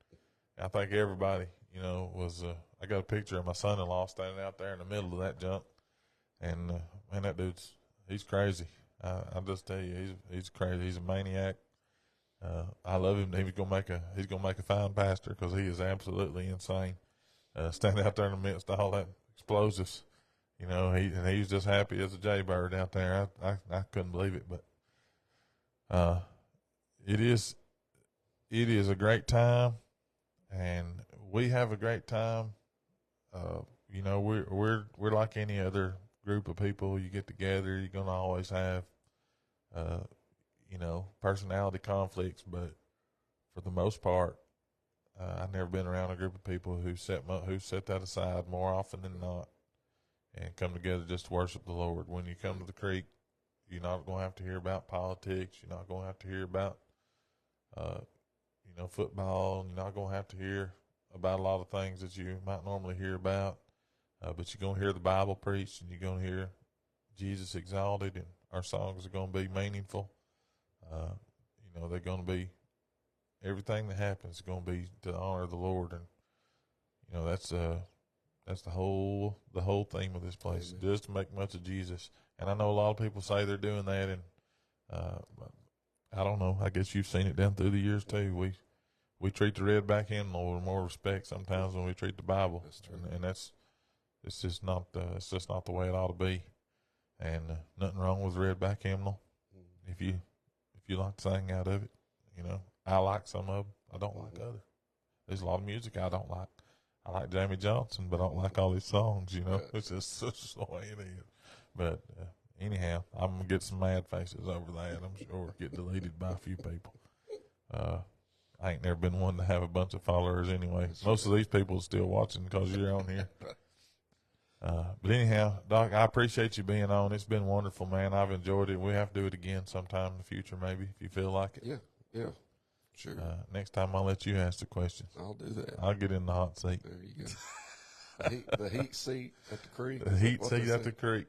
I think everybody, was. I got a picture of my son-in-law standing out there in the middle of that junk, and man, that he's crazy. I just tell you, he's crazy. He's a maniac. I love him. He's gonna make a fine pastor because he is absolutely insane. Standing out there in the midst of all that explosives. You know, he was just happy as a jaybird out there. I couldn't believe it, but it is a great time, and we have a great time. You know, we're like any other group of people. You get together, you're gonna always have you know, personality conflicts, but for the most part, I've never been around a group of people who set that aside more often than not and come together just to worship the Lord. When you come to the creek, you're not going to have to hear about politics. You're not going to have to hear about, you know, football. You're not going to have to hear about a lot of things that you might normally hear about. But you're going to hear the Bible preached, and you're going to hear Jesus exalted, and our songs are going to be meaningful. You know, they're going to be, everything that happens is going to be to the honor of the Lord. And, you know, that's the whole theme of this place, just to make much of Jesus. And I know a lot of people say they're doing that, and I don't know. I guess you've seen it down through the years too. We treat the redback hymnal with more respect sometimes than we treat the Bible. That's true. And it's just not the way it ought to be. And nothing wrong with the redback hymnal. If you like to sing out of it, you know, I like some of them. I don't like others. There's a lot of music I don't like. I like Jamie Johnson, but I don't like all his songs, you know. It's just such the way it is. But anyhow, I'm going to get some mad faces over that, I'm sure. Get deleted by a few people. I ain't never been one to have a bunch of followers anyway. Most of these people are still watching because you're on here. But anyhow, Doc, I appreciate you being on. It's been wonderful, man. I've enjoyed it. We have to do it again sometime in the future, maybe, if you feel like it. Yeah, sure. Next time I'll let you ask the questions. I'll do that. I'll get in the hot seat. There you go. The heat seat at the creek. The heat seat at the creek.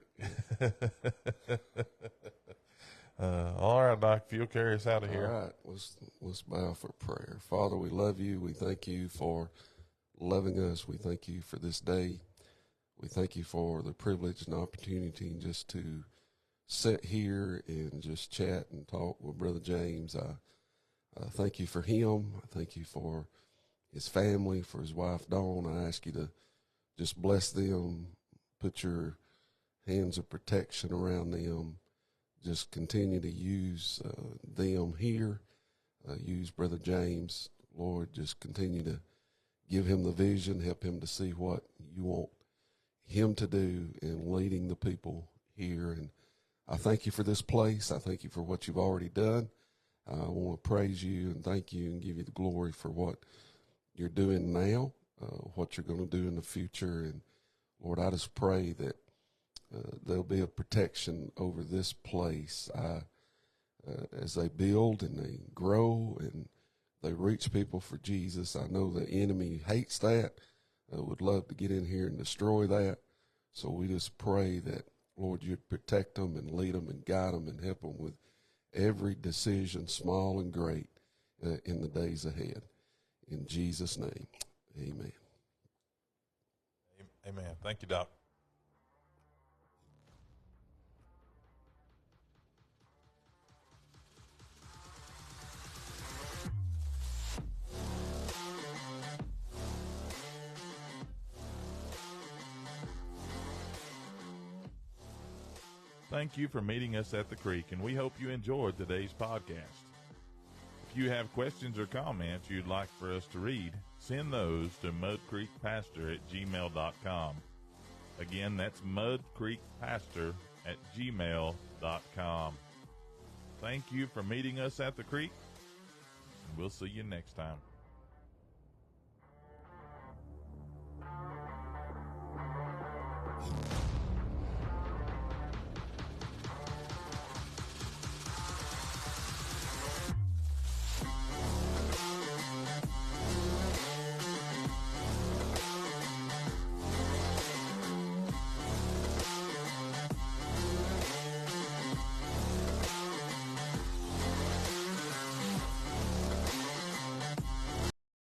All right, Doc, if you'll carry us out of here. All right, let's bow for prayer. Father, we love you. We thank you for loving us. We thank you for this day. We thank you for the privilege and opportunity just to sit here and just chat and talk with Brother James. I thank you for him. I thank you for his family, for his wife, Dawn. I ask you to just bless them, put your hands of protection around them. Just continue to use them here. Use Brother James. Lord, just continue to give him the vision, help him to see what you want him to do in leading the people here. And I thank you for this place. I thank you for what you've already done. I want to praise you and thank you and give you the glory for what you're doing now, what you're going to do in the future. And Lord, I just pray that there'll be a protection over this place as they build and they grow and they reach people for Jesus. I know the enemy hates that. Would love to get in here and destroy that. So we just pray that, Lord, you'd protect them and lead them and guide them and help them with every decision, small and great, in the days ahead. In Jesus' name, amen. Amen. Thank you, Doc. Thank you for meeting us at the creek, and we hope you enjoyed today's podcast. If you have questions or comments you'd like for us to read, send those to mudcreekpastor@gmail.com. Again, that's mudcreekpastor@gmail.com. Thank you for meeting us at the creek, and we'll see you next time.